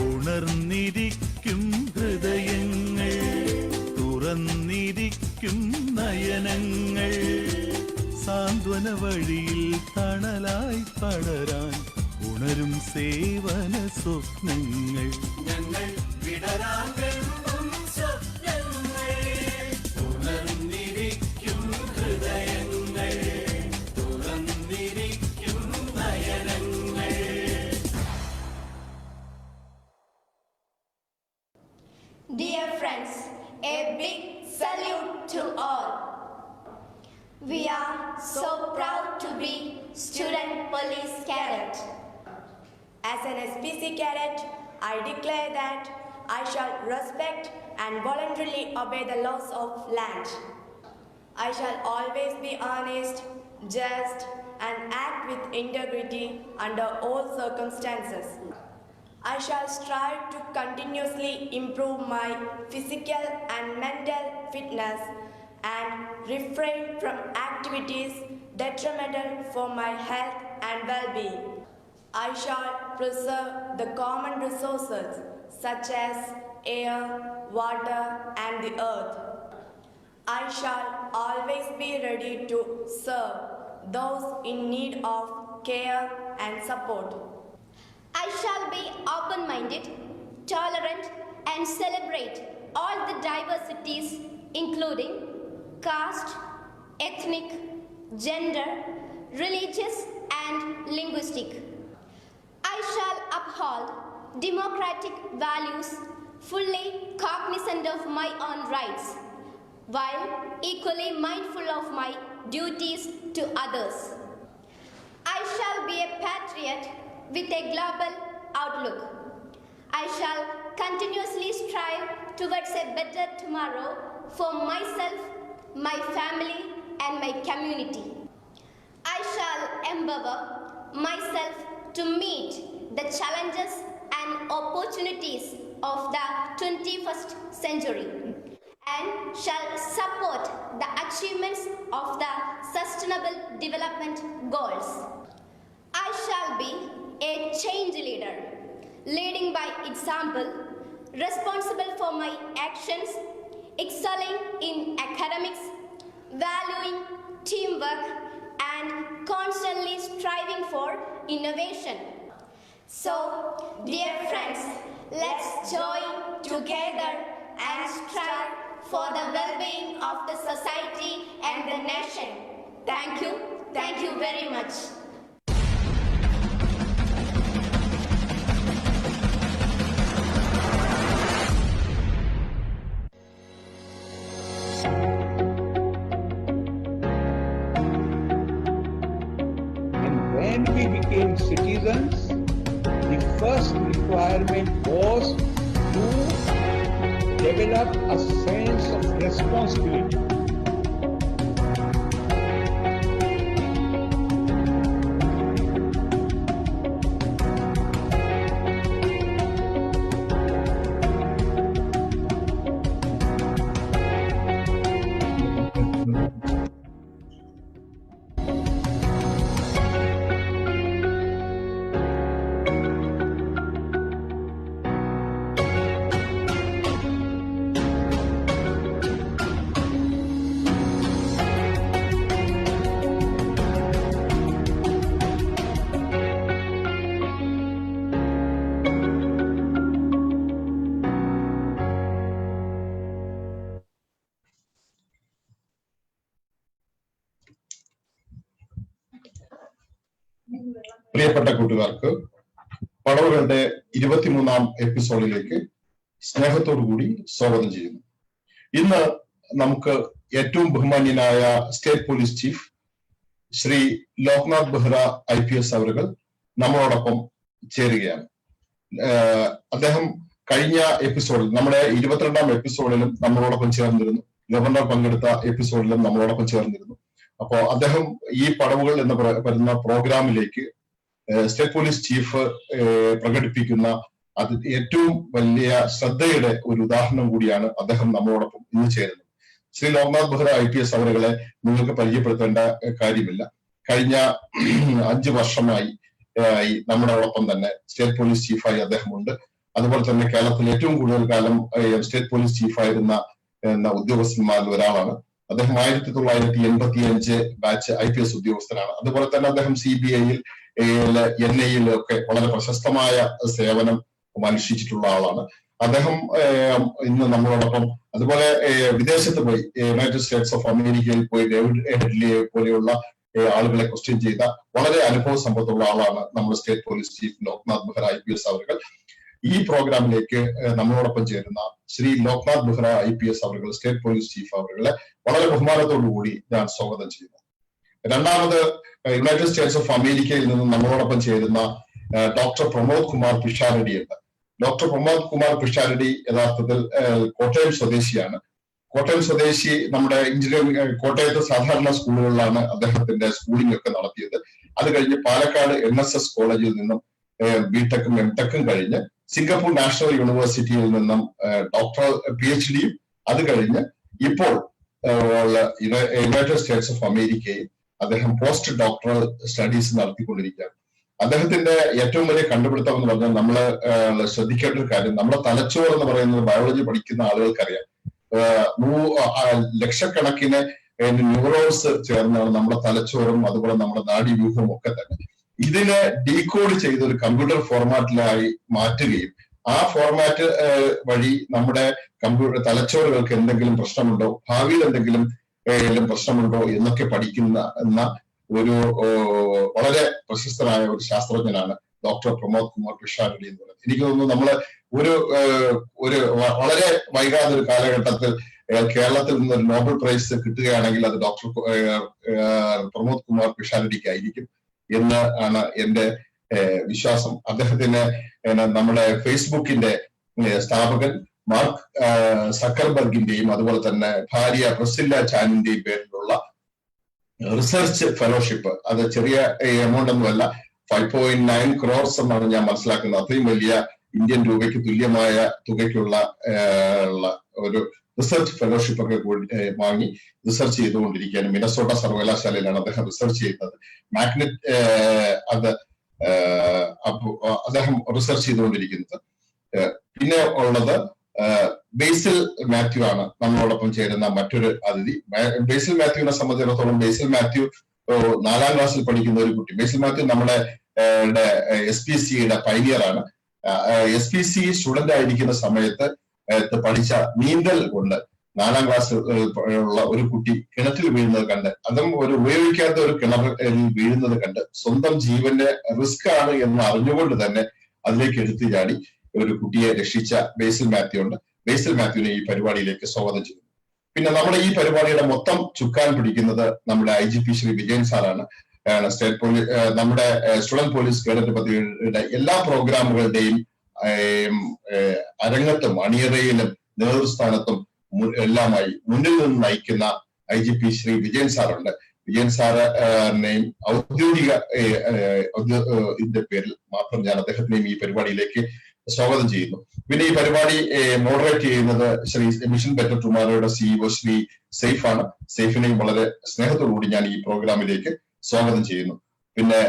ഉണർന്നിരിക്കും ഹൃദയങ്ങൾ, തുറന്നിരിക്കും നയനങ്ങൾ, സാന്ത്വന വഴിയിൽ തണലായി പടരാൻ ഉണരും സേവന സ്വപ്നങ്ങൾ. ഞങ്ങൾ വിടരാൻ സ്വപ്നങ്ങൾ, ഉണർന്നിരിക്കും ഹൃദയങ്ങൾ, തുറന്നിരിക്കും നയനങ്ങൾ. Dear friends, a big salute to all. We are so proud to be student police cadet. As an SPC cadet, I declare that I shall respect and voluntarily obey the laws of land. I shall always be honest, just, and act with integrity under all circumstances. I shall strive to continuously improve my physical and mental fitness and refrain from activities detrimental for my health and well-being. I shall preserve the common resources such as air, water, and the earth. I shall always be ready to serve those in need of care and support. I shall be open-minded, tolerant, and celebrate all the diversities including caste, ethnic, gender, religious, and linguistic. I shall uphold democratic values, fully cognizant of my own rights, while equally mindful of my duties to others. I shall be a patriot with a global outlook. I shall continuously strive towards a better tomorrow for myself, my family, and my community. I shall empower myself to meet the challenges and opportunities of the 21st century and shall support the achievements of the Sustainable Development Goals. I shall be a change leader, leading by example, responsible for my actions, excelling in academics, valuing teamwork, and constantly striving for innovation. So, dear friends, let's join together and strive for the well-being of the society and the nation. Thank you very much. When we became citizens, the first requirement was to develop a sense of responsibility. പ്രിയപ്പെട്ട കൂട്ടുകാർക്ക് പടവുകളുടെ 23-ാം എപ്പിസോഡിലേക്ക് സ്നേഹത്തോടു കൂടി സ്വാഗതം ചെയ്യുന്നു. ഇന്ന് നമുക്ക് ഏറ്റവും ബഹുമാന്യനായ state police chief Shri Loknath Behera IPS അവர்கள் നമ്മളോടൊപ്പം ചേരുകയാണ്. അദ്ദേഹം കഴിഞ്ഞ എപ്പിസോഡിൽ, നമ്മുടെ 22-ാം എപ്പിസോഡിലും നമ്മളോടൊപ്പം ചേർന്നിരുന്നു. ഗവർണർ പങ്കെടുത്ത എപ്പിസോഡിലും നമ്മളോടൊപ്പം ചേർന്നിരുന്നു. അപ്പോ അദ്ദേഹം ഈ പടവുകൾ എന്ന് പറയുന്ന പ്രോഗ്രാമിലേക്ക് സ്റ്റേറ്റ് പോലീസ് ചീഫ് പ്രകടിപ്പിക്കുന്ന അത് ഏറ്റവും വലിയ ശ്രദ്ധയുടെ ഒരു ഉദാഹരണം കൂടിയാണ് അദ്ദേഹം നമ്മളോടൊപ്പം ഇന്ന് ചേരുന്നത്. ശ്രീ ലോക്നാഥ് ബെഹ്റ IPS അവരുകളെ നിങ്ങൾക്ക് പരിചയപ്പെടുത്തേണ്ട കാര്യമില്ല. കഴിഞ്ഞ 5 വർഷമായി നമ്മളോടൊപ്പം തന്നെ സ്റ്റേറ്റ് പോലീസ് ചീഫായി അദ്ദേഹമുണ്ട്. അതുപോലെ തന്നെ കേരളത്തിൽ ഏറ്റവും കൂടുതൽ കാലം സ്റ്റേറ്റ് പോലീസ് ചീഫായിരുന്ന ഉദ്യോഗസ്ഥന്മാരിൽ ഒരാളാണ് അദ്ദേഹം. 1985 ബാച്ച് IPS ഉദ്യോഗസ്ഥനാണ്. അതുപോലെ തന്നെ അദ്ദേഹം CBI-യിൽ NIA-യിൽ ഒക്കെ വളരെ പ്രശസ്തമായ സേവനം അനുഷ്ഠിച്ചിട്ടുള്ള ആളാണ് അദ്ദേഹം. ഇന്ന് നമ്മളോടൊപ്പം അതുപോലെ വിദേശത്ത് പോയി യുണൈറ്റഡ് സ്റ്റേറ്റ്സ് ഓഫ് അമേരിക്കയിൽ പോയി ഡേവിഡ് ഹെഡ്ലിയെ പോലെയുള്ള ആളുകളെ ക്വസ്റ്റ്യൻ ചെയ്ത വളരെ അനുഭവ സമ്പത്തുള്ള ആളാണ് നമ്മുടെ state police chief Loknath Behera IPS അവർ. ഈ പ്രോഗ്രാമിലേക്ക് നമ്മളോടൊപ്പം ചേരുന്ന ശ്രീ ലോക്നാഥ് ബെഹ്റ IPS അവർ, സ്റ്റേറ്റ് പോലീസ് ചീഫ് അവരെ വളരെ ബഹുമാനത്തോടു കൂടി ഞാൻ സ്വാഗതം ചെയ്യുന്നു. രണ്ടാമത് യുണൈറ്റഡ് സ്റ്റേറ്റ്സ് ഓഫ് അമേരിക്കയിൽ നിന്ന് നമ്മളോടൊപ്പം ചേരുന്ന ഡോക്ടർ പ്രമോദ് കുമാർ പിഷാരടി ഉണ്ട്. ഡോക്ടർ പ്രമോദ് കുമാർ പിഷാരടി യഥാർത്ഥത്തിൽ കോട്ടയം സ്വദേശിയാണ്. കോട്ടയം സ്വദേശി നമ്മുടെ എഞ്ചിനീയറിംഗ് കോട്ടയത്ത് സാധാരണ സ്കൂളുകളിലാണ് അദ്ദേഹത്തിന്റെ സ്കൂളിംഗ് ഒക്കെ നടത്തിയത്. അത് കഴിഞ്ഞ് പാലക്കാട് NSS കോളേജിൽ നിന്നും BTech-ഉം M.Tech-ഉം കഴിഞ്ഞ് സിംഗപ്പൂർ നാഷണൽ യൂണിവേഴ്സിറ്റിയിൽ നിന്നും PhD-യും അത് കഴിഞ്ഞ് ഇപ്പോൾ യുണൈറ്റഡ് സ്റ്റേറ്റ്സ് ഓഫ് അമേരിക്കയിൽ അദ്ദേഹം പോസ്റ്റ് ഡോക്ടറൽ സ്റ്റഡീസ് നടത്തിക്കൊണ്ടിരിക്കുകയാണ്. അദ്ദേഹത്തിന്റെ ഏറ്റവും വലിയ കണ്ടുപിടുത്തം എന്ന് പറഞ്ഞാൽ നമ്മള് ശ്രദ്ധിക്കേണ്ട ഒരു കാര്യം, നമ്മുടെ തലച്ചോറ് എന്ന് പറയുന്നത് ബയോളജി പഠിക്കുന്ന ആളുകൾക്കറിയാം, ലക്ഷക്കണക്കിന് ന്യൂറോൺസ് ചേർന്നാണ് നമ്മുടെ തലച്ചോറും അതുപോലെ നമ്മുടെ നാഡീവ്യൂഹവും ഒക്കെ തന്നെ. ഇതിനെ ഡീകോഡ് ചെയ്ത് ഒരു കമ്പ്യൂട്ടർ ഫോർമാറ്റിലായി മാറ്റുകയും ആ ഫോർമാറ്റ് വഴി നമ്മുടെ തലച്ചോറുകൾക്ക് എന്തെങ്കിലും പ്രശ്നമുണ്ടോ, ഭാവിയിൽ എന്തെങ്കിലും പ്രശ്നമുണ്ടോ എന്നൊക്കെ പഠിക്കുന്ന ഒരു വളരെ പ്രശസ്തനായ ഒരു ശാസ്ത്രജ്ഞനാണ് ഡോക്ടർ പ്രമോദ് കുമാർ പിഷാരടി എന്ന് പറയുന്നത്. എനിക്ക് തോന്നുന്നു നമ്മള് ഒരു വളരെ വൈകാതെ ഒരു കാലഘട്ടത്തിൽ കേരളത്തിൽ നിന്ന് ഒരു നോബൽ പ്രൈസ് കിട്ടുകയാണെങ്കിൽ അത് ഡോക്ടർ പ്രമോദ് കുമാർ പിഷാരടിക്കായിരിക്കും എന്ന് ആണ് എന്റെ വിശ്വാസം. അദ്ദേഹത്തിന് നമ്മുടെ ഫേസ്ബുക്കിന്റെ സ്ഥാപകൻ മാർക്ക് സക്കർബർഗിന്റെയും അതുപോലെ തന്നെ ഭാര്യ പ്രസില്ല ചാനിന്റെയും പേരിലുള്ള റിസർച്ച് ഫെലോഷിപ്പ്, അത് ചെറിയ എമൗണ്ട് ഒന്നുമല്ല, 5.9 crores എന്നാണ് ഞാൻ മനസ്സിലാക്കുന്നത്. അത്രയും വലിയ ഇന്ത്യൻ രൂപയ്ക്ക് തുല്യമായ തുകയ്ക്കുള്ള ഒരു റിസർച്ച് ഫെലോഷിപ്പ് ഒക്കെ വാങ്ങി റിസർച്ച് ചെയ്തുകൊണ്ടിരിക്കുകയാണ്. മിനസോട്ട സർവകലാശാലയിലാണ് അദ്ദേഹം റിസർച്ച് ചെയ്യുന്നത്. അദ്ദേഹം റിസർച്ച് ചെയ്തുകൊണ്ടിരിക്കുന്നത്. പിന്നെ ഉള്ളത് ബേസിൽ മാത്യു ആണ് നമ്മളോടൊപ്പം ചേരുന്ന മറ്റൊരു അതിഥി. ബേസിൽ മാത്യുവിനെ സംബന്ധിച്ചിടത്തോളം ബേസിൽ മാത്യു 4ാം ക്ലാസ്സിൽ പഠിക്കുന്ന ഒരു കുട്ടി. ബേസിൽ മാത്യു നമ്മുടെ SPC-യുടെ പൈനിയർ ആണ്. SPC സ്റ്റുഡന്റ് ആയിരിക്കുന്ന സമയത്ത് പഠിച്ച നീന്തൽ കൊണ്ട് 4ാം ക്ലാസ്സിൽ ഉള്ള ഒരു കുട്ടി കിണറ്റിൽ വീഴുന്നത് കണ്ട്, അതും ഒരു ഉപയോഗിക്കാത്ത ഒരു കിണറിൽ വീഴുന്നത് കണ്ട് സ്വന്തം ജീവന്റെ റിസ്ക് ആണ് എന്ന് അറിഞ്ഞുകൊണ്ട് തന്നെ അതിലേക്ക് എടുത്തു ചാടി ഒരു കുട്ടിയെ രക്ഷിച്ച ബേസിൽ മാത്യു ഉണ്ട്. ബേസിൽ മാത്യുവിനെ ഈ പരിപാടിയിലേക്ക് സ്വാഗതം ചെയ്യുന്നു. പിന്നെ നമ്മുടെ ഈ പരിപാടിയുടെ മൊത്തം ചുക്കാൻ പിടിക്കുന്നത് നമ്മുടെ IGP ശ്രീ വിജയൻ സാറാണ്. സ്റ്റേറ്റ് പോലീസ് നമ്മുടെ സ്റ്റുഡന്റ് പോലീസ് കേഡറ്റ് പദ്ധതിയുടെ എല്ലാ പ്രോഗ്രാമുകളുടെയും അരങ്ങത്തും അണിയറയിലും നേതൃസ്ഥാനത്തും എല്ലാമായി മുന്നിൽ നിന്ന് നയിക്കുന്ന IGP ശ്രീ വിജയൻ സാറുണ്ട്. വിജയൻ സാറിനെയും ഔദ്യോഗിക ഇതിന്റെ പേരിൽ മാത്രം ഞാൻ അദ്ദേഹത്തിനെയും ഈ പരിപാടിയിലേക്ക് സ്വാഗതം ചെയ്യുന്നു. പിന്നെ ഈ പരിപാടി മോഡറേറ്റ് ചെയ്യുന്നത് ശ്രീ മിഷൻ ബെറ്റർ ടുമാറോയുടെ CEO ശ്രീ സെയ്ഫ് ആണ്. സെയ്ഫിനെയും വളരെ സ്നേഹത്തോടുകൂടി ഞാൻ ഈ പ്രോഗ്രാമിലേക്ക് സ്വാഗതം ചെയ്യുന്നു. പിന്നെ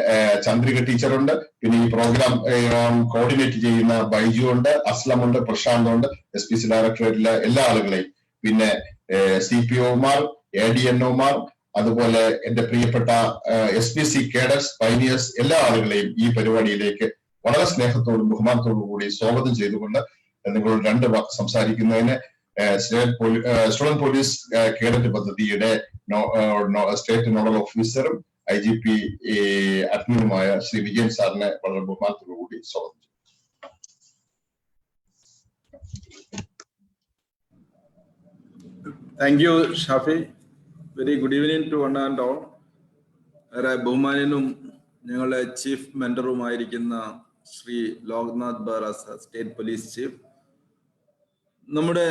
ചന്ദ്രിക ടീച്ചറുണ്ട്. പിന്നെ ഈ പ്രോഗ്രാം കോർഡിനേറ്റ് ചെയ്യുന്ന ബൈജു ഉണ്ട്, അസ്ലം ഉണ്ട്, പ്രശാന്ത് ഉണ്ട്, SPC ഡയറക്ടറേറ്റിലെ എല്ലാ ആളുകളെയും, പിന്നെ CPOമാർ, ADNOമാർ, അതുപോലെ എന്റെ പ്രിയപ്പെട്ട SPC കേഡറ്റ്സ്, പൈനിയേഴ്സ് എല്ലാ ആളുകളെയും ഈ പരിപാടിയിലേക്ക് വളരെ സ്നേഹത്തോടും ബഹുമാനത്തോടും കൂടി സ്വാഗതം ചെയ്തുകൊണ്ട് നിങ്ങളോട് 2 വാക്ക് സംസാരിക്കുന്നതിന് സ്റ്റുഡന്റ് പോലീസ് കേഡറ്റ് പദ്ധതിയുടെ സ്റ്റേറ്റ് നോഡൽ ഓഫീസറും IGP അഡ്മിനുമായ ശ്രീ വിജയൻ സാറിനെ വളരെ ബഹുമാനത്തോടു കൂടി സ്വാഗതം ചെയ്തു. Thank you Shafi. Very good evening to one and all. ഏറെ ബഹുമാന്യനും ഞങ്ങളുടെ ചീഫ് മെന്ററുമായിരിക്കുന്ന Shri Loknath Behera state police chief, നമ്മുടെ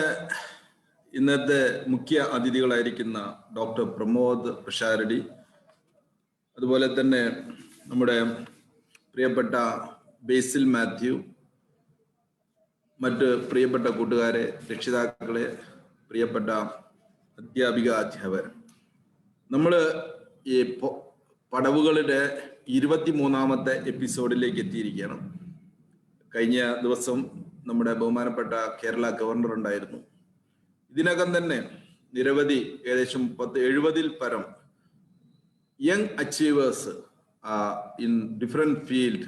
ഇന്നത്തെ മുഖ്യ അതിഥികളായിരിക്കുന്ന ഡോക്ടർ പ്രമോദ് പിഷാരടി, അതുപോലെ തന്നെ നമ്മുടെ പ്രിയപ്പെട്ട ബേസിൽ മാത്യു, മറ്റ് പ്രിയപ്പെട്ട കൂട്ടുകാരെ, രക്ഷിതാക്കളെ, പ്രിയപ്പെട്ട അധ്യാപിക അധ്യാപകർ, നമ്മൾ ഈ പടവുകളുടെ 23ാമത്തെ എപ്പിസോഡിലേക്ക് എത്തിയിരിക്കുകയാണ്. കഴിഞ്ഞ ദിവസം നമ്മുടെ ബഹുമാനപ്പെട്ട കേരള ഗവർണർ ഉണ്ടായിരുന്നു. ഇതിനകം തന്നെ നിരവധി ഏകദേശം 70-ൽ പരം young achievers in different field,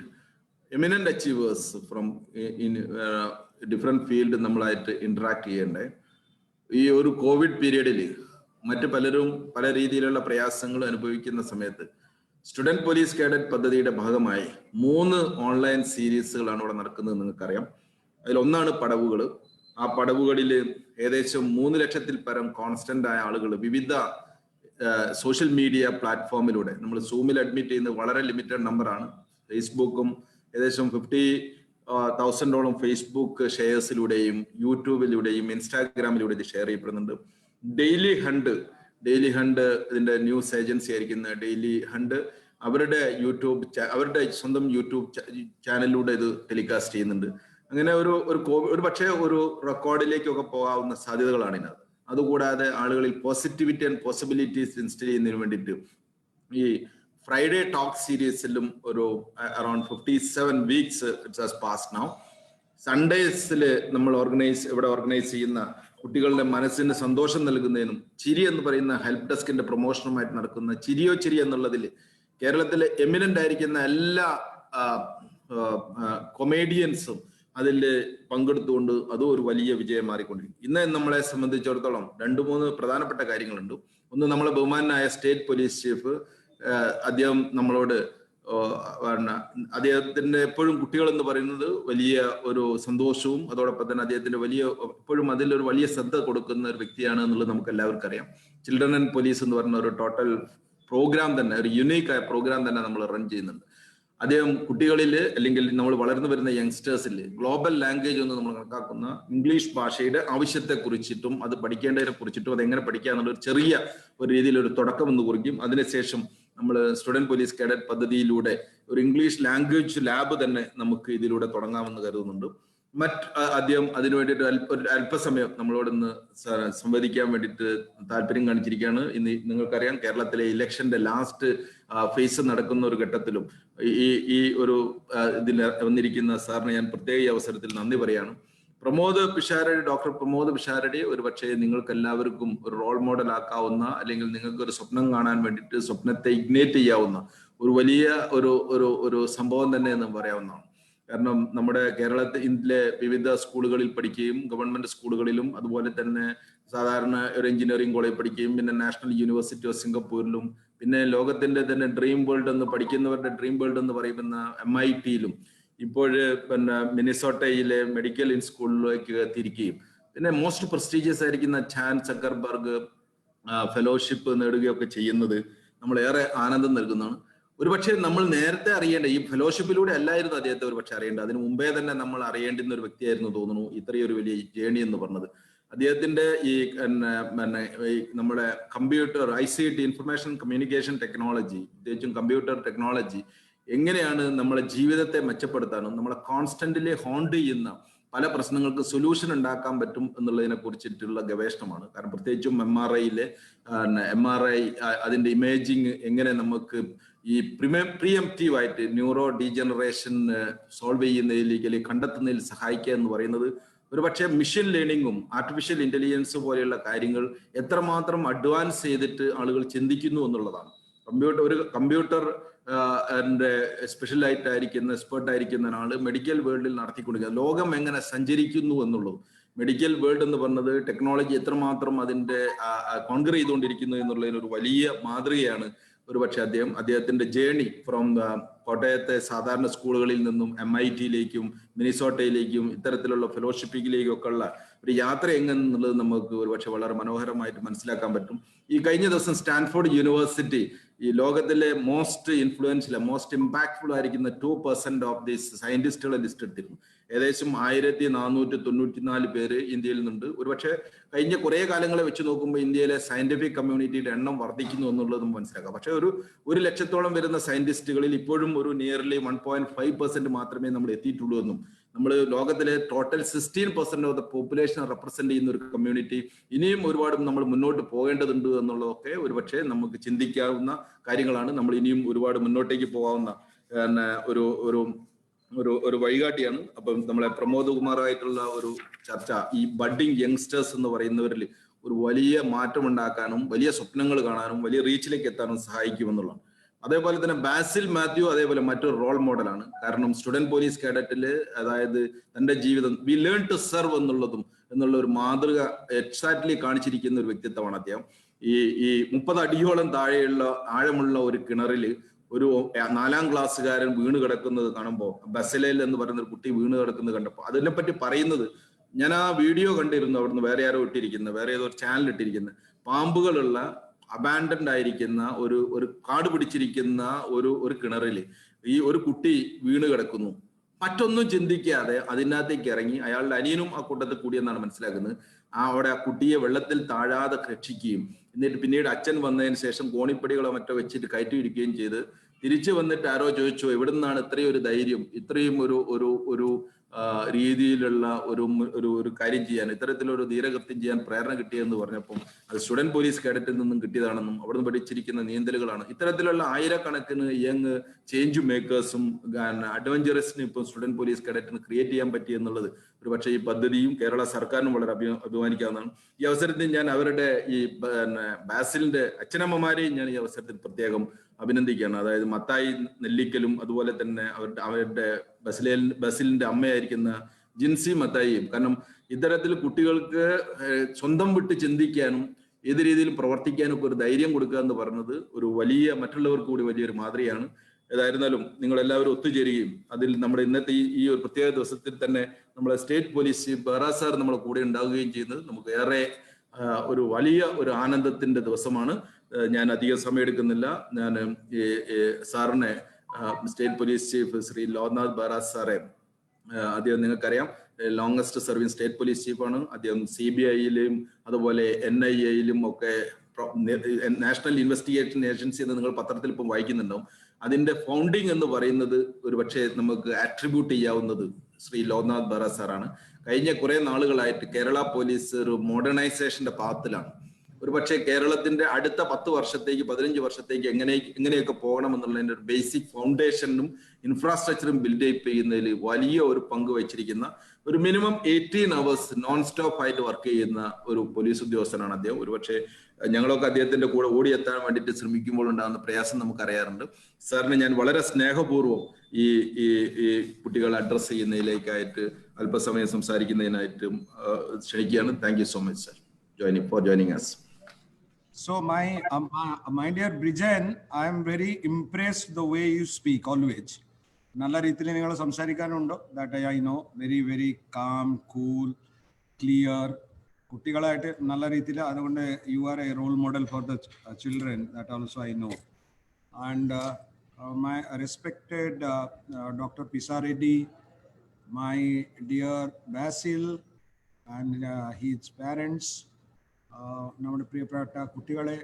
eminent achievers from in different field നമ്മളായിട്ട് ഇന്ററാക്ട് ചെയ്യണ്ടേ. ഈ ഒരു കോവിഡ് പീരീഡിൽ മറ്റു പലരും പല രീതിയിലുള്ള പ്രയാസങ്ങൾ അനുഭവിക്കുന്ന സമയത്ത് സ്റ്റുഡന്റ് പോലീസ് കേഡറ്റ് പദ്ധതിയുടെ ഭാഗമായി 3 ഓൺലൈൻ സീരീസുകളാണ് ഇവിടെ നടക്കുന്നത്. നിങ്ങൾക്കറിയാം, അതിലൊന്നാണ് പടവുകൾ. ആ പടവുകളിൽ ഏകദേശം 3 ലക്ഷത്തിൽ പരം കോൺസ്റ്റന്റ് ആയ ആളുകൾ വിവിധ സോഷ്യൽ മീഡിയ പ്ലാറ്റ്ഫോമിലൂടെ, നമ്മൾ സൂമിൽ അഡ്മിറ്റ് ചെയ്യുന്നത് വളരെ ലിമിറ്റഡ് നമ്പറാണ്. ഫേസ്ബുക്കും ഏകദേശം 50,000ഓളം ഫേസ്ബുക്ക് ഷെയർസിലൂടെയും യൂട്യൂബിലൂടെയും ഇൻസ്റ്റാഗ്രാമിലൂടെ ഇത് ഷെയർ ചെയ്യപ്പെടുന്നുണ്ട്. ഡെയിലി ഹണ്ട് ഇതിന്റെ ന്യൂസ് ഏജൻസി ആയിരിക്കുന്ന ഡെയിലി ഹണ്ട് അവരുടെ സ്വന്തം യൂട്യൂബ് ചാനലിലൂടെ ഇത് ടെലികാസ്റ്റ് ചെയ്യുന്നുണ്ട്. അങ്ങനെ ഒരു പക്ഷേ ഒരു റെക്കോർഡിലേക്കൊക്കെ പോകാവുന്ന സാധ്യതകളാണ് ഇതിനകത്ത്. അതുകൂടാതെ ആളുകളിൽ പോസിറ്റിവിറ്റി ആൻഡ് പോസിബിലിറ്റീസ് ഇൻസ്റ്റിൽ ചെയ്യുന്നതിന് വേണ്ടിയിട്ട് ഈ ഫ്രൈഡേ ടോക്ക് സീരീസിലും ഒരു around 57 weeks it's has passed now. സൺഡേസിൽ നമ്മൾ ഓർഗനൈസ് ചെയ്യുന്ന കുട്ടികളുടെ മനസ്സിന് സന്തോഷം നൽകുന്നതിനും ചിരി എന്ന് പറയുന്ന ഹെൽപ്പ് ഡെസ്കിന്റെ പ്രൊമോഷനുമായിട്ട് നടക്കുന്ന ചിരിയോ ചിരി എന്നുള്ളതിൽ കേരളത്തിലെ എമിനന്റ് ആയിരിക്കുന്ന എല്ലാ കൊമേഡിയൻസും അതിൽ പങ്കെടുത്തുകൊണ്ട് അതും ഒരു വലിയ വിജയം മാറിക്കൊണ്ടിരിക്കും. ഇന്ന് നമ്മളെ സംബന്ധിച്ചിടത്തോളം 2-3 പ്രധാനപ്പെട്ട കാര്യങ്ങളുണ്ട്. ഒന്ന്, നമ്മളെ ബഹുമാനായ സ്റ്റേറ്റ് പോലീസ് ചീഫ് അദ്ദേഹം നമ്മളോട് അദ്ദേഹത്തിന്റെ എപ്പോഴും കുട്ടികൾ എന്ന് പറയുന്നത് വലിയ ഒരു സന്തോഷവും അതോടൊപ്പം തന്നെ അദ്ദേഹത്തിന്റെ എപ്പോഴും അതിലൊരു വലിയ ശ്രദ്ധ കൊടുക്കുന്ന ഒരു വ്യക്തിയാണ് എന്നുള്ളത് നമുക്ക് എല്ലാവർക്കും അറിയാം. ചിൽഡ്രൻ ആൻഡ് പോലീസ് എന്ന് പറയുന്ന ഒരു ടോട്ടൽ പ്രോഗ്രാം തന്നെ, ഒരു യുണീക്ക് ആയ പ്രോഗ്രാം തന്നെ നമ്മൾ റൺ ചെയ്യുന്നുണ്ട്. അദ്ദേഹം കുട്ടികളിൽ അല്ലെങ്കിൽ നമ്മൾ വളർന്നു വരുന്ന യങ്സ്റ്റേഴ്സിൽ ഗ്ലോബൽ ലാംഗ്വേജ് എന്ന് നമ്മൾ കണക്കാക്കുന്ന ഇംഗ്ലീഷ് ഭാഷയുടെ ആവശ്യത്തെ കുറിച്ചിട്ടും അത് പഠിക്കേണ്ടതിനെ കുറിച്ചിട്ടും അതെങ്ങനെ പഠിക്കുക എന്നുള്ള ഒരു ചെറിയ ഒരു രീതിയിൽ ഒരു തുടക്കം എന്ന് കുറിക്കും. അതിനുശേഷം നമ്മൾ സ്റ്റുഡന്റ് പോലീസ് കേഡറ്റ് പദ്ധതിയിലൂടെ ഒരു ഇംഗ്ലീഷ് ലാംഗ്വേജ് ലാബ് തന്നെ നമുക്ക് ഇതിലൂടെ തുടങ്ങാമെന്ന് കരുതുന്നുണ്ട്. അദ്ദേഹം അതിനു വേണ്ടിയിട്ട് ഒരു അല്പസമയം നമ്മളോടൊന്ന് സംവദിക്കാൻ വേണ്ടിയിട്ട് താല്പര്യം കാണിച്ചിരിക്കുകയാണ്. ഇന്ന് നിങ്ങൾക്കറിയാം, കേരളത്തിലെ ഇലക്ഷന്റെ ലാസ്റ്റ് ഫേസ് നടക്കുന്ന ഒരു ഘട്ടത്തിലും ഈ ഒരു ഇതിൽ വന്നിരിക്കുന്ന സാറിന് ഞാൻ പ്രത്യേക അവസരത്തിൽ നന്ദി പറയാണ്. ഡോക്ടർ പ്രമോദ് പിഷാരടി ഒരു പക്ഷേ നിങ്ങൾക്ക് എല്ലാവർക്കും ഒരു റോൾ മോഡൽ ആക്കാവുന്ന, അല്ലെങ്കിൽ നിങ്ങൾക്ക് ഒരു സ്വപ്നം കാണാൻ വേണ്ടിയിട്ട് സ്വപ്നത്തെ ഇഗ്നേറ്റ് ചെയ്യാവുന്ന ഒരു വലിയ ഒരു സംഭവം തന്നെ എന്ന് പറയാവുന്നതാണ്. കാരണം നമ്മുടെ ഇന്ത്യയിലെ വിവിധ സ്കൂളുകളിൽ പഠിക്കുകയും ഗവൺമെന്റ് സ്കൂളുകളിലും അതുപോലെ തന്നെ സാധാരണ ഒരു എഞ്ചിനീയറിംഗ് കോളേജ് പഠിക്കുകയും പിന്നെ നാഷണൽ യൂണിവേഴ്സിറ്റി ഓഫ് സിംഗപ്പൂരിലും പിന്നെ ലോകത്തിന്റെ തന്നെ ഡ്രീം വേൾഡ് എന്ന് പഠിക്കുന്നവരുടെ ഡ്രീം വേൾഡ് എന്ന് പറയുന്ന MITയിലും ഇപ്പോൾ പിന്നെ മിനിസോട്ടയിലെ മെഡിക്കൽ സ്കൂളിലേക്ക് എത്തിയിരിക്കുകയും പിന്നെ മോസ്റ്റ് പ്രസ്റ്റീജിയസ് ആയിരിക്കുന്ന ചാൻ സക്കർബർഗ് ഫെലോഷിപ്പ് നേടുകയൊക്കെ ചെയ്യുന്നത് നമ്മളേറെ ആനന്ദം നൽകുന്നതാണ്. ഒരുപക്ഷെ നമ്മൾ നേരത്തെ അറിയേണ്ട, ഈ ഫെലോഷിപ്പിലൂടെ അല്ലായിരുന്നു അദ്ദേഹത്തെ ഒരുപക്ഷെ അറിയേണ്ടത്, അതിന് മുമ്പേ തന്നെ നമ്മൾ അറിയേണ്ടുന്ന ഒരു വ്യക്തിയായിരുന്നു തോന്നുന്നു ഇത്രയൊരു വലിയ ജേണി എന്ന് പറഞ്ഞത്. അദ്ദേഹത്തിന്റെ ഈ നമ്മുടെ computer ICT information communication technology, പ്രത്യേകിച്ചും കമ്പ്യൂട്ടർ ടെക്നോളജി എങ്ങനെയാണ് നമ്മളെ ജീവിതത്തെ മെച്ചപ്പെടുത്താനും നമ്മളെ കോൺസ്റ്റന്റ്ലി ഹോണ്ട് ചെയ്യുന്ന പല പ്രശ്നങ്ങൾക്ക് സൊല്യൂഷൻ ഉണ്ടാക്കാൻ പറ്റും എന്നുള്ളതിനെ കുറിച്ചിട്ടുള്ള ഗവേഷണമാണ്. കാരണം പ്രത്യേകിച്ചും MRI അതിന്റെ ഇമേജിങ് എങ്ങനെ നമുക്ക് ഈ പ്രിയംപ്റ്റീവ് ആയിട്ട് ന്യൂറോ ഡീജനറേഷൻ സോൾവ് ചെയ്യുന്നതിലേക്ക് അല്ലെങ്കിൽ കണ്ടെത്തുന്നതിൽ സഹായിക്കുക എന്ന് പറയുന്നത് ഒരുപക്ഷെ മെഷീൻ ലേണിംഗും ആർട്ടിഫിഷ്യൽ ഇന്റലിജൻസ് പോലെയുള്ള കാര്യങ്ങൾ എത്രമാത്രം അഡ്വാൻസ് ചെയ്തിട്ട് ആളുകൾ ചിന്തിക്കുന്നു എന്നുള്ളതാണ്. കമ്പ്യൂട്ടർ എക്സ്പെർട്ടായിരിക്കുന്ന ഒരാള് മെഡിക്കൽ വേൾഡിൽ നടത്തിക്കൊണ്ടിരിക്കുക ലോകം എങ്ങനെ സഞ്ചരിക്കുന്നു എന്നുള്ളത്. മെഡിക്കൽ വേൾഡ് എന്ന് പറഞ്ഞത് ടെക്നോളജി എത്രമാത്രം അതിന്റെ കോൺകർ ചെയ്തുകൊണ്ടിരിക്കുന്നു എന്നുള്ളതിന് ഒരു വലിയ മാതൃകയാണ് ഒരുപക്ഷെ അദ്ദേഹത്തിന്റെ ജേണി ഫ്രോം കോട്ടയത്തെ സാധാരണ സ്കൂളുകളിൽ നിന്നും MITയിലേക്കും മിനിസോട്ടയിലേക്കും ഇത്തരത്തിലുള്ള ഫെലോഷിപ്പിലേക്കും ഒക്കെ ഉള്ള ഒരു യാത്ര എങ്ങനെന്നുള്ളത് നമുക്ക് ഒരുപക്ഷെ വളരെ മനോഹരമായിട്ട് മനസ്സിലാക്കാൻ പറ്റും. ഈ കഴിഞ്ഞ ദിവസം സ്റ്റാൻഫോർഡ് യൂണിവേഴ്സിറ്റി ഈ ലോകത്തിലെ മോസ്റ്റ് ഇമ്പാക്ട്ഫുൾ ആയിരിക്കുന്ന 2% ഓഫ് ദീസ് സയന്റിസ്റ്റുകളെ ലിസ്റ്റ് എടുത്തിരുന്നു. ഏകദേശം 1494 പേര് ഇന്ത്യയിൽ നിന്നുണ്ട്. ഒരുപക്ഷെ കഴിഞ്ഞ കുറെ കാലങ്ങളെ വെച്ച് നോക്കുമ്പോൾ ഇന്ത്യയിലെ സയന്റിഫിക് കമ്മ്യൂണിറ്റിയുടെ എണ്ണം വർദ്ധിക്കുന്നു എന്നുള്ളത് നമുക്ക് മനസ്സിലാക്കാം. പക്ഷെ ഒരു ലക്ഷത്തോളം വരുന്ന സയന്റിസ്റ്റുകളിൽ ഇപ്പോഴും ഒരു നിയർലി 1.5% മാത്രമേ നമ്മൾ എത്തിയിട്ടുള്ളൂ എന്നും നമ്മൾ ലോകത്തിലെ total 16% of the population represent ചെയ്യുന്ന ഒരു കമ്മ്യൂണിറ്റി. ഇനിയും ഒരുപാട് നമ്മൾ മുന്നോട്ട് പോകേണ്ടതുണ്ട് എന്നുള്ളതൊക്കെ ഒരുപക്ഷെ നമുക്ക് ചിന്തിക്കാവുന്ന കാര്യങ്ങളാണ്. നമ്മൾ ഇനിയും ഒരുപാട് മുന്നോട്ടേക്ക് പോകാവുന്ന ഒരു ഒരു ഒരു ഒരു വഴികാട്ടിയാണ്. അപ്പം നമ്മളെ പ്രമോദ് കുമാറായിട്ടുള്ള ഒരു ചർച്ച ഈ ബഡ്ഡിങ് യങ്സ്റ്റേഴ്സ് എന്ന് പറയുന്നവരിൽ ഒരു വലിയ മാറ്റം ഉണ്ടാക്കാനും വലിയ സ്വപ്നങ്ങൾ കാണാനും വലിയ റീച്ചിലേക്ക് എത്താനും സഹായിക്കുമെന്നുള്ളതാണ്. അതേപോലെ തന്നെ ബാസിൽ മാത്യു അതേപോലെ മറ്റൊരു റോൾ മോഡലാണ്. കാരണം സ്റ്റുഡന്റ് പോലീസ് കേഡറ്റില് അതായത് തന്റെ ജീവിതം വി ലേൺ ടു സെർവ് എന്നുള്ള ഒരു മാതൃക എക്സാക്ട്ലി കാണിച്ചിരിക്കുന്ന ഒരു വ്യക്തിത്വമാണ് അദ്ദേഹം. ഈ 30 അടിയോളം താഴെയുള്ള ആഴമുള്ള ഒരു കിണറില് ഒരു 4ാം ക്ലാസ്സുകാരൻ വീണ് കിടക്കുന്നത് കാണുമ്പോൾ, ബസലേൽ എന്ന് പറയുന്ന ഒരു കുട്ടി വീണ് കിടക്കുന്നത് കണ്ടപ്പോൾ അതിനെപ്പറ്റി പറയുന്നത്, ഞാൻ ആ വീഡിയോ കണ്ടിരുന്നു. അവിടുന്ന് വേറെ ആരോ ഇട്ടിരിക്കുന്നത്, വേറെ ഏതോ ചാനൽ ഇട്ടിരിക്കുന്നത്, പാമ്പുകളുള്ള അബാൻഡൻഡ് ആയിരിക്കുന്ന ഒരു കാട് പിടിച്ചിരിക്കുന്ന ഒരു കിണറില് ഈ ഒരു കുട്ടി വീണ് കിടക്കുന്നു. മറ്റൊന്നും ചിന്തിക്കാതെ അതിനകത്തേക്ക് ഇറങ്ങി, അയാളുടെ അനിയനും ആ കൂട്ടത്തിൽ കൂടിയെന്നാണ് മനസ്സിലാക്കുന്നത്. അവിടെ ആ കുട്ടിയെ വെള്ളത്തിൽ താഴാതെ രക്ഷിക്കുകയും എന്നിട്ട് പിന്നീട് അച്ഛൻ വന്നതിന് ശേഷം കോണിപ്പടികളോ മറ്റോ വെച്ചിട്ട് കയറ്റിയിരിക്കുകയും ചെയ്ത് തിരിച്ചു വന്നിട്ട് ആരോ ചോദിച്ചു, എവിടെ നിന്നാണ് ഇത്രയും ഒരു ധൈര്യം, ഇത്രയും ഒരു രീതിയിലുള്ള ഒരു കാര്യം ചെയ്യാൻ, ഇത്തരത്തിലൊരു ധീരകൃത്യം ചെയ്യാൻ പ്രേരണ കിട്ടിയെന്ന് പറഞ്ഞപ്പോൾ അത് സ്റ്റുഡന്റ് പോലീസ് കേഡറ്റിൽ നിന്നും കിട്ടിയതാണെന്നും അവിടുന്ന് പഠിച്ചിരിക്കുന്ന നീന്തലുകളാണ്. ഇത്തരത്തിലുള്ള ആയിരക്കണക്കിന് യങ് ചേഞ്ച് മേക്കേഴ്സും അഡ്വഞ്ചറസിന് ഇപ്പോൾ സ്റ്റുഡന്റ് പോലീസ് കേഡറ്റിന് ക്രിയേറ്റ് ചെയ്യാൻ പറ്റി എന്നുള്ളത് ഒരു പക്ഷേ ഈ പദ്ധതിയും കേരള സർക്കാരിനും വളരെ അഭിമാനിക്കാവുന്നതാണ്. ഈ അവസരത്തിൽ ഞാൻ അവരുടെ ഈ ബാസിലിന്റെ അച്ഛനമ്മമാരെയും ഞാൻ ഈ അവസരത്തിൽ പ്രത്യേകം അഭിനന്ദിക്കുകയാണ്. അതായത് മത്തായി നെല്ലിക്കലും അതുപോലെ തന്നെ അവരുടെ ബസിലിന്റെ അമ്മയായിരിക്കുന്ന ജിൻസി മത്തായിയും. കാരണം ഇത്തരത്തിൽ കുട്ടികൾക്ക് സ്വന്തം വിട്ട് ചിന്തിക്കാനും ഏത് രീതിയിലും പ്രവർത്തിക്കാനും ഒക്കെ ഒരു ധൈര്യം കൊടുക്കുക എന്ന് പറയുന്നത് ഒരു വലിയ മറ്റുള്ളവർക്ക് കൂടി വലിയൊരു മാതൃകയാണ്. ഏതായിരുന്നാലും നിങ്ങൾ എല്ലാവരും ഒത്തുചേരുകയും അതിൽ നമ്മുടെ ഇന്നത്തെ ഈ ഒരു പ്രത്യേക ദിവസത്തിൽ തന്നെ നമ്മളെ state police chief Behera sir നമ്മളെ കൂടെ ഉണ്ടാവുകയും ചെയ്യുന്നത് നമുക്ക് ഏറെ ഒരു വലിയ ഒരു ആനന്ദത്തിന്റെ ദിവസമാണ്. ഞാൻ അധികം സമയം എടുക്കുന്നില്ല. ഞാൻ സാറിനെ state police chief Shri Loknath Behera സാറെ, അദ്ദേഹം നിങ്ങൾക്കറിയാം ലോങ്സ്റ്റ് സർവീസ് സ്റ്റേറ്റ് പോലീസ് ചീഫാണ്. അദ്ദേഹം CBI-യിലും അതുപോലെ NIA-യിലും ഒക്കെ നാഷണൽ ഇൻവെസ്റ്റിഗേഷൻ ഏജൻസി എന്ന് നിങ്ങൾ പത്രത്തിൽ ഇപ്പം വായിക്കുന്നുണ്ടാവും. അതിന്റെ ഫൗണ്ടിങ് എന്ന് പറയുന്നത് ഒരു പക്ഷേ നമുക്ക് ആട്രിബ്യൂട്ട് ചെയ്യാവുന്നത് ശ്രീ ലോക്നാഥ് ബെഹ്റ സാറാണ്. കഴിഞ്ഞ കുറെ നാളുകളായിട്ട് കേരള പോലീസ് ഒരു മോഡേണൈസേഷന്റെ പാത്തിലാണ്. ഒരു പക്ഷേ കേരളത്തിന്റെ അടുത്ത 10 വർഷത്തേക്ക് 15 വർഷത്തേക്ക് എങ്ങനെയൊക്കെ പോകണം എന്നുള്ളതിന്റെ ഒരു ബേസിക് ഫൗണ്ടേഷനും ഇൻഫ്രാസ്ട്രക്ചറും ബിൽഡപ്പ് ചെയ്യുന്നതിൽ വലിയ ഒരു പങ്ക് വഹിച്ചിരിക്കുന്ന ഒരു മിനിമം 18 hours നോൺ സ്റ്റോപ്പ് ആയിട്ട് വർക്ക് ചെയ്യുന്ന ഒരു പോലീസ് ഉദ്യോഗസ്ഥനാണ് അദ്ദേഹം. ഒരുപക്ഷെ ഞങ്ങളൊക്കെ അദ്ദേഹത്തിന്റെ കൂടെ ഓടിയെത്താൻ വേണ്ടിയിട്ട് ശ്രമിക്കുമ്പോൾ ഉണ്ടാകുന്ന പ്രയാസം നമുക്കറിയാറുണ്ട്. സാറിന് ഞാൻ വളരെ സ്നേഹപൂർവ്വം ഈ കുട്ടികളെ അഡ്രസ് ചെയ്യുന്നതിലേക്കായിട്ട് അല്പസമയം സംസാരിക്കുന്നതിനായിട്ടും ക്ഷണിക്കുകയാണ്. Thank you so much sir for joining us. So my dear Brijan, I am very impressed the way you speak always. നല്ല രീതിയിൽ നിങ്ങൾ സംസാരിക്കാനുണ്ടോ? That I know. Very calm, cool, clear. കുട്ടികളായിട്ട് നല്ല രീതിയിൽ, അതുകൊണ്ട് you are a role model for the children. That also I know. And my respected Dr. Pisa Reddy, my dear Basil and his parents, നമ്മുടെ പ്രിയപ്പെട്ട കുട്ടികളെ,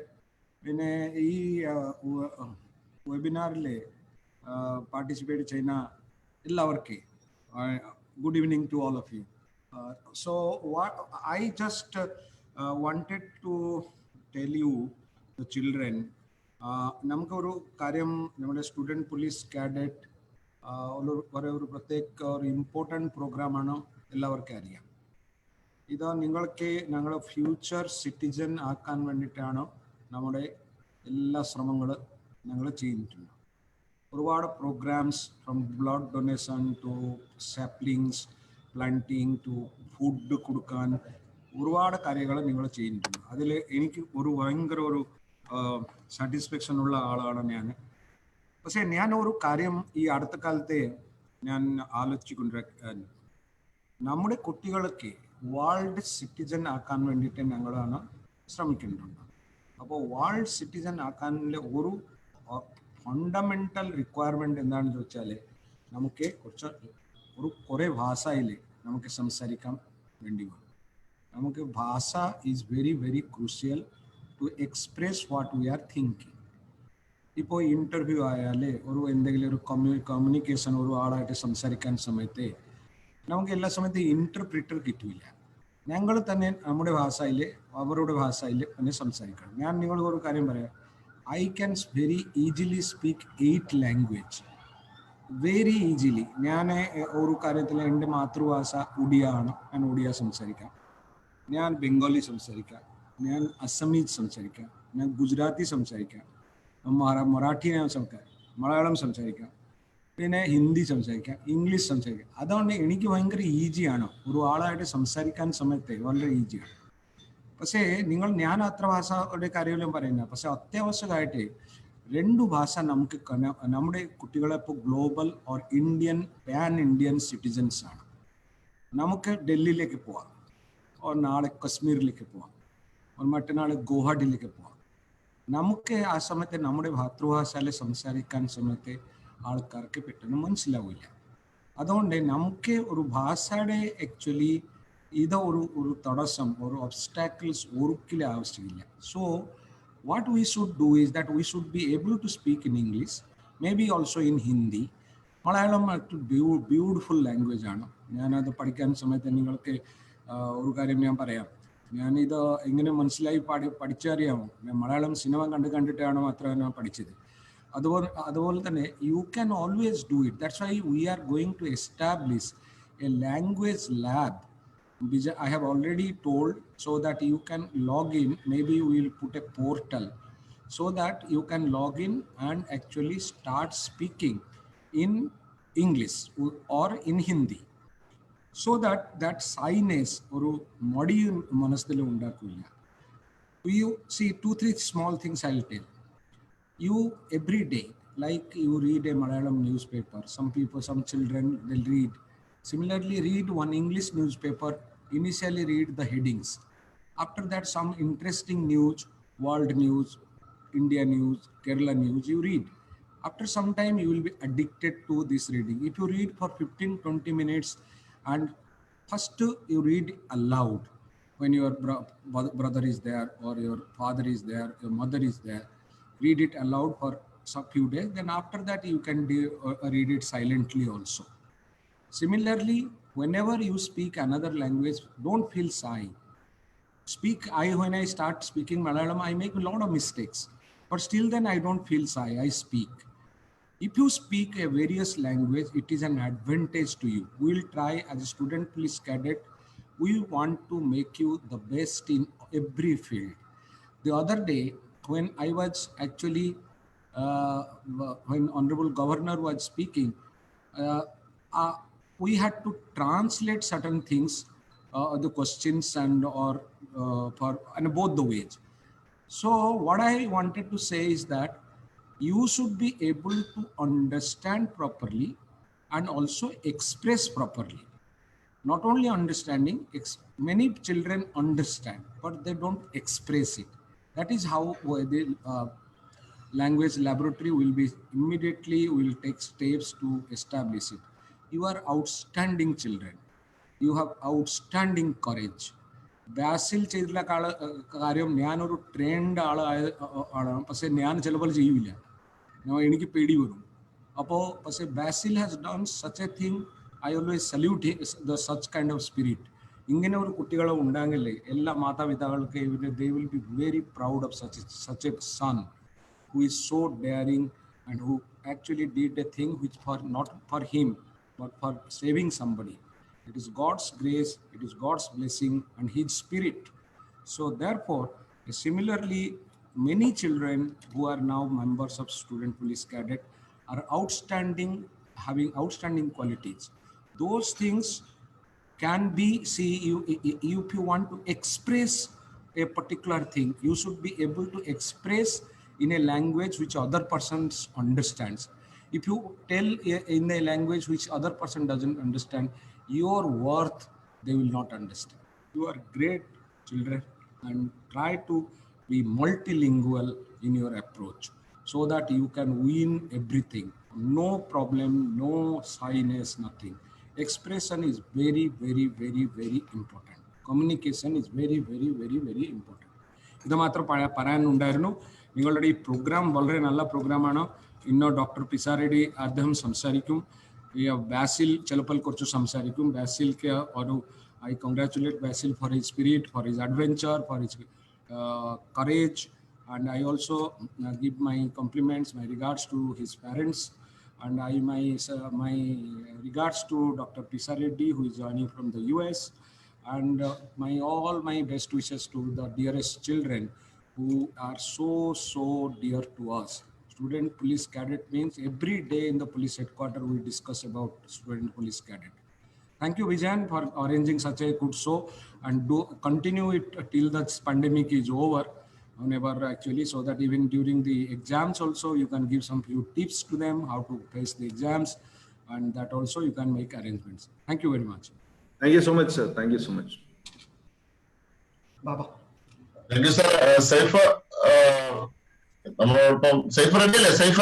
പിന്നെ ഈ വെബിനാറിൽ participate ചെയ്യുന്ന എല്ലാവർക്കും good evening to all of you. So I just wanted to tell you the children, നമുക്കൊരു കാര്യം, നമ്മുടെ സ്റ്റുഡൻറ് പോലീസ് കാഡറ്റ് ഒരു പ്രത്യേക ഒരു ഇമ്പോർട്ടൻറ്റ് പ്രോഗ്രാമാണ്, എല്ലാവർക്കും അറിയാം. ഇത് നിങ്ങൾക്ക് ഞങ്ങളെ ഫ്യൂച്ചർ സിറ്റിസൺ ആക്കാൻ വേണ്ടിയിട്ടാണ് നമ്മുടെ എല്ലാ ശ്രമങ്ങളും ഞങ്ങൾ ചെയ്തിട്ടുണ്ട്. ഒരുപാട് programmes, from blood donation to saplings planting to food കൊടുക്കാൻ ഒരുപാട് കാര്യങ്ങൾ നിങ്ങൾ ചെയ്തിട്ടുണ്ട്. അതിൽ എനിക്ക് ഭയങ്കര ഒരു സാറ്റിസ്ഫാക്ഷൻ ഉള്ള ആളാണ് ഞാൻ. പക്ഷേ ഞാൻ ഒരു കാര്യം ഈ അടുത്ത കാലത്തെ ഞാൻ ആലോചിച്ചുകൊണ്ടിരിക്കാൻ, നമ്മുടെ കുട്ടികൾക്ക് വേൾഡ് സിറ്റിസൺ ആക്കാൻ വേണ്ടിയിട്ട് ഞങ്ങളാണ് ശ്രമിക്കുന്നുണ്ട്. അപ്പോൾ വേൾഡ് സിറ്റിസൺ ആക്കാനുള്ള ഒരു ഫണ്ടമെൻ്റൽ റിക്വയർമെൻറ്റ് എന്താണെന്ന് ചോദിച്ചാൽ, നമുക്ക് കുറേ ഭാഷയിൽ നമുക്ക് സംസാരിക്കാൻ വേണ്ടി വരും. നമുക്ക് ഭാഷ is very crucial to express what we are thinking. ഇപ്പോൾ ഇൻ്റർവ്യൂ ആയാൽ എന്തെങ്കിലും ഒരു കമ്മ്യൂണിക്കേഷൻ ഒരു ആളായിട്ട് സംസാരിക്കാൻ സമയത്ത് നമുക്ക് എല്ലാ സമയത്തും ഇൻ്റർപ്രിറ്റർ കിട്ടില്ല. ഞങ്ങൾ തന്നെ നമ്മുടെ ഭാഷയിൽ അവരുടെ ഭാഷയിൽ തന്നെ സംസാരിക്കണം. ഞാൻ നിങ്ങളോട് ഒരു കാര്യം പറയാം. I can very easily speak 8 language very easily. ഞാൻ ഒരു കാര്യത്തിൽ എൻ്റെ മാതൃഭാഷ ഒഡിയ ആണ്. ഞാൻ ഒഡിയ സംസാരിക്കാം, ഞാൻ ബംഗാളി സംസാരിക്കാം, ഞാൻ അസമീസ് സംസാരിക്കാം, ഞാൻ ഗുജറാത്തി സംസാരിക്കാം, മറാഠി ഞാൻ സംസാരിക്കാം, മലയാളം സംസാരിക്കാം, പിന്നെ ഹിന്ദി സംസാരിക്കാം, ഇംഗ്ലീഷ് സംസാരിക്കാം. അതുകൊണ്ട് എനിക്ക് ഭയങ്കര ഈസിയാണ് ഒരു ആളായിട്ട് സംസാരിക്കാൻ സമയത്ത് വളരെ ഈസിയാണ്. പക്ഷേ ഞാൻ അത്ര ഭാഷയുടെ കാര്യമെല്ലാം പറയുന്നത്. പക്ഷെ അത്യാവശ്യമായിട്ട് 2 ഭാഷ നമുക്ക് നമ്മുടെ കുട്ടികളെ ഇപ്പോൾ global or Indian pan Indian citizens ആണ്. നമുക്ക് ഡൽഹിയിലേക്ക് പോവാം, ഓർ നാളെ കശ്മീരിലേക്ക് പോവാം, ഓർ മറ്റന്നാൾ ഗുവാഹട്ടിയിലേക്ക് പോവാം. നമുക്ക് ആ സമയത്ത് നമ്മുടെ മാതൃഭാഷയിൽ സംസാരിക്കാൻ സമയത്ത് ആൾക്കാർക്ക് പെട്ടെന്ന് മനസ്സിലാവില്ല. അതുകൊണ്ട് നമുക്ക് ഒരു ഭാഷയുടെ ആക്ച്വലി ഇത് ഒരു തടസ്സം, ഒരു ഒബ്സ്റ്റാക്കിൾസ് ഒരിക്കലും ആവശ്യമില്ല. So what we should do is that we should be able to speak in English, maybe also in Hindi. Malayalam beautiful language ആണ്. ഞാനത് പഠിക്കാൻ സമയത്ത് നിങ്ങൾക്ക് ഒരു കാര്യം ഞാൻ പറയാം. ഞാനിത് എങ്ങനെ മനസ്സിലായി പഠിച്ചറിയാമോ? മലയാളം സിനിമ കണ്ടിട്ടാണ് മാത്രമേ ഞാൻ പഠിച്ചത്. അതുപോലെ തന്നെ you can always do it. That's why we are going to establish a language lab, which I have already told, so that you can log in. Maybe we will put a portal so that you can log in and actually start speaking in English or in Hindi, so that shyness or modi manasthile undakilla. You see 2-3 small things I'll tell you every day. Like you read a Malayalam newspaper, some children they'll read. Similarly, read one English newspaper. Initially read the headings. After that, some interesting news, world news, India news, Kerala news, you read. After some time, you will be addicted to this reading. If you read for 15-20 minutes, and first you read aloud when your brother is there, or your father is there, your mother is there, read it aloud for some few days. Then after that, you can read it silently also. Similarly, whenever you speak another language, don't feel shy. When I start speaking Malayalam, I make a lot of mistakes, but still then I don't feel shy, I speak. If you speak a various language, it is an advantage to you. We will try as a student police cadet, we want to make you the best in every field. The other day, when I was actually, when Honorable Governor was speaking, we had to translate certain things, the questions and both the ways. So what I wanted to say is that you should be able to understand properly and also express properly. Not only understanding, many children understand, but they don't express it. That is how the language laboratory will take steps to establish it. You are outstanding children. You have outstanding courage. Basil ചെയ്തിട്ടുള്ള കാര്യം ഞാനൊരു trained ആളാണ്. പക്ഷേ ഞാൻ ചിലപ്പോൾ ചെയ്യില്ല, എനിക്ക് പേടി വരും. അപ്പോൾ പക്ഷേ Basil has done such A thing. I always salute the such kind of spirit. ഇങ്ങനെ ഒരു കുട്ടികളെ ഉണ്ടാകില്ലേ എല്ലാ മാതാപിതാക്കൾക്ക്, they will be very proud of such a son who is so daring and who actually did a thing which not for him but for saving somebody. It is God's grace, it is God's blessing and His Spirit. So therefore, similarly, many children who are now members of Student Police Cadet are outstanding, having outstanding qualities. Those things can be, if you want to express a particular thing, you should be able to express in a language which other person understands. If you tell in a language which other person doesn't understand, your worth they will not understand. You are great children, and try to be multilingual in your approach so that you can win everything. No problem, no shyness, nothing. Expression is very, very, very, very important. Communication is very, very, very, very important. ഇത് മാത്രം പറയാനുണ്ടായിരുന്നു. നിങ്ങളുടെ ഈ programme വളരെ നല്ല പ്രോഗ്രാമാണ്. ഇന്ന് doctor പിസാരടി അദ്ദേഹം സംസാരിക്കും. ബാസിൽ ചിലപ്പോൾ കുറച്ച് സംസാരിക്കും. ബാസിൽക്ക് I congratulate Basil for his spirit, for his adventure, for his courage, and I also give my compliments, my regards to his parents, and my regards to Dr. Pisa Reddy, who is joining from the US, and all my best wishes to the dearest children who are so dear to us. Student police cadet means every day in the police headquarters we discuss about student police cadet. Thank you, Vijayan, for arranging such a good show, and do continue it till the pandemic is over, whenever actually, so that even during the exams also you can give some few tips to them how to face the exams, and that also you can make arrangements. Thank you very much. Thank you so much, sir. Thank you so much. Baba. Thank you, sir. Saifa, നമ്മളോടൊപ്പം Saif ready അല്ലേ? സൈഫ,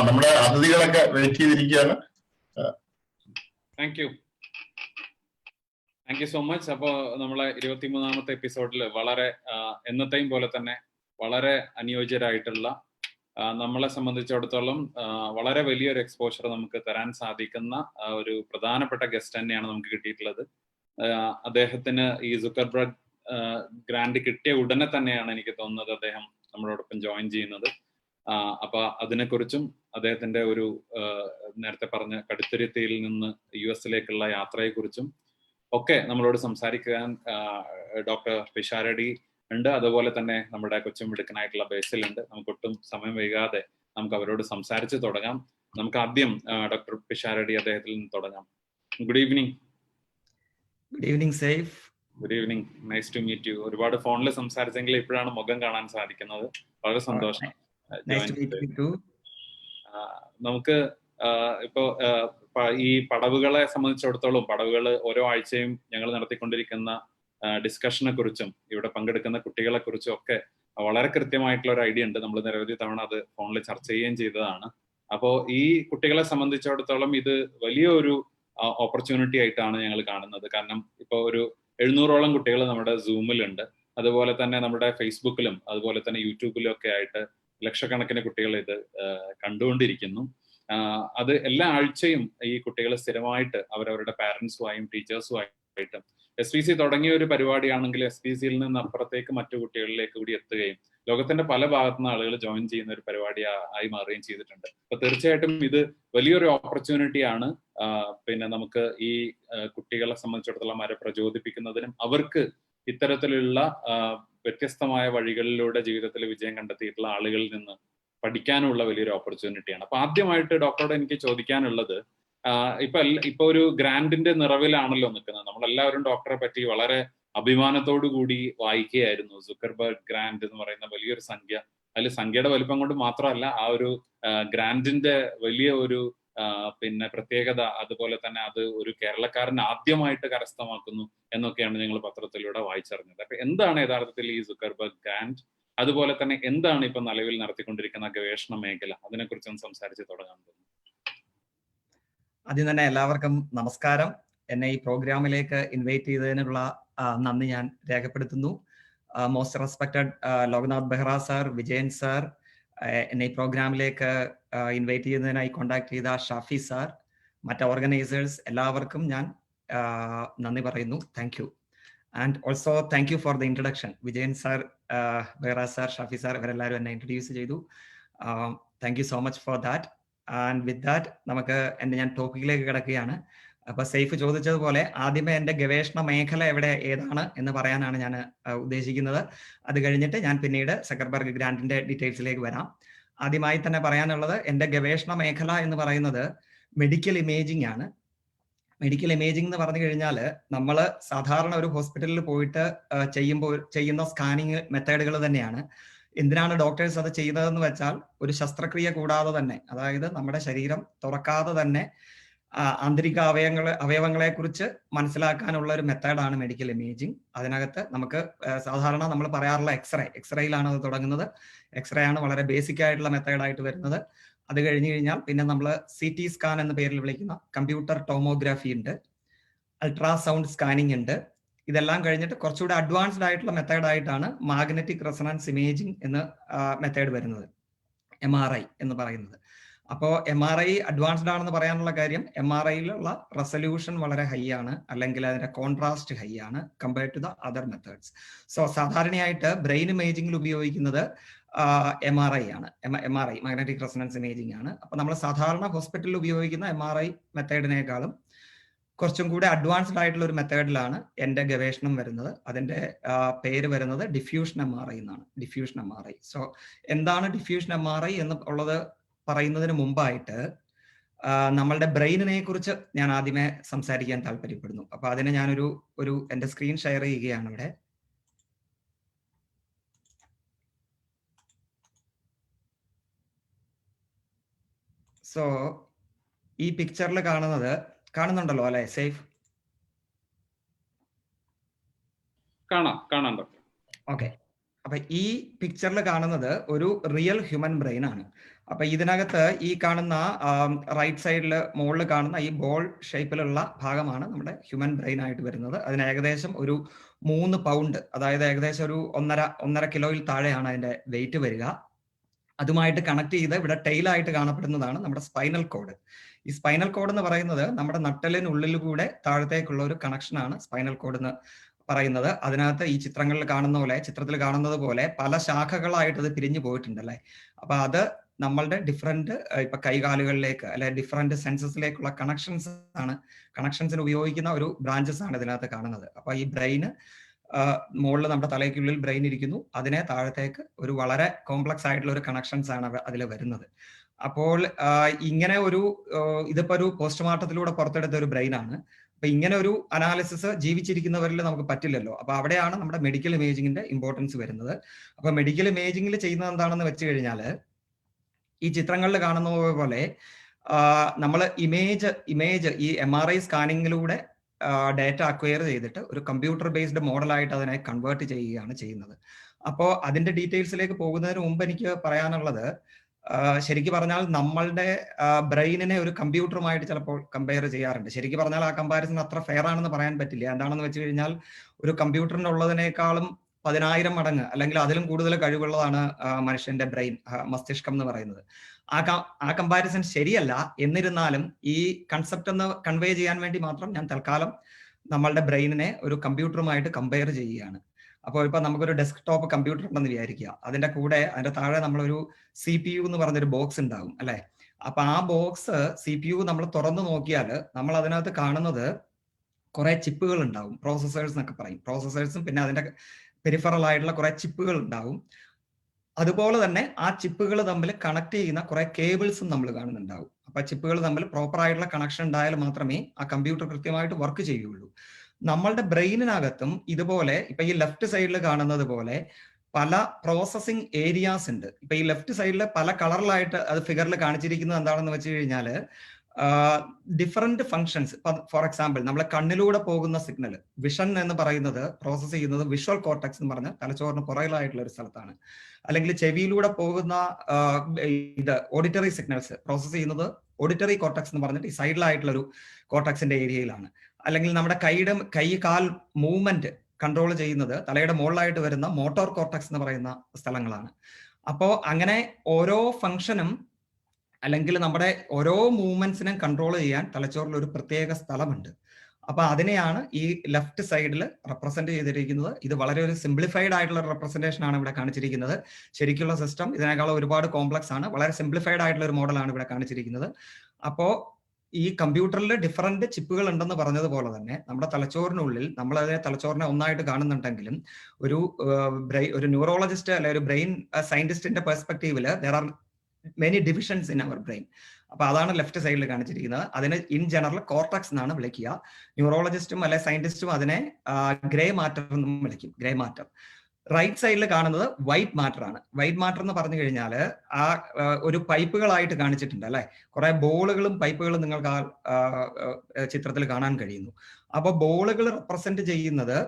നമ്മുടെ അതിഥികളൊക്കെ wait ചെയ്തിരിക്കുകയാണ്. Thank you so much. അപ്പോൾ നമ്മളെ 23ാമത്തെ എപ്പിസോഡിൽ വളരെ എന്നത്തെയും പോലെ തന്നെ വളരെ അനുയോജ്യരായിട്ടുള്ള, നമ്മളെ സംബന്ധിച്ചിടത്തോളം വളരെ വലിയൊരു എക്സ്പോഷർ നമുക്ക് തരാൻ സാധിക്കുന്ന ഒരു പ്രധാനപ്പെട്ട ഗസ്റ്റ് തന്നെയാണ് നമുക്ക് കിട്ടിയിട്ടുള്ളത്. അദ്ദേഹത്തിന് ഈ സുക്കർബർഗ് ഗ്രാൻഡ് കിട്ടിയ ഉടനെ തന്നെയാണ് എനിക്ക് തോന്നുന്നത് അദ്ദേഹം നമ്മളോടൊപ്പം ജോയിൻ ചെയ്യുന്നത്. അപ്പൊ അതിനെക്കുറിച്ചും അദ്ദേഹത്തിന്റെ ഒരു നേരത്തെ പറഞ്ഞ കടുത്തുരുത്തിയിൽ നിന്ന് US-ലേക്കുള്ള യാത്രയെക്കുറിച്ചും ഒക്കെ നമ്മളോട് സംസാരിക്കാൻ ഡോക്ടർ പിഷ റെഡ്ഡി ഉണ്ട്. അതുപോലെ തന്നെ നമ്മുടെ കൊച്ചും മിടുക്കനായിട്ടുള്ള ബേസിൽ ഉണ്ട്. നമുക്കൊട്ടും സമയം വൈകാതെ നമുക്ക് അവരോട് സംസാരിച്ച് തുടങ്ങാം. നമുക്ക് ആദ്യം ഡോക്ടർ പിഷ റെഡ്ഡി അദ്ദേഹത്തിൽ നിന്ന് തുടങ്ങാം. Good evening. Good evening Saif. Good evening, nice to meet you. ഒരുപാട് ഫോണിൽ സംസാരിച്ചെങ്കിൽ ഇപ്പോഴാണ് മുഖം കാണാൻ സാധിക്കുന്നത്. വളരെ സന്തോഷം. നമുക്ക് ഇപ്പോ ഈ പടവുകളെ സംബന്ധിച്ചിടത്തോളം പടവുകൾ ഓരോ ആഴ്ചയും ഞങ്ങൾ നടത്തിക്കൊണ്ടിരിക്കുന്ന ഡിസ്കഷനെ കുറിച്ചും ഇവിടെ പങ്കെടുക്കുന്ന കുട്ടികളെ കുറിച്ചും ഒക്കെ വളരെ കൃത്യമായിട്ടുള്ള ഒരു ഐഡിയ ഉണ്ട്. നമ്മൾ നിരവധി തവണ അത് ഫോണിൽ ചർച്ച ചെയ്യുകയും ചെയ്തതാണ്. അപ്പോൾ ഈ കുട്ടികളെ സംബന്ധിച്ചിടത്തോളം ഇത് വലിയൊരു ഓപ്പർച്യൂണിറ്റി ആയിട്ടാണ് ഞങ്ങൾ കാണുന്നത്. കാരണം ഇപ്പോൾ ഒരു 700ഓളം കുട്ടികൾ നമ്മുടെ സൂമിലുണ്ട്. അതുപോലെ തന്നെ നമ്മുടെ ഫേസ്ബുക്കിലും അതുപോലെ തന്നെ യൂട്യൂബിലും ഒക്കെ ആയിട്ട് ലക്ഷക്കണക്കിന് കുട്ടികൾ ഇത് കണ്ടുകൊണ്ടിരിക്കുന്നു. അത് എല്ലാ ആഴ്ചയും ഈ കുട്ടികൾ സ്ഥിരമായിട്ട് അവരവരുടെ പാരന്റ്സുമായും ടീച്ചേഴ്സുമായിട്ടും SPC തുടങ്ങിയ ഒരു പരിപാടിയാണെങ്കിൽ SPCയിൽ നിന്ന് അപ്പുറത്തേക്ക് മറ്റു കുട്ടികളിലേക്ക് കൂടി എത്തുകയും ലോകത്തിന്റെ പല ഭാഗത്തുനിന്ന് ആളുകൾ ജോയിൻ ചെയ്യുന്ന ഒരു പരിപാടി ആയി മാറുകയും ചെയ്തിട്ടുണ്ട്. അപ്പൊ തീർച്ചയായിട്ടും ഇത് വലിയൊരു ഓപ്പർച്യൂണിറ്റിയാണ്. പിന്നെ നമുക്ക് ഈ കുട്ടികളെ സംബന്ധിച്ചിടത്തോളം അവരെ പ്രചോദിപ്പിക്കുന്നതിനും അവർക്ക് ഇത്തരത്തിലുള്ള വ്യത്യസ്തമായ വഴികളിലൂടെ ജീവിതത്തിൽ വിജയം കണ്ടെത്തിയിട്ടുള്ള ആളുകളിൽ നിന്ന് പഠിക്കാനുള്ള വലിയൊരു ഓപ്പർച്യൂണിറ്റിയാണ്. അപ്പൊ ആദ്യമായിട്ട് ഡോക്ടറോട് എനിക്ക് ചോദിക്കാനുള്ളത്, ഇപ്പൊ ഒരു ഗ്രാൻഡിന്റെ നിറവിലാണല്ലോ നിൽക്കുന്നത്. നമ്മളെല്ലാവരും ഡോക്ടറെ പറ്റി വളരെ അഭിമാനത്തോടു കൂടി വായിക്കുകയായിരുന്നു. സുക്കർബർഗ് ഗ്രാൻഡ് എന്ന് പറയുന്ന വലിയൊരു സംഖ്യ, അതിൽ സംഖ്യയുടെ വലിപ്പം കൊണ്ട് മാത്രമല്ല ആ ഒരു ഗ്രാൻഡിന്റെ വലിയ ഒരു പിന്നെ പ്രത്യേകത, അതുപോലെ തന്നെ അത് ഒരു കേരളക്കാരൻ ആദ്യമായിട്ട് കരസ്ഥമാക്കുന്നു എന്നൊക്കെയാണ് ഞങ്ങൾ പത്രത്തിലൂടെ വായിച്ചറിഞ്ഞത്. അപ്പൊ എന്താണ് യഥാർത്ഥത്തിൽ ഈ സുക്കർബർഗ് ഗ്രാൻഡ്? അതുപോലെ തന്നെ എന്താണ് ഇപ്പൊ നിലവിൽ നടത്തിക്കൊണ്ടിരിക്കുന്ന ഗവേഷണ മേഖല? അതിനെക്കുറിച്ചൊന്ന് സംസാരിച്ച് തുടങ്ങാൻ തോന്നുന്നു. ആദ്യം തന്നെ എല്ലാവർക്കും നമസ്കാരം. എന്നെ ഈ പ്രോഗ്രാമിലേക്ക് ഇൻവൈറ്റ് ചെയ്തതിനുള്ള നന്ദി ഞാൻ രേഖപ്പെടുത്തുന്നു. Most respected Loknath Behera sir, Vijayan sir, എന്നെ ഈ പ്രോഗ്രാമിലേക്ക് ഇൻവൈറ്റ് ചെയ്യുന്നതിനായി കോണ്ടാക്ട് ചെയ്ത ഷാഫി സാർ, മറ്റ് ഓർഗനൈസേഴ്സ് എല്ലാവർക്കും ഞാൻ നന്ദി പറയുന്നു. Thank you. And also thank you for the introduction. Vijayan sir, Behera sir, Shafi sir ഇവരെല്ലാവരും എന്നെ ഇൻട്രൊഡ്യൂസ് ചെയ്തു. Thank you so much for that. And with that നമുക്ക് ഞാൻ ടോപ്പിക്കിലേക്ക് കിടക്കുകയാണ്. അപ്പൊ സൈഫ് ചോദിച്ചതുപോലെ ആദ്യമേ എൻ്റെ ഗവേഷണ മേഖല ഏതാണ് എന്ന് പറയാനാണ് ഞാൻ ഉദ്ദേശിക്കുന്നത്. അത് കഴിഞ്ഞിട്ട് ഞാൻ പിന്നീട് സക്കർബർഗ് ഗ്രാൻഡിന്റെ ഡീറ്റെയിൽസിലേക്ക് വരാം. ആദ്യമായി തന്നെ പറയാനുള്ളത്, എൻ്റെ ഗവേഷണ മേഖല എന്ന് പറയുന്നത് മെഡിക്കൽ ഇമേജിംഗ് ആണ്. മെഡിക്കൽ ഇമേജിംഗ് എന്ന് പറഞ്ഞു കഴിഞ്ഞാൽ നമ്മൾ സാധാരണ ഒരു ഹോസ്പിറ്റലിൽ പോയിട്ട് ചെയ്യുന്ന സ്കാനിങ് മെത്തേഡുകൾ തന്നെയാണ്. എന്തിനാണ് ഡോക്ടേഴ്സ് അത് ചെയ്യുന്നതെന്ന് വെച്ചാൽ, ഒരു ശസ്ത്രക്രിയ കൂടാതെ തന്നെ, അതായത് നമ്മുടെ ശരീരം തുറക്കാതെ തന്നെ ആന്തരിക അവയവങ്ങളെ കുറിച്ച് മനസ്സിലാക്കാനുള്ള ഒരു മെത്തേഡാണ് മെഡിക്കൽ ഇമേജിംഗ്. അതിനകത്ത് നമുക്ക് സാധാരണ നമ്മൾ പറയാറുള്ള എക്സ്റേയിലാണ് അത് തുടങ്ങുന്നത്. എക്സ്റേ ആണ് വളരെ ബേസിക് ആയിട്ടുള്ള മെത്തേഡായിട്ട് വരുന്നത്. അത് കഴിഞ്ഞു കഴിഞ്ഞാൽ പിന്നെ നമ്മൾ CT സ്കാൻ എന്ന പേരിൽ വിളിക്കുന്ന കമ്പ്യൂട്ടർ ടോമോഗ്രാഫി ഉണ്ട്, അൾട്രാസൗണ്ട് സ്കാനിങ് ഉണ്ട്. ഇതെല്ലാം കഴിഞ്ഞിട്ട് കുറച്ചുകൂടെ അഡ്വാൻസ്ഡ് ആയിട്ടുള്ള മെത്തേഡായിട്ടാണ് മാഗ്നറ്റിക് റെസൊണൻസ് ഇമേജിംഗ് എന്ന മെത്തേഡ് വരുന്നത്, MRI എന്ന് പറയുന്നത്. അപ്പോൾ MRI അഡ്വാൻസ്ഡ് ആണെന്ന് പറയാനുള്ള കാര്യം MRIയിലുള്ള റെസൊല്യൂഷൻ വളരെ ഹൈ ആണ്, അല്ലെങ്കിൽ അതിന്റെ കോൺട്രാസ്റ്റ് ഹൈ ആണ് compared to the other methods. So സാധാരണയായിട്ട് ബ്രെയിൻ ഇമേജിംഗിൽ ഉപയോഗിക്കുന്നത് MRI ആണ്, MRI മാഗ്നറ്റിക് റെസൊണൻസ് ഇമേജിംഗ് ആണ്. അപ്പൊ നമ്മൾ സാധാരണ ഹോസ്പിറ്റലിൽ ഉപയോഗിക്കുന്ന MRI മെത്തേഡിനേക്കാളും കുറച്ചും കൂടെ അഡ്വാൻസ്ഡ് ആയിട്ടുള്ള ഒരു മെത്തേഡിലാണ് എൻ്റെ ഗവേഷണം വരുന്നത്. അതിന്റെ പേര് വരുന്നത് ഡിഫ്യൂഷൻ MRI എന്നാണ്. Diffusion MRI. സോ എന്താണ് ഡിഫ്യൂഷൻ MRI എന്ന് ഉള്ളത് പറയുന്നതിന് മുമ്പായിട്ട് നമ്മളുടെ ബ്രെയിനിനെ കുറിച്ച് ഞാൻ ആദ്യമേ സംസാരിക്കാൻ താല്പര്യപ്പെടുന്നു. അപ്പൊ അതിന് ഞാനൊരു എൻ്റെ സ്ക്രീൻ ഷെയർ ചെയ്യുകയാണ് ഇവിടെ. സോ ഈ പിക്ചറിൽ കാണുന്നുണ്ടല്ലോ അല്ലെ? സേഫ്? കാണാം ഡോക്ടർ. ഓക്കെ. അപ്പൊ ഈ പിക്ചറിൽ കാണുന്നത് ഒരു റിയൽ ഹ്യൂമൻ ബ്രെയിൻ ആണ്. അപ്പൊ ഇതിനകത്ത് ഈ കാണുന്ന റൈറ്റ് സൈഡിൽ മുകളിൽ കാണുന്ന ഈ ബോൾ ഷേപ്പിലുള്ള ഭാഗമാണ് നമ്മുടെ ഹ്യൂമൻ ബ്രെയിൻ ആയിട്ട് വരുന്നത്. അതിന് ഏകദേശം ഒരു 3 പൗണ്ട്, അതായത് ഏകദേശം ഒരു 1.5 കിലോയിൽ താഴെയാണ് അതിന്റെ വെയിറ്റ് വരിക. അതുമായിട്ട് കണക്ട് ചെയ്ത് ഇവിടെ ടെയിലായിട്ട് കാണപ്പെടുന്നതാണ് നമ്മുടെ സ്പൈനൽ കോഡ്. ഈ സ്പൈനൽ കോഡ് എന്ന് പറയുന്നത് നമ്മുടെ നട്ടലിനുള്ളിൽ കൂടെ താഴത്തേക്കുള്ള ഒരു കണക്ഷനാണ് സ്പൈനൽ കോഡ് എന്ന് പറയുന്നത്. അതിനകത്ത് ഈ ചിത്രത്തിൽ കാണുന്നത് പോലെ പല ശാഖകളായിട്ട് അത് പിരിഞ്ഞു പോയിട്ടുണ്ടല്ലേ. അപ്പൊ അത് നമ്മളുടെ ഡിഫറെന്റ് ഇപ്പൊ കൈകാലുകളിലേക്ക് അല്ലെ ഡിഫറെന്റ് സെൻസസിലേക്കുള്ള കണക്ഷൻസിന് ഉപയോഗിക്കുന്ന ഒരു ബ്രാഞ്ചസ് ആണ് ഇതിനകത്ത് കാണുന്നത്. അപ്പൊ ഈ ബ്രെയിന് മുകളിൽ നമ്മുടെ തലയ്ക്കുള്ളിൽ ബ്രെയിൻ ഇരിക്കുന്നു, അതിനെ താഴത്തേക്ക് ഒരു വളരെ കോംപ്ലക്സ് ആയിട്ടുള്ള ഒരു കണക്ഷൻസ് ആണ് അതിൽ വരുന്നത്. അപ്പോൾ ഇങ്ങനെ ഇതിപ്പോ ഒരു പോസ്റ്റ്മോർട്ടത്തിലൂടെ പുറത്തെടുത്ത ഒരു ബ്രെയിൻ ആണ്. അപ്പൊ ഇങ്ങനെ ഒരു അനാലിസിസ് ജീവിച്ചിരിക്കുന്നവരിൽ നമുക്ക് പറ്റില്ലല്ലോ. അപ്പൊ അവിടെയാണ് നമ്മുടെ മെഡിക്കൽ ഇമേജിങ്ങിന്റെ ഇമ്പോർട്ടൻസ് വരുന്നത്. അപ്പൊ മെഡിക്കൽ ഇമേജിങ്ങിൽ ചെയ്യുന്നത് എന്താണെന്ന് വെച്ച് കഴിഞ്ഞാൽ, ഈ ചിത്രങ്ങളിൽ കാണുന്ന പോലെ നമ്മൾ ഇമേജ് ഈ MRI സ്കാനിങ്ങിലൂടെ ഡേറ്റ അക്വയർ ചെയ്തിട്ട് ഒരു കമ്പ്യൂട്ടർ ബേസ്ഡ് മോഡലായിട്ട് അതിനെ കൺവേർട്ട് ചെയ്യുകയാണ് ചെയ്യുന്നത്. അപ്പോൾ അതിന്റെ ഡീറ്റെയിൽസിലേക്ക് പോകുന്നതിന് മുമ്പ് എനിക്ക് പറയാനുള്ളത്, ശരിക്കും പറഞ്ഞാൽ നമ്മളുടെ ബ്രെയിനിനെ ഒരു കമ്പ്യൂട്ടറുമായിട്ട് ചിലപ്പോൾ കമ്പയർ ചെയ്യാറുണ്ട്. ശരിക്കും പറഞ്ഞാൽ ആ കമ്പാരിസൺ അത്ര ഫെയർ ആണെന്ന് പറയാൻ പറ്റില്ല. എന്താണെന്ന് വെച്ച് കഴിഞ്ഞാൽ ഒരു കമ്പ്യൂട്ടറിന് ഉള്ളതിനേക്കാളും 10,000 മടങ്ങ് അല്ലെങ്കിൽ അതിലും കൂടുതൽ കഴിവുള്ളതാണ് മനുഷ്യന്റെ ബ്രെയിൻ, മസ്തിഷ്കം എന്ന് പറയുന്നത്. ആ കമ്പാരിസൺ ശരിയല്ല. എന്നിരുന്നാലും ഈ കൺസെപ്റ്റ് ഒന്ന് കൺവേ ചെയ്യാൻ വേണ്ടി മാത്രം ഞാൻ തൽക്കാലം നമ്മളുടെ ബ്രെയിനിനെ ഒരു കമ്പ്യൂട്ടറുമായിട്ട് കമ്പയർ ചെയ്യുകയാണ്. അപ്പോൾ ഇപ്പൊ നമുക്കൊരു ഡെസ്ക്ടോപ്പ് കമ്പ്യൂട്ടർ ഉണ്ടെന്ന് വിചാരിക്കുക. അതിന്റെ താഴെ നമ്മളൊരു CPU എന്ന് പറഞ്ഞൊരു ബോക്സ് ഉണ്ടാകും അല്ലെ. അപ്പൊ ആ ബോക്സ് CPU നമ്മൾ തുറന്നു നോക്കിയാൽ നമ്മൾ അതിനകത്ത് കാണുന്നത് കുറെ ചിപ്പുകൾ ഉണ്ടാവും. പ്രോസസ്സേഴ്സ് എന്നൊക്കെ പറയും. പ്രോസസ്സേഴ്സും പിന്നെ അതിന്റെ പെരിഫറൽ ആയിട്ടുള്ള കുറെ ചിപ്പുകൾ ഉണ്ടാവും. അതുപോലെ തന്നെ ആ ചിപ്പുകൾ തമ്മിൽ കണക്ട് ചെയ്യുന്ന കുറെ കേബിൾസും നമ്മൾ കാണുന്നുണ്ടാവും. അപ്പൊ ചിപ്പുകൾ തമ്മിൽ പ്രോപ്പർ ആയിട്ടുള്ള കണക്ഷൻ ഉണ്ടായാൽ മാത്രമേ ആ കമ്പ്യൂട്ടർ കൃത്യമായിട്ട് വർക്ക് ചെയ്യുള്ളൂ. നമ്മളുടെ ബ്രെയിനിനകത്തും ഇതുപോലെ ഇപ്പൊ ഈ ലെഫ്റ്റ് സൈഡിൽ കാണുന്നത് പോലെ പല പ്രോസസ്സിംഗ് ഏരിയാസ് ഉണ്ട്. ഇപ്പൊ ഈ ലെഫ്റ്റ് സൈഡിൽ പല കളറിലായിട്ട് അത് ഫിഗറിൽ കാണിച്ചിരിക്കുന്നത് എന്താണെന്ന് വെച്ച് കഴിഞ്ഞാൽ ഡിഫറെന്റ് ഫങ്ഷൻസ്. ഫോർ എക്സാമ്പിൾ നമ്മളെ കണ്ണിലൂടെ പോകുന്ന സിഗ്നൽ, വിഷൻ എന്ന് പറയുന്നത് പ്രോസസ് ചെയ്യുന്നത് വിഷ്വൽ കോർട്ടക്സ് എന്ന് പറഞ്ഞ തലച്ചോറിന് പുറകിലായിട്ടുള്ള ഒരു സ്ഥലത്താണ്. അല്ലെങ്കിൽ ചെവിയിലൂടെ പോകുന്ന ഓഡിറ്ററി സിഗ്നൽസ് പ്രോസസ് ചെയ്യുന്നത് ഓഡിറ്ററി കോർട്ടക്സ് എന്ന് പറഞ്ഞിട്ട് ഈ സൈഡിലായിട്ടുള്ള ഒരു കോർട്ടക്സിന്റെ ഏരിയയിലാണ്. അല്ലെങ്കിൽ നമ്മുടെ കൈ കാൽ മൂവ്മെന്റ് കൺട്രോൾ ചെയ്യുന്നത് തലയുടെ മുകളിലായിട്ട് വരുന്ന മോട്ടോർ കോർട്ടക്സ് എന്ന് പറയുന്ന സ്ഥലങ്ങളാണ്. അപ്പോൾ അങ്ങനെ ഓരോ ഫംഗ്ഷനും അല്ലെങ്കിൽ നമ്മുടെ ഓരോ മൂവ്മെന്റ്സിനും കൺട്രോൾ ചെയ്യാൻ തലച്ചോറിൽ ഒരു പ്രത്യേക സ്ഥലമുണ്ട്. അപ്പൊ അതിനെയാണ് ഈ ലെഫ്റ്റ് സൈഡിൽ റെപ്രസെന്റ് ചെയ്തിരിക്കുന്നത്. ഇത് വളരെ ഒരു സിംപ്ലിഫൈഡ് ആയിട്ടുള്ള റെപ്രസെന്റേഷൻ ആണ് ഇവിടെ കാണിച്ചിരിക്കുന്നത്. ശരിക്കുള്ള സിസ്റ്റം ഇതിനേക്കാൾ ഒരുപാട് കോംപ്ലക്സ് ആണ്. വളരെ സിംപ്ലിഫൈഡ് ആയിട്ടുള്ള ഒരു മോഡലാണ് ഇവിടെ കാണിച്ചിരിക്കുന്നത്. അപ്പോ ഈ കമ്പ്യൂട്ടറിൽ ഡിഫറെന്റ് ചിപ്പുകൾ ഉണ്ടെന്ന് പറഞ്ഞതുപോലെ തന്നെ നമ്മുടെ തലച്ചോറിനുള്ളിൽ നമ്മൾ അതിനെ തലച്ചോറിനെ ഒന്നായിട്ട് കാണുന്നുണ്ടെങ്കിലും ഒരു ന്യൂറോളജിസ്റ്റ് അല്ലെ ഒരു ബ്രെയിൻ സയന്റിസ്റ്റിന്റെ പെർസ്പെക്ടീവില് there are many divisions in our brain. അപ്പൊ അതാണ് ലെഫ്റ്റ് സൈഡിൽ കാണിച്ചിരിക്കുന്നത്. അതിന് ഇൻ ജനറൽ കോർട്ടക്സ് എന്നാണ് വിളിക്കുക. ന്യൂറോളജിസ്റ്റും അല്ലെ സയന്റിസ്റ്റും അതിനെ ഗ്രേ മാറ്റർ എന്നും വിളിക്കും. Grey matter. റൈറ്റ് സൈഡിൽ കാണുന്നത് വൈറ്റ് മാറ്റർ ആണ്. വൈറ്റ് മാറ്റർ എന്ന് പറഞ്ഞു കഴിഞ്ഞാൽ ആ ഒരു പൈപ്പുകളായിട്ട് കാണിച്ചിട്ടുണ്ട് അല്ലെ. കുറെ ബോളുകളും പൈപ്പുകളും നിങ്ങൾക്ക് ആ ചിത്രത്തിൽ കാണാൻ കഴിയുന്നു. അപ്പൊ ബോളുകൾ റെപ്രസെന്റ് ചെയ്യുന്നത്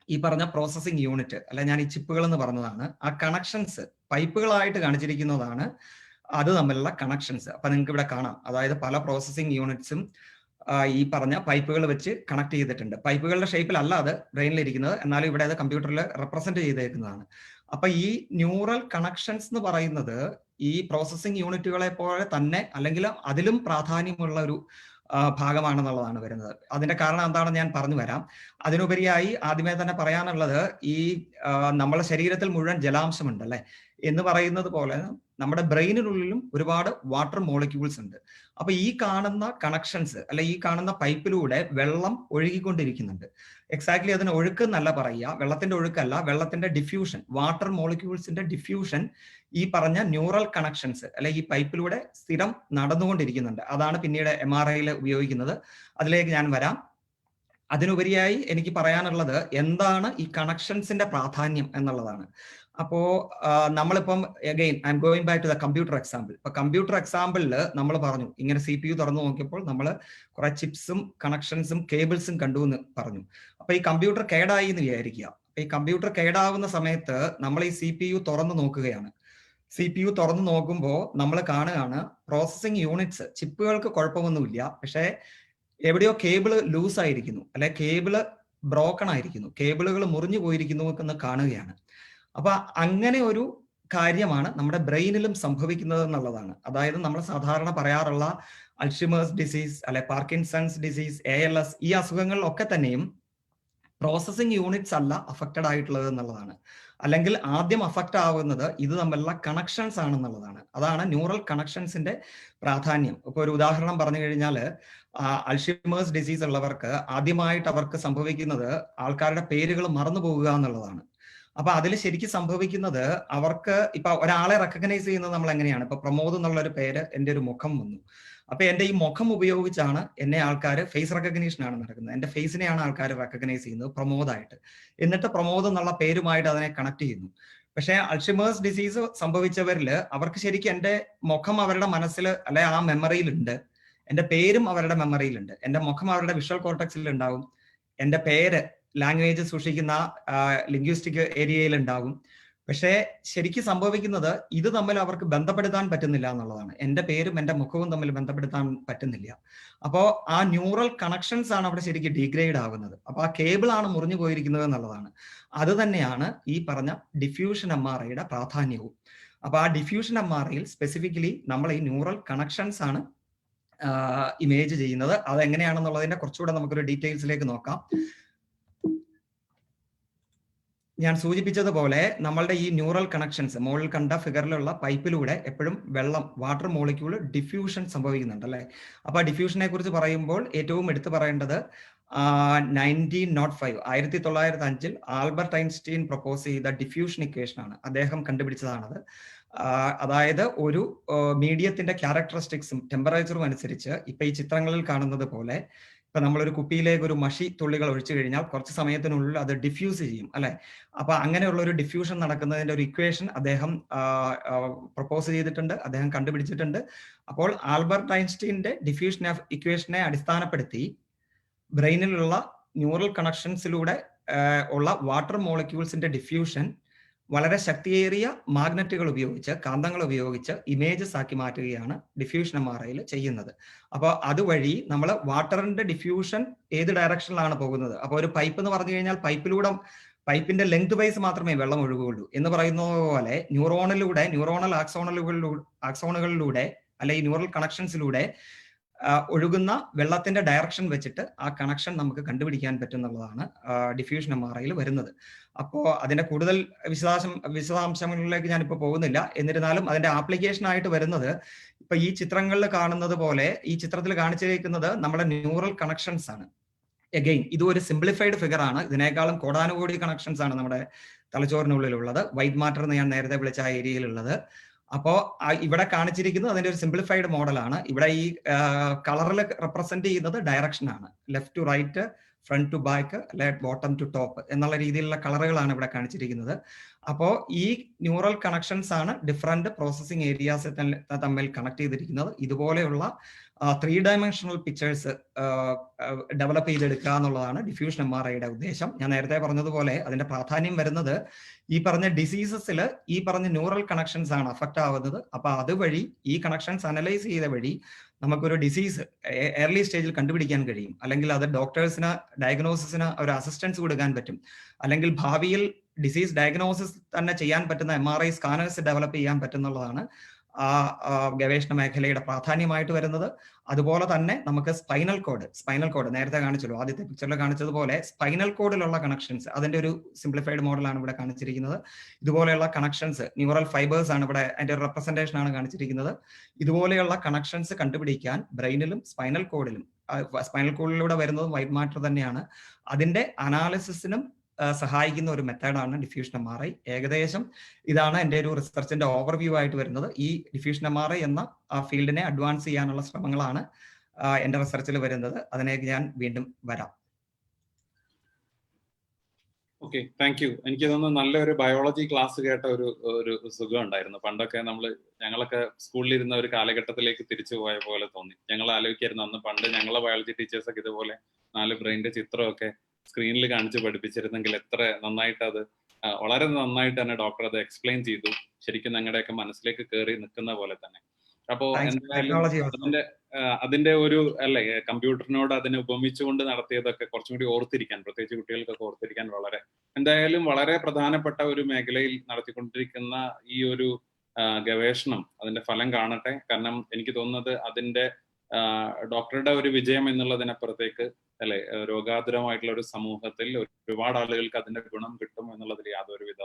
ഈ പറഞ്ഞ പ്രോസസ്സിംഗ് യൂണിറ്റ് അല്ലെ, ഞാൻ ഈ ചിപ്പുകൾ എന്ന് പറഞ്ഞതാണ്. ആ കണക്ഷൻസ് പൈപ്പുകളായിട്ട് കാണിച്ചിരിക്കുന്നതാണ് അത് തമ്മിലുള്ള കണക്ഷൻസ്. അപ്പൊ നിങ്ങൾക്ക് ഇവിടെ കാണാം, അതായത് പല പ്രോസസ്സിംഗ് യൂണിറ്റ്സും ഈ പറഞ്ഞ പൈപ്പുകൾ വെച്ച് കണക്ട് ചെയ്തിട്ടുണ്ട്. പൈപ്പുകളുടെ ഷേപ്പിലല്ല അത് ബ്രെയിനിൽ ഇരിക്കുന്നത്, എന്നാലും ഇവിടെ അത് കമ്പ്യൂട്ടറിൽ റെപ്രസെന്റ് ചെയ്തേക്കുന്നതാണ്. അപ്പൊ ഈ ന്യൂറൽ കണക്ഷൻസ് എന്ന് പറയുന്നത് ഈ പ്രോസസ്സിംഗ് യൂണിറ്റുകളെ പോലെ തന്നെ അല്ലെങ്കിൽ അതിലും പ്രാധാന്യമുള്ള ഒരു ഭാഗമാണെന്നുള്ളതാണ് വരുന്നത്. അതിന്റെ കാരണം എന്താണെന്ന് ഞാൻ പറഞ്ഞു വരാം. അതിനുപരിയായി ആദ്യമേ തന്നെ പറയാനുള്ളത്, ഈ നമ്മുടെ ശരീരത്തിൽ മുഴുവൻ ജലാംശമുണ്ട് അല്ലെ എന്ന് പറയുന്നത് പോലെ നമ്മുടെ ബ്രെയിനിനുള്ളിലും ഒരുപാട് വാട്ടർ മോളിക്യൂൾസ് ഉണ്ട്. അപ്പൊ ഈ കാണുന്ന കണക്ഷൻസ് അല്ലെ ഈ കാണുന്ന പൈപ്പിലൂടെ വെള്ളം ഒഴുകിക്കൊണ്ടിരിക്കുന്നുണ്ട്. എക്സാക്ട്ലി അതിന് ഒഴുക്ക് എന്നല്ല പറയുക, വെള്ളത്തിന്റെ ഒഴുക്കല്ല, വെള്ളത്തിന്റെ ഡിഫ്യൂഷൻ, വാട്ടർ മോളിക്യൂൾസിന്റെ ഡിഫ്യൂഷൻ ഈ പറഞ്ഞ ന്യൂറൽ കണക്ഷൻസ് അല്ലെ ഈ പൈപ്പിലൂടെ സ്ഥിരം നടന്നുകൊണ്ടിരിക്കുന്നുണ്ട്. അതാണ് പിന്നീട് MRIയിൽ ഉപയോഗിക്കുന്നത്. അതിലേക്ക് ഞാൻ വരാം. അതിനുപരിയായി എനിക്ക് പറയാനുള്ളത് എന്താണ് ഈ കണക്ഷൻസിന്റെ പ്രാധാന്യം എന്നുള്ളതാണ്. അപ്പോ നമ്മളിപ്പം again I'm going back to the computer example. ഇപ്പൊ കമ്പ്യൂട്ടർ എക്സാമ്പിളിൽ നമ്മൾ പറഞ്ഞു ഇങ്ങനെ CPU തുറന്നു നോക്കിയപ്പോൾ നമ്മൾ കുറെ ചിപ്സും കണക്ഷൻസും കേബിൾസും കണ്ടു എന്ന് പറഞ്ഞു. അപ്പൊ ഈ കമ്പ്യൂട്ടർ കേടായി എന്ന് വിചാരിക്കുക. ഈ കമ്പ്യൂട്ടർ കേടാവുന്ന സമയത്ത് നമ്മൾ ഈ CPU തുറന്നു നോക്കുകയാണ്. CPU തുറന്നു നോക്കുമ്പോൾ നമ്മൾ കാണുകയാണ് പ്രോസസ്സിംഗ് യൂണിറ്റ്സ്, ചിപ്പുകൾക്ക് കുഴപ്പമൊന്നുമില്ല, പക്ഷേ എവിടെയോ കേബിള് ലൂസ് ആയിരിക്കുന്നു അല്ലെ കേബിള് ബ്രോക്കൺ ആയിരിക്കുന്നു, കേബിളുകൾ മുറിഞ്ഞു പോയിരിക്കുന്നു എന്ന് കാണുകയാണ്. അപ്പൊ അങ്ങനെ ഒരു കാര്യമാണ് നമ്മുടെ ബ്രെയിനിലും സംഭവിക്കുന്നത് എന്നുള്ളതാണ്. അതായത് നമ്മൾ സാധാരണ പറയാറുള്ള അൾഷിമേഴ്സ് ഡിസീസ് അല്ലെ പാർക്കിൻസൺസ് ഡിസീസ്, ALS, ഈ അസുഖങ്ങളിലൊക്കെ തന്നെയും പ്രോസസ്സിംഗ് യൂണിറ്റ്സ് അല്ല അഫക്റ്റഡ് ആയിട്ടുള്ളത് എന്നുള്ളതാണ്. അല്ലെങ്കിൽ ആദ്യം അഫക്റ്റ് ആവുന്നത് ഇത് തമ്മിലുള്ള കണക്ഷൻസ് ആണെന്നുള്ളതാണ്. അതാണ് ന്യൂറൽ കണക്ഷൻസിന്റെ പ്രാധാന്യം. ഇപ്പൊ ഒരു ഉദാഹരണം പറഞ്ഞു കഴിഞ്ഞാൽ അൾഷിമേഴ്സ് ഡിസീസ് ഉള്ളവർക്ക് ആദ്യമായിട്ട് അവർക്ക് സംഭവിക്കുന്നത് ആൾക്കാരുടെ പേരുകൾ മറന്നു പോകുക എന്നുള്ളതാണ്. അപ്പൊ അതിൽ ശരിക്കും സംഭവിക്കുന്നത് അവർക്ക് ഇപ്പൊ ഒരാളെ റെക്കഗ്നൈസ് ചെയ്യുന്നത് നമ്മൾ എങ്ങനെയാണ്? ഇപ്പൊ പ്രമോദ് എന്നുള്ള ഒരു പേര്, എന്റെ ഒരു മുഖം വന്നു, അപ്പൊ എന്റെ ഈ മുഖം ഉപയോഗിച്ചാണ് എന്നെ ആൾക്കാർ ഫേസ് റെക്കഗ്നീഷൻ ആണ് നടക്കുന്നത്. എന്റെ ഫേസിനെയാണ് ആൾക്കാർ റെക്കഗ്നൈസ് ചെയ്യുന്നത് പ്രമോദായിട്ട്. എന്നിട്ട് പ്രമോദ് എന്നുള്ള പേരുമായിട്ട് അതിനെ കണക്ട് ചെയ്യുന്നു. പക്ഷെ അൾഷിമേഴ്സ് ഡിസീസ് സംഭവിച്ചവരിൽ അവർക്ക് ശരിക്കും എന്റെ മുഖം അവരുടെ മനസ്സിൽ അല്ലെ ആ മെമ്മറിയിലുണ്ട്, എന്റെ പേരും അവരുടെ മെമ്മറിയിലുണ്ട്, എന്റെ മുഖം അവരുടെ വിഷ്വൽ കോർട്ടക്സിൽ ഉണ്ടാവും, എന്റെ പേര് ലാംഗ്വേജ് സൂക്ഷിക്കുന്ന ലിംഗ്വിസ്റ്റിക് ഏരിയയിൽ ഉണ്ടാകും. പക്ഷേ ശരിക്കും സംഭവിക്കുന്നത് ഇത് തമ്മിൽ അവർക്ക് ബന്ധപ്പെടുത്താൻ പറ്റുന്നില്ല എന്നുള്ളതാണ്. എന്റെ പേരും എന്റെ മുഖവും തമ്മിൽ ബന്ധപ്പെടുത്താൻ പറ്റുന്നില്ല. അപ്പോൾ ആ ന്യൂറൽ കണക്ഷൻസ് ആണ് അവിടെ ശരിക്കും ഡീഗ്രേഡ് ആവുന്നത്. അപ്പൊ ആ കേബിൾ ആണ് മുറിഞ്ഞു പോയിരിക്കുന്നത് എന്നുള്ളതാണ്. അത് തന്നെയാണ് ഈ പറഞ്ഞ ഡിഫ്യൂഷൻ MRIയുടെ പ്രാധാന്യവും. അപ്പൊ ആ ഡിഫ്യൂഷൻ MRIയിൽ സ്പെസിഫിക്കലി നമ്മൾ ഈ ന്യൂറൽ കണക്ഷൻസ് ആണ് ഇമേജ് ചെയ്യുന്നത്. അതെങ്ങനെയാണെന്നുള്ളതിന്റെ കുറച്ചുകൂടെ നമുക്കൊരു ഡീറ്റെയിൽസിലേക്ക് നോക്കാം. ഞാൻ സൂചിപ്പിച്ചതുപോലെ നമ്മളുടെ ഈ ന്യൂറൽ കണക്ഷൻസ് മുകളിൽ കണ്ട ഫിഗറിലുള്ള പൈപ്പിലൂടെ എപ്പോഴും വെള്ളം വാട്ടർ മോളിക്യൂൾ ഡിഫ്യൂഷൻ സംഭവിക്കുന്നുണ്ട് അല്ലെ. അപ്പൊ ഡിഫ്യൂഷനെ കുറിച്ച് പറയുമ്പോൾ ഏറ്റവും എടുത്തു പറയേണ്ടത് 1905 ആൽബർട്ട് ഐൻസ്റ്റീൻ പ്രപ്പോസ് ചെയ്ത ഡിഫ്യൂഷൻ ഇക്വേഷൻ ആണ്. അദ്ദേഹം കണ്ടുപിടിച്ചതാണത്. അതായത് ഒരു മീഡിയത്തിന്റെ ക്യാരക്ടറിസ്റ്റിക്സും ടെമ്പറേച്ചറും അനുസരിച്ച് ഇപ്പൊ ഈ ചിത്രങ്ങളിൽ കാണുന്നത് പോലെ ഇപ്പൊ നമ്മളൊരു കുപ്പിയിലേക്ക് ഒരു മഷി തുള്ളികൾ ഒഴിച്ചു കഴിഞ്ഞാൽ കുറച്ച് സമയത്തിനുള്ളിൽ അത് ഡിഫ്യൂസ് ചെയ്യും അല്ലെ. അപ്പൊ അങ്ങനെയുള്ള ഒരു ഡിഫ്യൂഷൻ നടക്കുന്നതിന്റെ ഒരു ഇക്വേഷൻ അദ്ദേഹം പ്രപ്പോസ് ചെയ്തിട്ടുണ്ട്, അദ്ദേഹം കണ്ടുപിടിച്ചിട്ടുണ്ട്. അപ്പോൾ ആൽബർട്ട് ഐൻസ്റ്റീന്റെ ഡിഫ്യൂഷൻ ഇക്വേഷനെ അടിസ്ഥാനപ്പെടുത്തി ബ്രെയിനിലുള്ള ന്യൂറൽ കണക്ഷൻസിലൂടെ ഉള്ള വാട്ടർ മോളിക്യൂൾസിന്റെ ഡിഫ്യൂഷൻ വളരെ ശക്തിയേറിയ മാഗ്നറ്റുകൾ ഉപയോഗിച്ച്, കാന്തങ്ങൾ ഉപയോഗിച്ച് ഇമേജസ് ആക്കി മാറ്റുകയാണ് ഡിഫ്യൂഷൻ MRIയിൽ ചെയ്യുന്നത്. അപ്പോൾ അതുവഴി നമ്മൾ വാട്ടറിന്റെ ഡിഫ്യൂഷൻ ഏത് ഡയറക്ഷനിലാണ് പോകുന്നത്? അപ്പോൾ ഒരു പൈപ്പ് എന്ന് പറഞ്ഞു കഴിഞ്ഞാൽ പൈപ്പിന്റെ ലെങ്ത് വൈസ് മാത്രമേ വെള്ളം ഒഴുകുകയുള്ളൂ എന്ന് പറയുന്നത് പോലെ ന്യൂറോണൽ ആക്സോണുകളിലൂടെ അല്ലെ ഈ ന്യൂറൽ കണക്ഷൻസിലൂടെ ഒഴുകുന്ന വെള്ളത്തിന്റെ ഡയറക്ഷൻ വെച്ചിട്ട് ആ കണക്ഷൻ നമുക്ക് കണ്ടുപിടിക്കാൻ പറ്റുന്നുള്ളതാണ് ഡിഫ്യൂഷൻ MRIയിൽ വരുന്നത്. അപ്പോൾ അതിന്റെ കൂടുതൽ വിശദാംശങ്ങളിലേക്ക് ഞാനിപ്പോൾ പോകുന്നില്ല. എന്നിരുന്നാലും അതിന്റെ ആപ്ലിക്കേഷൻ ആയിട്ട് വരുന്നത് ഇപ്പൊ ഈ ചിത്രങ്ങളിൽ കാണുന്നത് പോലെ ഈ ചിത്രത്തിൽ കാണിച്ചിരിക്കുന്നത് നമ്മുടെ ന്യൂറൽ കണക്ഷൻസ് ആണ്. എഗെയിൻ ഇത് ഒരു സിംപ്ലിഫൈഡ് ഫിഗർ ആണ്. ഇതിനേക്കാളും കോടാനുകോടി കണക്ഷൻസ് ആണ് നമ്മുടെ തലച്ചോറിനുള്ളിലുള്ളത്. വൈറ്റ് മാറ്റർ എന്ന് ഞാൻ നേരത്തെ വിളിച്ച ആ ഏരിയയിലുള്ളത്. അപ്പോ ഇവിടെ കാണിച്ചിരിക്കുന്നത് അതിന്റെ ഒരു സിംപ്ലിഫൈഡ് മോഡലാണ്. ഇവിടെ ഈ കളറിൽ റെപ്രസെന്റ് ചെയ്യുന്നത് ഡയറക്ഷൻ ആണ്. Left to right, front to back, അല്ലെ ബോട്ടം ടു ടോപ്പ് എന്നുള്ള രീതിയിലുള്ള കളറുകളാണ് ഇവിടെ കാണിച്ചിരിക്കുന്നത്. അപ്പോൾ ഈ ന്യൂറൽ കണക്ഷൻസ് ആണ് ഡിഫറെന്റ് പ്രോസസ്സിംഗ് ഏരിയാസ് തമ്മിൽ കണക്ട് ചെയ്തിരിക്കുന്നത്. ഇതുപോലെയുള്ള 3 ഡയമെൻഷണൽ പിക്ചേഴ്സ് ഡെവലപ്പ് ചെയ്തെടുക്കുക എന്നുള്ളതാണ് ഡിഫ്യൂഷൻ MRIയുടെ ഉദ്ദേശം. ഞാൻ നേരത്തെ പറഞ്ഞതുപോലെ അതിന്റെ പ്രാധാന്യം വരുന്നത് ഈ പറഞ്ഞ ഡിസീസസിൽ ഈ പറഞ്ഞ ന്യൂറൽ കണക്ഷൻസ് ആണ് അഫക്റ്റ് ആവുന്നത്. അപ്പൊ അതുവഴി ഈ കണക്ഷൻസ് അനലൈസ് ചെയ്ത വഴി നമുക്കൊരു ഡിസീസ് ഏർലി സ്റ്റേജിൽ കണ്ടുപിടിക്കാൻ കഴിയും. അല്ലെങ്കിൽ അത് ഡോക്ടേഴ്സിന് ഡയഗ്നോസിസിന് ഒരു അസിസ്റ്റൻസ് കൊടുക്കാൻ പറ്റും. അല്ലെങ്കിൽ ഭാവിയിൽ ഡിസീസ് ഡയഗ്നോസിസ് തന്നെ ചെയ്യാൻ പറ്റുന്ന MRI സ്കാനേഴ്സ് ഡെവലപ്പ് ചെയ്യാൻ പറ്റുന്നുള്ളതാണ് ഗവേഷണ മേഖലയുടെ പ്രാധാന്യമായിട്ട് വരുന്നത്. അതുപോലെ തന്നെ നമുക്ക് സ്പൈനൽ കോഡ് നേരത്തെ കാണിച്ചല്ലോ, ആദ്യത്തെ പിക്ചറിൽ കാണിച്ചതുപോലെ സ്പൈനൽ കോഡിലുള്ള കണക്ഷൻസ്, അതിന്റെ ഒരു സിംപ്ലിഫൈഡ് മോഡലാണ് ഇവിടെ കാണിച്ചിരിക്കുന്നത്. ഇതുപോലെയുള്ള കണക്ഷൻസ്, ന്യൂറൽ ഫൈബേഴ്സ് ആണ് ഇവിടെ അതിന്റെ റെപ്രസെന്റേഷൻ ആണ് കാണിച്ചിരിക്കുന്നത്. ഇതുപോലെയുള്ള കണക്ഷൻസ് കണ്ടുപിടിക്കാൻ ബ്രെയിനിലും സ്പൈനൽ കോഡിലൂടെ വരുന്നത് വൈറ്റ് മാറ്റർ തന്നെയാണ്. അതിന്റെ അനാലിസിസിനും സഹായിക്കുന്ന ഒരു മെത്തേഡാണ് ഡിഫ്യൂഷൻ MRI. ഏകദേശം ഇതാണ് എൻ്റെ ഒരു റിസർച്ചിന്റെ ഓവർവ്യൂ ആയിട്ട് വരുന്നത്. ഈ ഡിഫ്യൂഷൻ MRI എന്ന ഫീൽഡിനെ അഡ്വാൻസ് ചെയ്യാനുള്ള ശ്രമങ്ങളാണ് എൻ്റെ റിസർച്ചിൽ വരുന്നത്. അതിലേക്ക് ഞാൻ വീണ്ടും വരാം. Okay, thank you. എനിക്ക് തോന്നുന്നു നല്ലൊരു ബയോളജി ക്ലാസ് കേട്ട ഒരു സുഖം ഉണ്ടായിരുന്നു. പണ്ടൊക്കെ ഞങ്ങളൊക്കെ സ്കൂളിലിരുന്ന ഒരു കാലഘട്ടത്തിലേക്ക് തിരിച്ചു പോയ പോലെ തോന്നി. ഞങ്ങൾ ആലോചിക്കായിരുന്നു അന്ന് പണ്ട് ഞങ്ങളെ ബയോളജി ടീച്ചേഴ്സൊക്കെ ഇതുപോലെ 4 ബ്രെയിൻ്റെ ചിത്രമൊക്കെ സ്ക്രീനിൽ കാണിച്ച് പഠിപ്പിച്ചിരുന്നെങ്കിൽ എത്ര നന്നായിട്ട് അത് വളരെ നന്നായിട്ട് തന്നെ ഡോക്ടർ അത് എക്സ്പ്ലെയിൻ ചെയ്തു. ശരിക്കും ഞങ്ങളുടെയൊക്കെ മനസ്സിലേക്ക് കയറി നിൽക്കുന്ന പോലെ തന്നെ. അപ്പോ എന്തായാലും അതിന്റെ ഒരു കമ്പ്യൂട്ടറിനോട് അതിനെ ഉപമിച്ചുകൊണ്ട് നടത്തിയതൊക്കെ കുറച്ചും കൂടി ഓർത്തിരിക്കാൻ, പ്രത്യേകിച്ച് കുട്ടികൾക്കൊക്കെ ഓർത്തിരിക്കാൻ വളരെ പ്രധാനപ്പെട്ട ഒരു മേഖലയിൽ നടത്തിക്കൊണ്ടിരിക്കുന്ന ഈ ഒരു ഗവേഷണം അതിന്റെ ഫലം കാണട്ടെ. കാരണം എനിക്ക് തോന്നുന്നത് അതിന്റെ ഡോക്ടറുടെ ഒരു വിജയം എന്നുള്ളതിനപ്പുറത്തേക്ക് രോഗാതുരമായിട്ടുള്ള ഒരു സമൂഹത്തിൽ ഒരുപാട് ആളുകൾക്ക് അതിന്റെ ഗുണം കിട്ടും എന്നുള്ളതിൽ യാതൊരുവിധ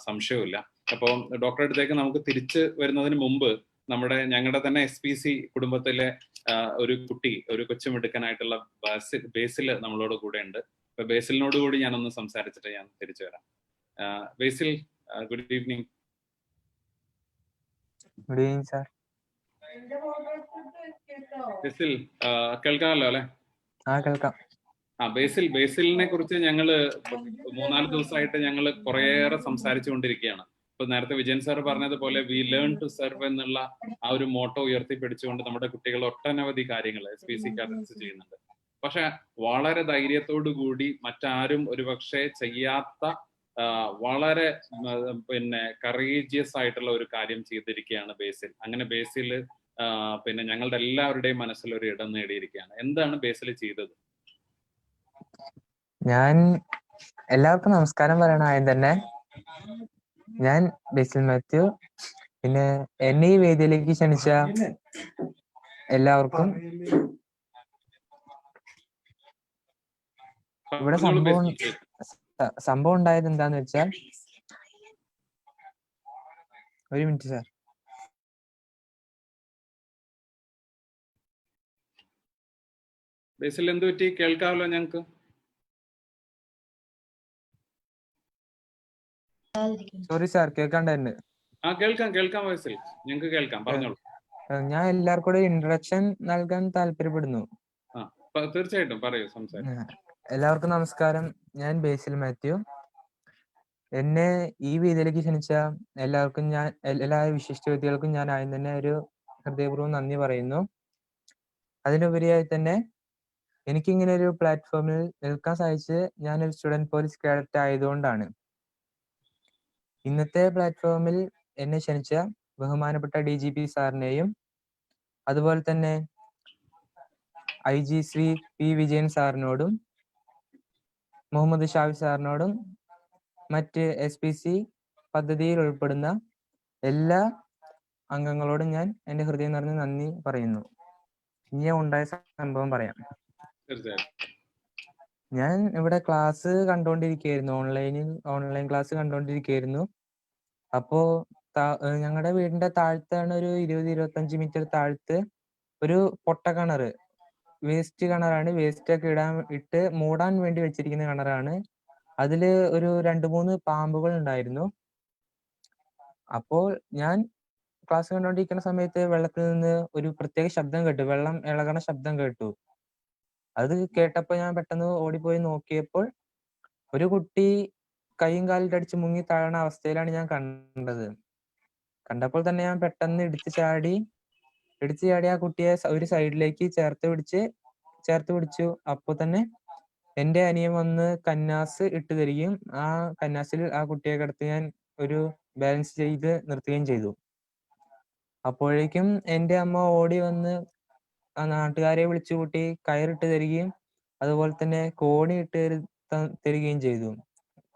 സംശയവുമില്ല. അപ്പോൾ ഡോക്ടറുടെ അടുത്തേക്ക് നമുക്ക് തിരിച്ചു വരുന്നതിന് മുമ്പ് ഞങ്ങളുടെ തന്നെ SPC കുടുംബത്തിലെ ഒരു കൊച്ചുമിടുക്കനായിട്ടുള്ള ബേസിൽ നമ്മളോട് കൂടെ ഉണ്ട്. അപ്പൊ ബേസിലിനോട് കൂടി ഞാനൊന്ന് സംസാരിച്ചിട്ട് ഞാൻ തിരിച്ചു വരാം. Basil, good evening. Good evening sir. Basil കേൾക്കാമല്ലോ അല്ലെ? കേൾക്കാം. ബേസിലിനെ കുറിച്ച് ഞങ്ങള് 3-4 ദിവസമായിട്ട് ഞങ്ങൾ കുറേയേറെ സംസാരിച്ചുകൊണ്ടിരിക്കുകയാണ്. ഇപ്പൊ നേരത്തെ വിജയൻ സാർ പറഞ്ഞതുപോലെ വി ലേൺ ടു സെർവ് എന്നുള്ള ആ ഒരു മോട്ടോ ഉയർത്തിപ്പിടിച്ചുകൊണ്ട് നമ്മുടെ കുട്ടികൾ ഒട്ടനവധി കാര്യങ്ങൾ SPC ചെയ്യുന്നുണ്ട്. പക്ഷെ വളരെ ധൈര്യത്തോടു കൂടി മറ്റാരും ഒരുപക്ഷെ ചെയ്യാത്ത വളരെ കറേജിയസ് ആയിട്ടുള്ള ഒരു കാര്യം ചെയ്തിരിക്കുകയാണ് ബേസിൽ. അങ്ങനെ ബേസിൽ ഞങ്ങളുടെ എല്ലാവരുടെയും മനസ്സിൽ ഒരു ഇടം നേടിയിരിക്കുകയാണ്. എന്താണ് ബേസിൽ ചെയ്തത്? ഞാൻ എല്ലാവർക്കും നമസ്കാരം പറയണ ആദ്യം തന്നെ. ഞാൻ ബേസിൽ മാത്യു. പിന്നെ എന്നെ ഈ വേദിയിലേക്ക് ക്ഷണിച്ച എല്ലാവർക്കും. ഇവിടെ സംഭവം ഉണ്ടായത് എന്താന്ന് വെച്ചാൽ, ഒരു മിനിറ്റ് സാർ. ബേസിൽ എന്ത് പറ്റി? കേൾക്കാമല്ലോ ഞങ്ങക്ക്. സോറി സാർ, കേൾക്കാണ്ടായിരുന്നു. കേൾക്കാം ബേസിൽ, ഞങ്ങക്ക് കേൾക്കാം, പറഞ്ഞോളൂ. ഞാൻ എല്ലാവർക്കും കൂടെ ഇൻട്രൊഡക്ഷൻ നൽകാൻ താല്പര്യപ്പെടുന്നു. തീർച്ചയായിട്ടും പറയൂ, സംസാരിക്കും. എല്ലാവർക്കും നമസ്കാരം. ഞാൻ ബേസിൽ മാത്യു. എന്നെ ഈ വേദിയിലേക്ക് ക്ഷണിച്ച എല്ലാ വിശിഷ്ട വ്യക്തികൾക്കും ഞാൻ ആദ്യം തന്നെ ഒരു ഹൃദയപൂർവ്വം നന്ദി പറയുന്നു. അതിനുപരിയായി തന്നെ എനിക്കിങ്ങനെ ഒരു പ്ലാറ്റ്ഫോമിൽ നിൽക്കാൻ സാധിച്ചത് ഞാനൊരു സ്റ്റുഡന്റ് പോലീസ് കേഡറ്റ് ആയതുകൊണ്ടാണ്. ഇന്നത്തെ പ്ലാറ്റ്ഫോമിൽ എന്നെ ക്ഷണിച്ച ബഹുമാനപ്പെട്ട DGP സാറിനെയും അതുപോലെ തന്നെ IG ശ്രീ P വിജയൻ സാറിനോടും മുഹമ്മദ് ഷാഫി സാറിനോടും മറ്റ് SPC പദ്ധതിയിൽ ഉൾപ്പെടുന്ന എല്ലാ അംഗങ്ങളോടും ഞാൻ എൻ്റെ ഹൃദയം നിറഞ്ഞ നന്ദി പറയുന്നു. ഇനി ഉണ്ടായ സംഭവം പറയാം. ഞാൻ ഇവിടെ ക്ലാസ് കണ്ടുകൊണ്ടിരിക്കുകയായിരുന്നു, ഓൺലൈൻ ക്ലാസ് കണ്ടുകൊണ്ടിരിക്കുകയായിരുന്നു. അപ്പോ ഞങ്ങളുടെ വീടിന്റെ താഴത്താണ് ഒരു 20-25 മീറ്റർ താഴത്ത് ഒരു പൊട്ട കിണറ്, വേസ്റ്റ് കിണറാണ്. വേസ്റ്റ് ഒക്കെ ഇട്ട് മൂടാൻ വേണ്ടി വെച്ചിരിക്കുന്ന കിണറാണ്. അതില് ഒരു 2-3 പാമ്പുകൾ ഉണ്ടായിരുന്നു. അപ്പോൾ ഞാൻ ക്ലാസ് കണ്ടുകൊണ്ടിരിക്കുന്ന സമയത്ത് വെള്ളത്തിൽ നിന്ന് ഒരു പ്രത്യേക ശബ്ദം കേട്ടു, വെള്ളം ഇളകണ ശബ്ദം കേട്ടു. അത് കേട്ടപ്പോൾ ഞാൻ പെട്ടെന്ന് ഓടിപ്പോയി നോക്കിയപ്പോൾ ഒരു കുട്ടി കൈയും കാലിട്ട് അടിച്ച് മുങ്ങി താഴണ അവസ്ഥയിലാണ് ഞാൻ കണ്ടത്. കണ്ടപ്പോൾ തന്നെ ഞാൻ പെട്ടെന്ന് എടുത്തു ചാടി ആ കുട്ടിയെ ഒരു സൈഡിലേക്ക് ചേർത്ത് പിടിച്ചു. അപ്പോൾ തന്നെ എൻ്റെ അനിയൻ വന്ന് കന്നാസ് ഇട്ട് തരികയും ആ കന്നാസിൽ ആ കുട്ടിയെ കിടത്തി ഞാൻ ഒരു ബാലൻസ് ചെയ്ത് നിർത്തുകയും ചെയ്തു. അപ്പോഴേക്കും എൻ്റെ അമ്മ ഓടി വന്ന് നാട്ടുകാരെ വിളിച്ചു കൂട്ടി കയറിട്ട് തരികയും അതുപോലെ തന്നെ കോണി ഇട്ട് തരികയും ചെയ്തു.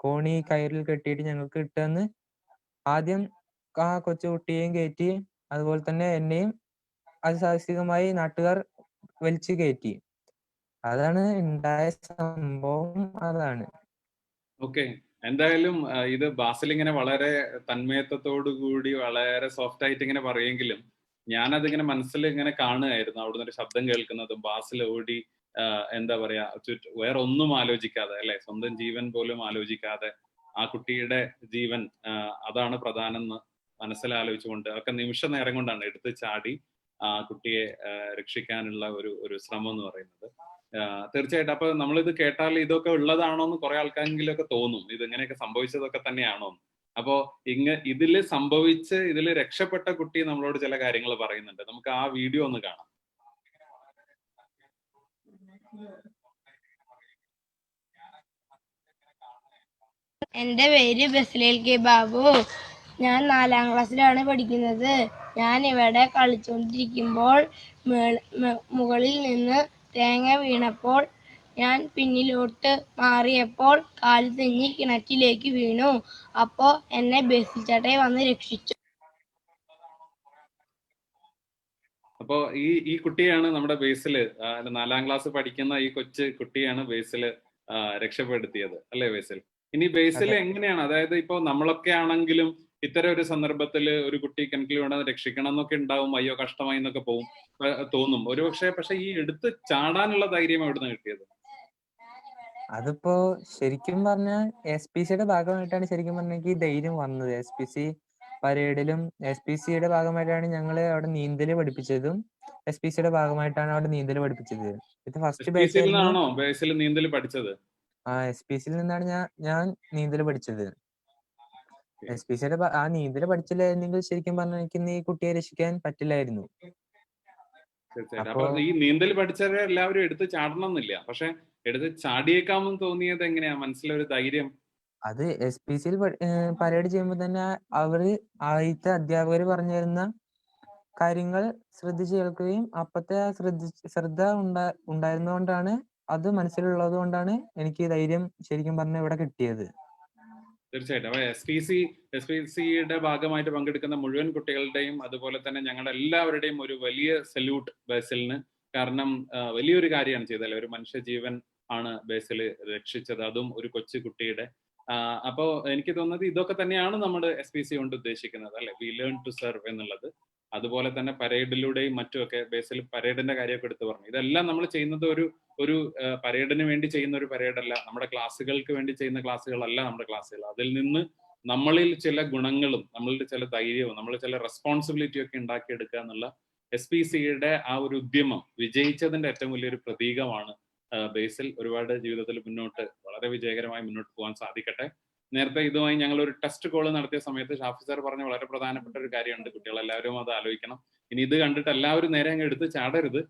കോണി കയറിൽ കെട്ടിയിട്ട് ഞങ്ങൾക്ക് ഇട്ടെന്ന് ആദ്യം ആ കൊച്ചുകുട്ടിയെയും കയറ്റി അതുപോലെ തന്നെ എന്നെയും അതിസാഹസികമായി നാട്ടുകാർ വലിച്ചു കയറ്റി. അതാണ് ഉണ്ടായ സംഭവം. അതാണ്. ഓക്കെ, എന്തായാലും ഇത് ബാസിൽ ഇങ്ങനെ വളരെ തന്മയത്വത്തോടു കൂടി വളരെ സോഫ്റ്റ് ആയിട്ട് ഇങ്ങനെ പറയുമെങ്കിലും ഞാനതിങ്ങനെ മനസ്സിൽ ഇങ്ങനെ കാണുകയായിരുന്നു. അവിടുന്ന് ഒരു ശബ്ദം കേൾക്കുന്നതും ബാസിൽ ഓടി എന്താ പറയാ വേറെ ഒന്നും ആലോചിക്കാതെ അല്ലെ, സ്വന്തം ജീവൻ പോലും ആലോചിക്കാതെ ആ കുട്ടിയുടെ ജീവൻ അതാണ് പ്രധാനം എന്ന് മനസ്സിലാലോചിച്ചുകൊണ്ട് ഒക്കെ നിമിഷ നേരം കൊണ്ടാണ് എടുത്ത് ചാടി ആ കുട്ടിയെ രക്ഷിക്കാനുള്ള ഒരു ശ്രമം എന്ന് പറയുന്നത്. തീർച്ചയായിട്ടും. അപ്പൊ നമ്മളിത് കേട്ടാൽ ഇതൊക്കെ ഉള്ളതാണോ എന്ന് കുറെ ആൾക്കാരെങ്കിലും ഒക്കെ തോന്നും, ഇത് ഇങ്ങനെയൊക്കെ സംഭവിച്ചതൊക്കെ തന്നെയാണോ എന്ന്. അപ്പോ ഇതില് സംഭവിച്ച് ഇതില് രക്ഷപ്പെട്ട കുട്ടി നമ്മളോട് ചില കാര്യങ്ങൾ പറയുന്നുണ്ട്. നമുക്ക് ആ വീഡിയോ ഒന്ന് കാണാം. എൻ്റെ പേര് ബസ്ലേൽ കെ ബാബു. ഞാൻ 4ാം ക്ലാസ്സിലാണ് പഠിക്കുന്നത്. ഞാൻ ഇവിടെ കളിച്ചുകൊണ്ടിരിക്കുമ്പോൾ മുകളിൽ നിന്ന് തേങ്ങ വീണപ്പോൾ ഞാൻ പിന്നിലോട്ട് മാറിയപ്പോൾ കാല് തെന്നി കിണറ്റിലേക്ക് വീണു. അപ്പോൾ എന്നെ ബേസിൽ ചേട്ടൻ വന്ന് രക്ഷിച്ചു. അപ്പോ ഈ കുട്ടിയാണ് നമ്മുടെ ബേസില് 4ാം ക്ലാസ് പഠിക്കുന്ന ഈ കൊച്ചു കുട്ടിയാണ് ബേസില് രക്ഷപ്പെടുത്തിയത് അല്ലേ ബേസിൽ? ഇനി ബേസിൽ എങ്ങനെയാണ്, അതായത് ഇപ്പോ നമ്മളൊക്കെ ആണെങ്കിലും ഇത്തരം ഒരു സന്ദർഭത്തിൽ ഒരു കുട്ടി കിണറ്റിൽ വീണത് രക്ഷിക്കണം എന്നൊക്കെ ഉണ്ടാവും, അയ്യോ കഷ്ടമായി എന്നൊക്കെ തോന്നും ഒരുപക്ഷെ. പക്ഷെ ഈ എടുത്ത് ചാടാനുള്ള ധൈര്യം എവിടുന്ന് കിട്ടിയത്? അതിപ്പോ ശരിക്കും പറഞ്ഞാൽ SPCയുടെ ഭാഗമായിട്ടാണ് ശരിക്കും പറഞ്ഞെങ്കിൽ ഈ ധൈര്യം വന്നത്. SPC പരേഡിലും SPCയുടെ ഭാഗമായിട്ടാണ് ഞങ്ങള് അവിടെ നീന്തല് പഠിപ്പിച്ചതും. SPCയുടെ ഭാഗമായിട്ടാണ് അവിടെ നീന്തല് പഠിപ്പിച്ചത്. ഇത് ഫസ്റ്റ് ബേസിലാണോ ബേസിൽ നീന്തൽ പഠിച്ചത്? SPCയിൽ നിന്നാണ് ഞാൻ നീന്തല് പഠിച്ചത്. SPCയുടെ ആ നീന്തല് പഠിച്ചില്ലായിരുന്നെങ്കിൽ ശരിക്കും പറഞ്ഞാൽ എനിക്ക് ഈ കുട്ടിയെ രക്ഷിക്കാൻ പറ്റില്ലായിരുന്നു. അപ്പൊ ഈ നീന്തൽ പഠിച്ചവരെ എല്ലാവരും എടുത്ത് ചാടണം എന്നില്ല, പക്ഷെ എടുത്ത് ചാടിയേക്കാമെന്ന് തോന്നിയത് എങ്ങനെയാ? മനസ്സിലൊരു ധൈര്യം? അത് SPCയിൽ പരേഡ് ചെയ്യുമ്പോൾ തന്നെ അവര് ആദ്യത്തെ അധ്യാപകർ പറഞ്ഞു തരുന്ന കാര്യങ്ങൾ ശ്രദ്ധിച്ചു കേൾക്കുകയും അപ്പത്തെ ശ്രദ്ധ ഉണ്ടായിരുന്നതുകൊണ്ടാണ്, അത് മനസ്സിലുള്ളത് കൊണ്ടാണ് എനിക്ക് ധൈര്യം ശരിക്കും പറഞ്ഞ ഇവിടെ കിട്ടിയത്. തീർച്ചയായിട്ടും. അപ്പൊ SPCയുടെ ഭാഗമായിട്ട് പങ്കെടുക്കുന്ന മുഴുവൻ കുട്ടികളുടെയും അതുപോലെ തന്നെ ഞങ്ങളുടെ എല്ലാവരുടെയും ഒരു വലിയ സല്യൂട്ട് ബേസിലിന്. കാരണം വലിയൊരു കാര്യമാണ് ചെയ്തത്, ഒരു മനുഷ്യജീവൻ ആണ് ബേസിൽ രക്ഷിച്ചത്, അതും ഒരു കൊച്ചു കുട്ടിയുടെ. അപ്പോ എനിക്ക് തോന്നുന്നത് ഇതൊക്കെ തന്നെയാണ് നമ്മുടെ SPC കൊണ്ട് ഉദ്ദേശിക്കുന്നത് അല്ലെ, വി ലേൺ ടു സെർവ് എന്നുള്ളത്. അതുപോലെ തന്നെ പരേഡിലൂടെയും മറ്റുമൊക്കെ ബേസിൽ പരേഡിന്റെ കാര്യമൊക്കെ എടുത്തു പറഞ്ഞു. ഇതെല്ലാം നമ്മൾ ചെയ്യുന്നത് ഒരു പരേഡിന് വേണ്ടി ചെയ്യുന്ന ഒരു പരേഡല്ല, നമ്മുടെ ക്ലാസ്സുകൾക്ക് വേണ്ടി ചെയ്യുന്ന ക്ലാസ്സുകളല്ല നമ്മുടെ ക്ലാസ്സുകൾ. അതിൽ നിന്ന് നമ്മളിൽ ചില ഗുണങ്ങളും നമ്മളിൽ ചില ധൈര്യവും നമ്മൾ ചില റെസ്പോൺസിബിലിറ്റി ഒക്കെ ഉണ്ടാക്കിയെടുക്കുക എന്നുള്ള SPCയുടെ ആ ഒരു ഉദ്യമം വിജയിച്ചതിന്റെ ഏറ്റവും വലിയൊരു പ്രതീകമാണ് ബേസിൽ. ഒരുപാട് ജീവിതത്തിൽ മുന്നോട്ട് വളരെ വിജയകരമായി മുന്നോട്ട് പോകാൻ സാധിക്കട്ടെ. നേരത്തെ ഇതുമായി ഞങ്ങൾ ഒരു ടെസ്റ്റ് കോൾ നടത്തിയ സമയത്ത് ഷാഫി സാർ പറഞ്ഞ വളരെ പ്രധാനപ്പെട്ട ഒരു കാര്യമുണ്ട്, കുട്ടികളെല്ലാവരും അത് ആലോചിക്കണം. ഇനി ഇത് കണ്ടിട്ട് എല്ലാവരും നേരെ അങ്ങ് എടുത്ത് ചാടരുത്.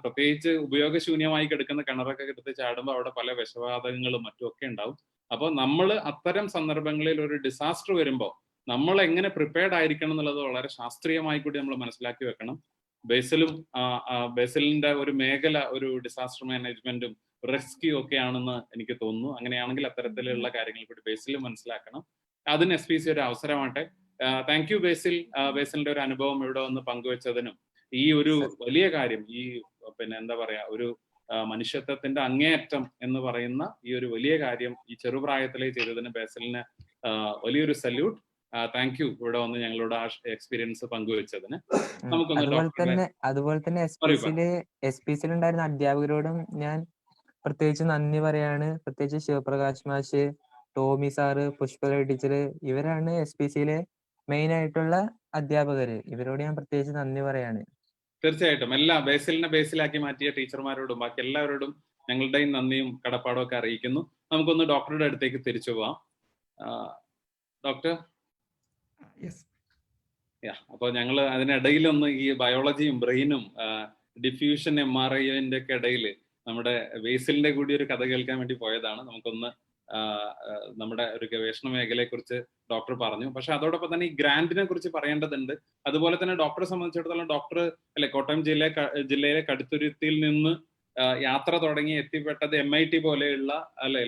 പ്രത്യേകിച്ച് ഉപയോഗശൂന്യമായി കിടക്കുന്ന കിണറൊക്കെ എടുത്ത് ചാടുമ്പോൾ അവിടെ പല വിഷവാതകങ്ങളും മറ്റും ഒക്കെ ഉണ്ടാവും. അപ്പോൾ നമ്മൾ അത്തരം സന്ദർഭങ്ങളിൽ ഒരു ഡിസാസ്റ്റർ വരുമ്പോൾ നമ്മൾ എങ്ങനെ പ്രിപ്പയർഡ് ആയിരിക്കണം എന്നുള്ളത് വളരെ ശാസ്ത്രീയമായി കൂടി നമ്മൾ മനസ്സിലാക്കി വെക്കണം. ബേസിലിന്റെ ഒരു മേഖല ഒരു ഡിസാസ്റ്റർ മാനേജ്മെന്റും റെസ്ക്യൂ ഒക്കെ ആണെന്ന് എനിക്ക് തോന്നുന്നു. അങ്ങനെയാണെങ്കിൽ അത്തരത്തിലുള്ള കാര്യങ്ങൾ കൂടി ബേസിൽ മനസ്സിലാക്കണം. അതിന് SPC ഒരു അവസരമാട്ടെ. താങ്ക് യു ബേസിൽ, ബേസിലിന്റെ ഒരു അനുഭവം ഇവിടെ വന്ന് പങ്കുവെച്ചതിനും ഈ ഒരു വലിയ കാര്യം, ഈ എന്താ പറയാ, ഒരു മനുഷ്യത്വത്തിന്റെ അങ്ങേയറ്റം എന്ന് പറയുന്ന ഈ ഒരു വലിയ കാര്യം ഈ ചെറുപ്രായത്തിലേ ചെയ്തതിന് ബേസിലിന് വലിയൊരു സല്യൂട്ട്. താങ്ക് യു ഇവിടെ വന്ന് ഞങ്ങളോട് ആ എക്സ്പീരിയൻസ് പങ്കുവെച്ചതിന്. അതുപോലെ തന്നെ SPCയിൽ ഉണ്ടായിരുന്ന അധ്യാപകരോടും ഞാൻ പ്രത്യേകിച്ച് നന്ദി പറയാണ്. പ്രത്യേകിച്ച് ശിവപ്രകാശ് മാഷ്, ടോമി സാറ്, പുഷ്പല ടീച്ചർ, ഇവരാണ് SPCയിലെ മെയിൻ ആയിട്ടുള്ള അധ്യാപകര്. ഇവരോട് ഞാൻ പ്രത്യേകിച്ച് നന്ദി പറയാണ്. തീർച്ചയായിട്ടും എല്ലാ ബേസിലിനെ ബേസിലാക്കി മാറ്റിയ ടീച്ചർമാരോടും ബാക്കി എല്ലാവരോടും ഞങ്ങളുടെയും നന്ദിയും കടപ്പാടും ഒക്കെ അറിയിക്കുന്നു. നമുക്കൊന്ന് ഡോക്ടറുടെ അടുത്തേക്ക് തിരിച്ചു പോവാം. ഡോക്ടർ, അപ്പൊ ഞങ്ങൾ അതിനിടയിലൊന്ന് ഈ ബയോളജിയും ബ്രെയിനും ഡിഫ്യൂഷൻ MRIന്റെ ഒക്കെ ഇടയിൽ നമ്മുടെ ബേസിലിന്റെ കൂടി ഒരു കഥ കേൾക്കാൻ വേണ്ടി പോയതാണ്. നമുക്കൊന്ന് നമ്മുടെ ഒരു ഗവേഷണ മേഖലയെ കുറിച്ച് ഡോക്ടർ പറഞ്ഞു. പക്ഷെ അതോടൊപ്പം തന്നെ ഈ ഗ്രാന്റിനെ കുറിച്ച് പറയേണ്ടതുണ്ട്. അതുപോലെ തന്നെ ഡോക്ടറെ സംബന്ധിച്ചിടത്തോളം ഡോക്ടർ കോട്ടയം ജില്ലയിലെ കടുത്തുരുത്തിയിൽ നിന്ന് യാത്ര തുടങ്ങി എത്തിപ്പെട്ടത് MIT പോലെയുള്ള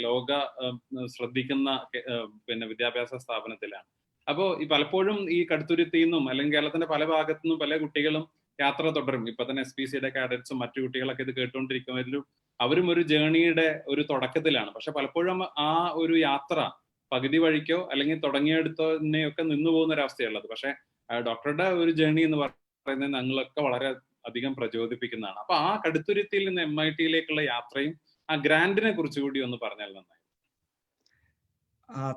ലോക ശ്രദ്ധിക്കുന്ന വിദ്യാഭ്യാസ സ്ഥാപനത്തിലാണ്. അപ്പോൾ ഈ പലപ്പോഴും ഈ കടുത്തുരുത്തിയിൽ നിന്നും അല്ലെങ്കിൽ കേരളത്തിന്റെ പല ഭാഗത്തു നിന്നും പല കുട്ടികളും യാത്ര തുടരും. ഇപ്പൊ തന്നെ SPCയുടെ കാഡറ്റ്സും മറ്റു കുട്ടികളൊക്കെ ഇത് കേട്ടുകൊണ്ടിരിക്കുന്നവരും അവരും ഒരു ജേണിയുടെ ഒരു തുടക്കത്തിലാണ്. പക്ഷെ പലപ്പോഴും ആ ഒരു യാത്ര പകുതി വഴിക്കോ അല്ലെങ്കിൽ തുടങ്ങിയെടുത്തതിനെയൊക്കെ നിന്നു പോകുന്ന ഒരവസ്ഥയുള്ളത്. പക്ഷെ ഡോക്ടറുടെ ഒരു ജേണി എന്ന് പറയുന്നത് ഞങ്ങളൊക്കെ വളരെ അധികം പ്രചോദിപ്പിക്കുന്നതാണ്. അപ്പൊ ആ കടുത്തുരുത്തിയിൽ നിന്ന് MIT-യിലേക്കുള്ള യാത്രയും ആ ഗ്രാൻഡിനെ കുറിച്ച് കൂടി ഒന്ന് പറഞ്ഞാൽ നന്നായി.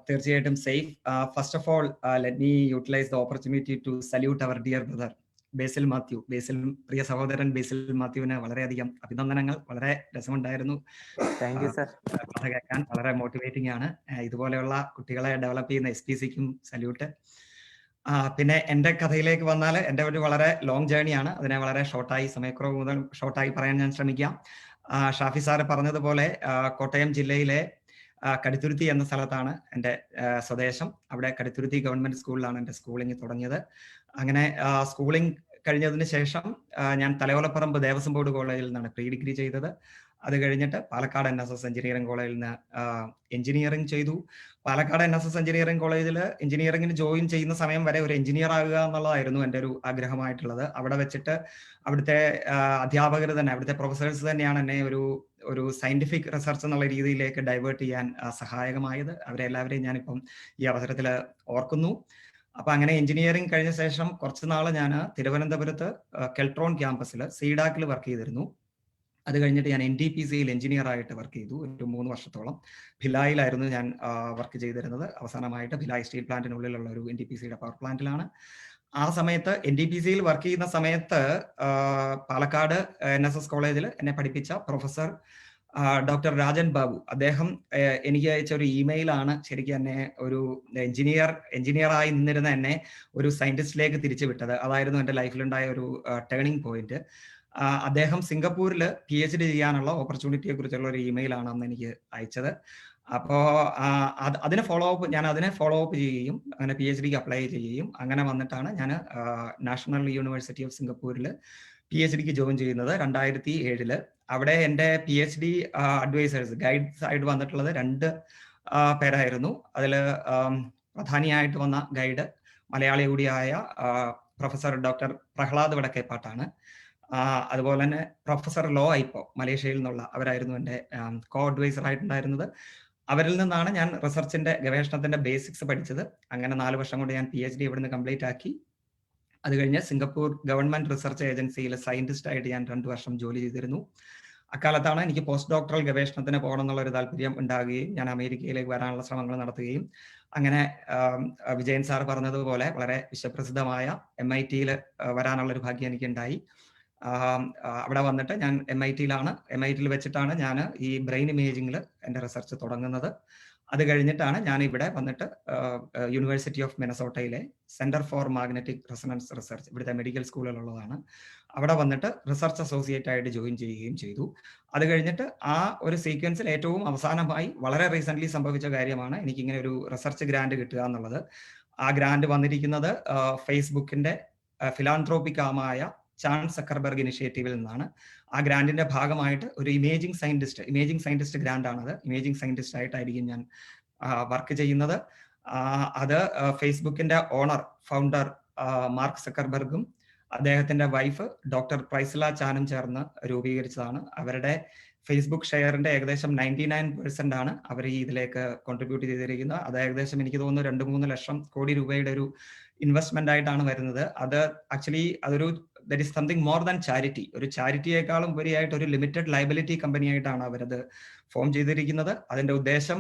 തീർച്ചയായിട്ടും safe. First of all let me utilize the opportunity to salute our dear brother Basil Mathew. പ്രിയ സഹോദരൻ ബേസിൽ മാത്യുവിന് വളരെയധികം അഭിനന്ദനങ്ങൾ. വളരെ രസമുണ്ടായിരുന്നു കഥ കേൾക്കാൻ, വളരെ മോട്ടിവേറ്റിംഗ് ആണ്. ഇതുപോലെയുള്ള കുട്ടികളെ ഡെവലപ്പ് ചെയ്യുന്ന SPCക്കും സല്യൂട്ട്. പിന്നെ എൻ്റെ കഥയിലേക്ക് വന്നാൽ എൻ്റെ ഒരു വളരെ ലോങ് ജേണിയാണ്. അതിനെ വളരെ ഷോർട്ടായി, സമയക്കുറവ് മുതൽ ഷോർട്ടായി പറയാൻ ഞാൻ ശ്രമിക്കാം. ഷാഫി സാറ് പറഞ്ഞതുപോലെ കോട്ടയം ജില്ലയിലെ കടുത്തുരുത്തി എന്ന സ്ഥലത്താണ് എൻ്റെ സ്വദേശം. അവിടെ കടുത്തുരുത്തി ഗവൺമെന്റ് സ്കൂളിലാണ് എൻ്റെ സ്കൂളിംഗ് തുടങ്ങിയത്. അങ്ങനെ സ്കൂളിംഗ് കഴിഞ്ഞതിന് ശേഷം ഞാൻ തലയോലപ്പറമ്പ് ദേവസ്വം ബോർഡ് കോളേജിൽ നിന്നാണ് പ്രീ ഡിഗ്രി ചെയ്തത്. അത് കഴിഞ്ഞിട്ട് പാലക്കാട് NSS എഞ്ചിനീയറിംഗ് കോളേജിൽ നിന്ന് എഞ്ചിനീയറിംഗ് ചെയ്തു. പാലക്കാട് NSS എഞ്ചിനീയറിംഗ് കോളേജിൽ എഞ്ചിനീയറിംഗിന് ജോയിൻ ചെയ്യുന്ന സമയം വരെ ഒരു എഞ്ചിനീയർ ആകുക എന്നുള്ളതായിരുന്നു എൻ്റെ ഒരു ആഗ്രഹമായിട്ടുള്ളത്. അവിടെ വെച്ചിട്ട് അവിടുത്തെ അധ്യാപകർ തന്നെ, അവിടുത്തെ പ്രൊഫസേഴ്സ് തന്നെയാണ് എന്നെ ഒരു സയന്റിഫിക് റിസർച്ച് എന്നുള്ള രീതിയിലേക്ക് ഡൈവേർട്ട് ചെയ്യാൻ സഹായകമായത്. അവരെല്ലാവരെയും ഞാനിപ്പം ഈ അവസരത്തിൽ ഓർക്കുന്നു. അപ്പൊ അങ്ങനെ എഞ്ചിനീയറിംഗ് കഴിഞ്ഞ ശേഷം കുറച്ച് നാൾ ഞാൻ തിരുവനന്തപുരത്ത് കെൽട്രോൺ ക്യാമ്പസിൽ CDAC-ൽ വർക്ക് ചെയ്തിരുന്നു. അത് കഴിഞ്ഞിട്ട് ഞാൻ NTPC-യിൽ എഞ്ചിനീയർ ആയിട്ട് വർക്ക് ചെയ്തു. ഒരു 3 വർഷത്തോളം ഭിലായിലായിരുന്നു ഞാൻ വർക്ക് ചെയ്തിരുന്നത്. അവസാനമായിട്ട് ഭിലായ് സ്റ്റീൽ പ്ലാന്റിനുള്ളിലുള്ള ഒരു NTPC-യുടെ പവർ പ്ലാന്റിലാണ്. ആ സമയത്ത് NTPC-യിൽ വർക്ക് ചെയ്യുന്ന സമയത്ത് പാലക്കാട് NSS കോളേജിൽ എന്നെ പഠിപ്പിച്ച പ്രൊഫസർ ഡോക്ടർ രാജൻ ബാബു, അദ്ദേഹം എനിക്ക് അയച്ച ഒരു ഇമെയിലാണ് ശരിക്കും എന്നെ ഒരു എഞ്ചിനീയറായി നിന്നിരുന്ന എന്നെ ഒരു സയന്റിസ്റ്റിലേക്ക് തിരിച്ചു വിട്ടത്. അതായിരുന്നു എൻ്റെ ലൈഫിലുണ്ടായ ഒരു ടേണിംഗ് പോയിന്റ്. അദ്ദേഹം സിംഗപ്പൂരിൽ PhD ചെയ്യാനുള്ള ഓപ്പർച്യൂണിറ്റിയെ കുറിച്ചുള്ള ഒരു ഇമെയിലാണ് അന്ന് എനിക്ക് അയച്ചത്. അപ്പോൾ അതിനെ ഫോളോ അപ്പ് ചെയ്യുകയും അങ്ങനെ PhD-ക്ക് അപ്ലൈ ചെയ്യുകയും അങ്ങനെ വന്നിട്ടാണ് ഞാൻ നാഷണൽ യൂണിവേഴ്സിറ്റി ഓഫ് സിംഗപ്പൂരിൽ PhD-ക്ക് ജോയിൻ ചെയ്യുന്നത് 2007. അവിടെ എൻ്റെ PhD അഡ്വൈസേഴ്സ്, ഗൈഡ്സ് ആയിട്ട് വന്നിട്ടുള്ളത് 2 പേരായിരുന്നു. അതിൽ പ്രധാനിയായിട്ട് വന്ന ഗൈഡ് മലയാളി കൂടിയായ പ്രൊഫസർ ഡോക്ടർ പ്രഹ്ലാദ് വടക്കേപ്പാട്ടാണ്. അതുപോലെ തന്നെ പ്രൊഫസർ ലോ ഐപ്പോ മലേഷ്യയിൽ നിന്നുള്ള അവരായിരുന്നു എൻ്റെ കോ അഡ്വൈസർ ആയിട്ടുണ്ടായിരുന്നത്. അവരിൽ നിന്നാണ് ഞാൻ റിസർച്ചിന്റെ ഗവേഷണത്തിന്റെ ബേസിക്സ് പഠിച്ചത്. അങ്ങനെ 4 വർഷം കൊണ്ട് ഞാൻ PhD ഇവിടുന്ന് കംപ്ലീറ്റ് ആക്കി. അത് കഴിഞ്ഞ് സിംഗപ്പൂർ ഗവൺമെന്റ് റിസർച്ച് ഏജൻസിയിൽ സയന്റിസ്റ്റ് ആയിട്ട് ഞാൻ 2 വർഷം ജോലി ചെയ്തിരുന്നു. അക്കാലത്താണ് എനിക്ക് പോസ്റ്റ് ഡോക്ടറൽ ഗവേഷണത്തിന് പോകണം എന്നുള്ള ഒരു താല്പര്യം ഉണ്ടാകുകയും ഞാൻ അമേരിക്കയിലേക്ക് വരാനുള്ള ശ്രമങ്ങൾ നടത്തുകയും അങ്ങനെ വിജയൻ സാർ പറഞ്ഞതുപോലെ വളരെ വിശ്വപ്രസിദ്ധമായ MIT-യിൽ വരാനുള്ള ഒരു ഭാഗ്യം എനിക്കുണ്ടായി. അവിടെ വന്നിട്ട് ഞാൻ MIT-യിൽ വെച്ചിട്ടാണ് ഞാൻ ഈ ബ്രെയിൻ ഇമേജിങ്ങിൽ എൻ്റെ റിസർച്ച് തുടങ്ങുന്നത്. അത് കഴിഞ്ഞിട്ടാണ് ഞാൻ ഇവിടെ വന്നിട്ട് യൂണിവേഴ്സിറ്റി ഓഫ് മിനസോട്ടയിലെ centre for magnetic resonance research, ഇവിടുത്തെ മെഡിക്കൽ സ്കൂളിലുള്ളതാണ്, അവിടെ വന്നിട്ട് റിസർച്ച് അസോസിയേറ്റ് ആയിട്ട് ജോയിൻ ചെയ്യുകയും ചെയ്തു. അത് കഴിഞ്ഞിട്ട് ആ ഒരു സീക്വൻസിൽ ഏറ്റവും അവസാനമായി വളരെ റീസെന്റ് സംഭവിച്ച കാര്യമാണ് എനിക്കിങ്ങനെ ഒരു റിസർച്ച് ഗ്രാന്റ് കിട്ടുക എന്നുള്ളത്. ആ ഗ്രാന്റ് വന്നിരിക്കുന്നത് ഫേസ്ബുക്കിന്റെ ഫിലാന്ത്രോപിക് ആമായ ചാൺ സക്കർബർഗ് ഇനിഷ്യേറ്റീവിൽ നിന്നാണ്. ആ ഗ്രാന്റിന്റെ ഭാഗമായിട്ട് ഒരു ഇമേജിംഗ് സയന്റിസ്റ്റ് ഗ്രാന്റ് ആണത്. ഇമേജിംഗ് സയന്റിസ്റ്റ് ആയിട്ടായിരിക്കും ഞാൻ വർക്ക് ചെയ്യുന്നത്. അത് ഫേസ്ബുക്കിന്റെ ഫൗണ്ടർ മാർക്ക് സക്കർബർഗും അദ്ദേഹത്തിന്റെ വൈഫ് ഡോക്ടർ പ്രൈസ്ല ചാനും ചേർന്ന് രൂപീകരിച്ചതാണ്. അവരുടെ ഫേസ്ബുക്ക് ഷെയറിന്റെ ഏകദേശം 99% ആണ് അവർ ഇതിലേക്ക് കോൺട്രിബ്യൂട്ട് ചെയ്തിരിക്കുന്നത്. അത് ഏകദേശം എനിക്ക് തോന്നുന്നു 2-3 ലക്ഷം കോടി രൂപയുടെ ഒരു ഇൻവെസ്റ്റ്മെന്റ് ആയിട്ടാണ് വരുന്നത്. അത് ആക്ച്വലി അതൊരു that is something more than charity. ഒരു ചാരിറ്റിയേക്കാളും ഉപരിയായിട്ട് ഒരു ലിമിറ്റഡ് ലയബിലിറ്റി കമ്പനി ആയിട്ടാണ് അവരത് ഫോം ചെയ്തിരിക്കുന്നത്. അതിന്റെ ഉദ്ദേശം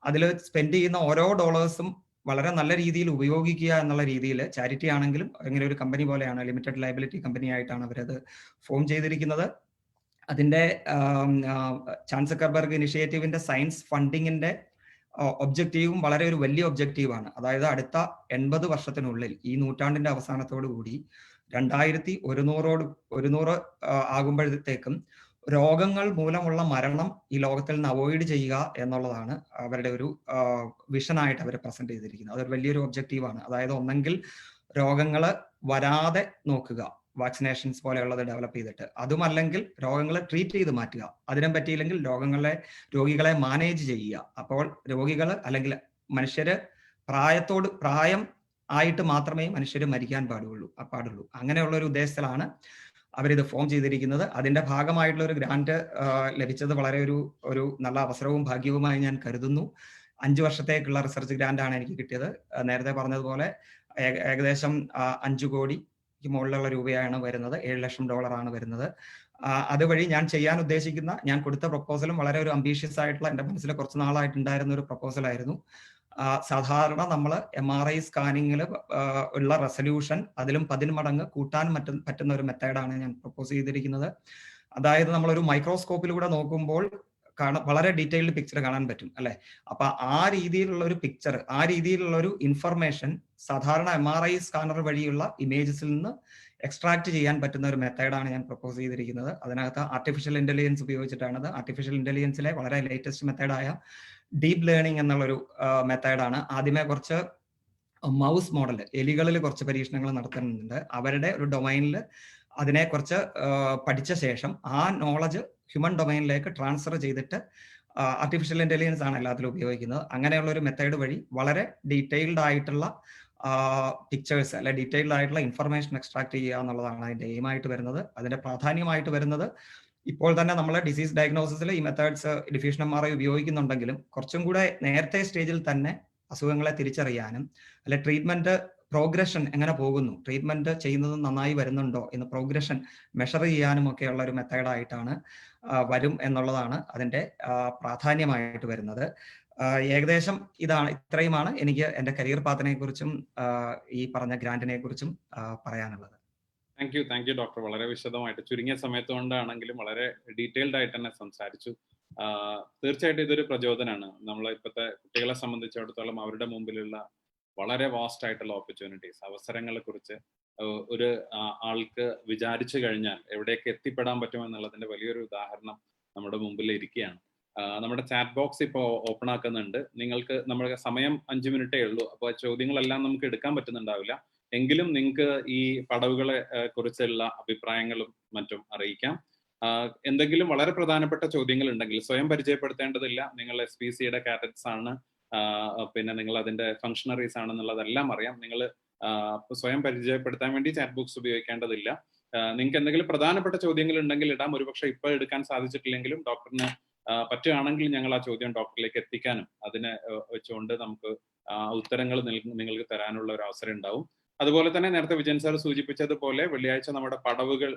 അതിൽ സ്പെൻഡ് ചെയ്യുന്ന ഓരോ ഡോളേഴ്സും വളരെ നല്ല രീതിയിൽ ഉപയോഗിക്കുക എന്നുള്ള രീതിയിൽ, ചാരിറ്റി ആണെങ്കിലും ഇങ്ങനെ ഒരു കമ്പനി പോലെയാണ്, ലിമിറ്റഡ് ലയബിലിറ്റി കമ്പനി ആയിട്ടാണ് അവരത് ഫോം ചെയ്തിരിക്കുന്നത്. അതിന്റെ ചാൺ സക്കർബർഗ് ഇനിഷ്യേറ്റീവിന്റെ സയൻസ് ഫണ്ടിങ്ങിന്റെ ഒബ്ജക്റ്റീവും വളരെ ഒരു വലിയ ഒബ്ജക്റ്റീവാണ്. അതായത് അടുത്ത 80 വർഷത്തിനുള്ളിൽ, ഈ നൂറ്റാണ്ടിന്റെ അവസാനത്തോടു കൂടി 2100 ആകുമ്പോഴത്തേക്കും രോഗങ്ങൾ മൂലമുള്ള മരണം ഈ ലോകത്തിൽ നിന്ന് അവോയ്ഡ് ചെയ്യുക എന്നുള്ളതാണ് അവരുടെ ഒരു വിഷനായിട്ട് അവർ പ്രസന്റ് ചെയ്തിരിക്കുന്നത്. അതൊരു വലിയൊരു ഒബ്ജക്റ്റീവാണ്. അതായത് ഒന്നെങ്കിൽ രോഗങ്ങൾ വരാതെ നോക്കുക, വാക്സിനേഷൻസ് പോലെയുള്ളത് ഡെവലപ്പ് ചെയ്തിട്ട്, അതുമല്ലെങ്കിൽ രോഗങ്ങളെ ട്രീറ്റ് ചെയ്ത് മാറ്റുക, അതിനും പറ്റിയില്ലെങ്കിൽ രോഗികളെ മാനേജ് ചെയ്യുക. അപ്പോൾ രോഗികൾ അല്ലെങ്കിൽ മനുഷ്യര് പ്രായം ആയിട്ട് മാത്രമേ മനുഷ്യർ മരിക്കാൻ പാടുള്ളൂ. അങ്ങനെയുള്ള ഒരു ഉദ്ദേശത്തിലാണ് അവരിത് ഫോം ചെയ്തിരിക്കുന്നത്. അതിന്റെ ഭാഗമായിട്ടുള്ള ഒരു ഗ്രാന്റ് ലഭിച്ചത് വളരെ ഒരു നല്ല അവസരവും ഭാഗ്യവുമായി ഞാൻ കരുതുന്നു. 5 വർഷത്തേക്കുള്ള റിസർച്ച് ഗ്രാന്റ് ആണ് എനിക്ക് കിട്ടിയത്. നേരത്തെ പറഞ്ഞതുപോലെ ഏകദേശം 5 കോടിക്ക് മുകളിലുള്ള രൂപയാണ് വരുന്നത്. $7 ലക്ഷം ആണ് വരുന്നത്. അതുവഴി ഞാൻ ചെയ്യാൻ ഉദ്ദേശിക്കുന്ന, ഞാൻ കൊടുത്ത പ്രപ്പോസലും വളരെ ഒരു അംബീഷ്യസ് ആയിട്ടുള്ള, എൻ്റെ മനസ്സിൽ കുറച്ച് നാളായിട്ടുണ്ടായിരുന്ന ഒരു പ്രപ്പോസൽ ആയിരുന്നു. സാധാരണ നമ്മൾ MRI സ്കാനിങ്ങിൽ ഉള്ള റെസൊല്യൂഷൻ അതിലും 10 മടങ്ങ് കൂട്ടാൻ പറ്റുന്ന ഒരു മെത്തേഡാണ് ഞാൻ പ്രപ്പോസ് ചെയ്തിരിക്കുന്നത്. അതായത് നമ്മളൊരു മൈക്രോസ്കോപ്പിലൂടെ നോക്കുമ്പോൾ വളരെ ഡീറ്റെയിൽഡ് പിക്ചർ കാണാൻ പറ്റും അല്ലെ. അപ്പൊ ആ രീതിയിലുള്ള ഒരു പിക്ചർ, ആ രീതിയിലുള്ള ഒരു ഇൻഫർമേഷൻ സാധാരണ MRI സ്കാനർ വഴിയുള്ള ഇമേജസിൽ നിന്ന് എക്സ്ട്രാക്ട് ചെയ്യാൻ പറ്റുന്ന ഒരു മെത്തേഡാണ് ഞാൻ പ്രപ്പോസ് ചെയ്തിരിക്കുന്നത്. അതിനകത്ത് ആർട്ടിഫിഷ്യൽ ഇന്റലിജൻസ് ഉപയോഗിച്ചിട്ടാണത്. ആർട്ടിഫിഷ്യൽ ഇന്റലിജൻസിലെ വളരെ ലേറ്റസ്റ്റ് മെത്തേഡായ ഡീപ് ലേണിംഗ് എന്നുള്ളൊരു മെത്തേഡാണ്. ആദ്യമേ കുറച്ച് മൗസ് മോഡൽ, എലികളിൽ കുറച്ച് പരീക്ഷണങ്ങൾ നടത്തുന്നുണ്ട്. അവരുടെ ഒരു ഡൊമൈനിൽ അതിനെ കുറച്ച് പഠിച്ച ശേഷം ആ നോളജ് ഹ്യൂമൻ ഡൊമൈനിലേക്ക് ട്രാൻസ്ഫർ ചെയ്തിട്ട് ആർട്ടിഫിഷ്യൽ ഇന്റലിജൻസ് ആണ് എല്ലാത്തിലും ഉപയോഗിക്കുന്നത്. അങ്ങനെയുള്ള ഒരു മെത്തേഡ് വഴി വളരെ ഡീറ്റെയിൽഡ് ആയിട്ടുള്ള പിക്ചേഴ്സ് അല്ലെ ഡീറ്റെയിൽഡ് ആയിട്ടുള്ള ഇൻഫർമേഷൻ എക്സ്ട്രാക്ട് ചെയ്യുക എന്നുള്ളതാണ് അതിന്റെ എയിമായിട്ട് വരുന്നത്. അതിന്റെ പ്രാധാന്യമായിട്ട് വരുന്നത്, ഇപ്പോൾ തന്നെ നമ്മൾ ഡിസീസ് ഡയഗ്നോസിസിൽ ഈ മെത്തേഡ്സ് ഡിഫ്യൂഷൻ MRI ഉപയോഗിക്കുന്നുണ്ടെങ്കിലും കുറച്ചും കൂടെ നേരത്തെ സ്റ്റേജിൽ തന്നെ അസുഖങ്ങളെ തിരിച്ചറിയാനും അല്ലെ ട്രീറ്റ്മെന്റ് പ്രോഗ്രഷൻ എങ്ങനെ പോകുന്നു, ട്രീറ്റ്മെന്റ് ചെയ്യുന്നത് നന്നായി വരുന്നുണ്ടോ എന്ന് പ്രോഗ്രഷൻ മെഷർ ചെയ്യാനും ഒക്കെയുള്ള ഒരു മെത്തേഡായിട്ടാണ് വരും എന്നുള്ളതാണ് അതിന്റെ പ്രാധാന്യമായിട്ട് വരുന്നത്. ഏകദേശം ഇത്രയുമാണ് എനിക്ക് എൻ്റെ കരിയർ പാത്തിനെ കുറിച്ചും ഈ പറഞ്ഞ ഗ്രാന്റിനെ കുറിച്ചും പറയാനുള്ളത്. Thank you doctor. വളരെ വിശദമായിട്ട് ചുരുങ്ങിയ സമയത്ത് കൊണ്ടാണെങ്കിലും വളരെ ഡീറ്റെയിൽഡ് ആയിട്ട് തന്നെ സംസാരിച്ചു. തീർച്ചയായിട്ടും ഇതൊരു പ്രചോദനമാണ്. നമ്മളെ ഇപ്പോഴത്തെ കുട്ടികളെ സംബന്ധിച്ചിടത്തോളം അവരുടെ മുമ്പിലുള്ള വളരെ വാസ്റ്റ് ആയിട്ടുള്ള ഓപ്പർച്യൂണിറ്റീസ്, അവസരങ്ങളെ കുറിച്ച് ഒരു ആൾക്ക് വിചാരിച്ചു കഴിഞ്ഞാൽ എവിടേക്ക് എത്തിപ്പെടാൻ പറ്റുമെന്നുള്ളതിന്റെ വലിയൊരു ഉദാഹരണം നമ്മുടെ മുമ്പിൽ ഇരിക്കുകയാണ്. നമ്മുടെ ചാറ്റ് ബോക്സ് ഇപ്പോൾ ഓപ്പൺ ആക്കുന്നുണ്ട്. നിങ്ങൾക്ക് നമ്മുടെ സമയം 5 മിനിറ്റേ ഉള്ളൂ. അപ്പോൾ ചോദ്യങ്ങളെല്ലാം നമുക്ക് എടുക്കാൻ പറ്റുന്നുണ്ടാവില്ല. എങ്കിലും നിങ്ങൾക്ക് ഈ പടവുകളെ കുറിച്ചുള്ള അഭിപ്രായങ്ങളും മറ്റും അറിയിക്കാം. എന്തെങ്കിലും വളരെ പ്രധാനപ്പെട്ട ചോദ്യങ്ങൾ ഉണ്ടെങ്കിൽ സ്വയം പരിചയപ്പെടുത്തേണ്ടതില്ല. നിങ്ങൾ SPCയുടെ കാഡറ്റ്സ് ആണ്, പിന്നെ നിങ്ങൾ അതിന്റെ ഫങ്ഷണറീസ് ആണെന്നുള്ളതെല്ലാം അറിയാം. നിങ്ങൾ സ്വയം പരിചയപ്പെടുത്താൻ വേണ്ടി ചാറ്റ് ബോക്സ് ഉപയോഗിക്കേണ്ടതില്ല. നിങ്ങൾക്ക് എന്തെങ്കിലും പ്രധാനപ്പെട്ട ചോദ്യങ്ങൾ ഉണ്ടെങ്കിൽ ഇടാം. ഒരുപക്ഷെ ഇപ്പോൾ എടുക്കാൻ സാധിച്ചിട്ടില്ലെങ്കിലും ഡോക്ടറിന് പറ്റുകയാണെങ്കിൽ ഞങ്ങൾ ആ ചോദ്യം ഡോക്ടറിലേക്ക് എത്തിക്കാനും അതിനെ വെച്ചുകൊണ്ട് നമുക്ക് ഉത്തരങ്ങൾ നിങ്ങൾക്ക് തരാനുള്ള ഒരു അവസരം ഉണ്ടാവും. അതുപോലെ തന്നെ നേരത്തെ വിജയൻ സാർ സൂചിപ്പിച്ചതുപോലെ വെള്ളിയാഴ്ച നമ്മുടെ പടവുകൾ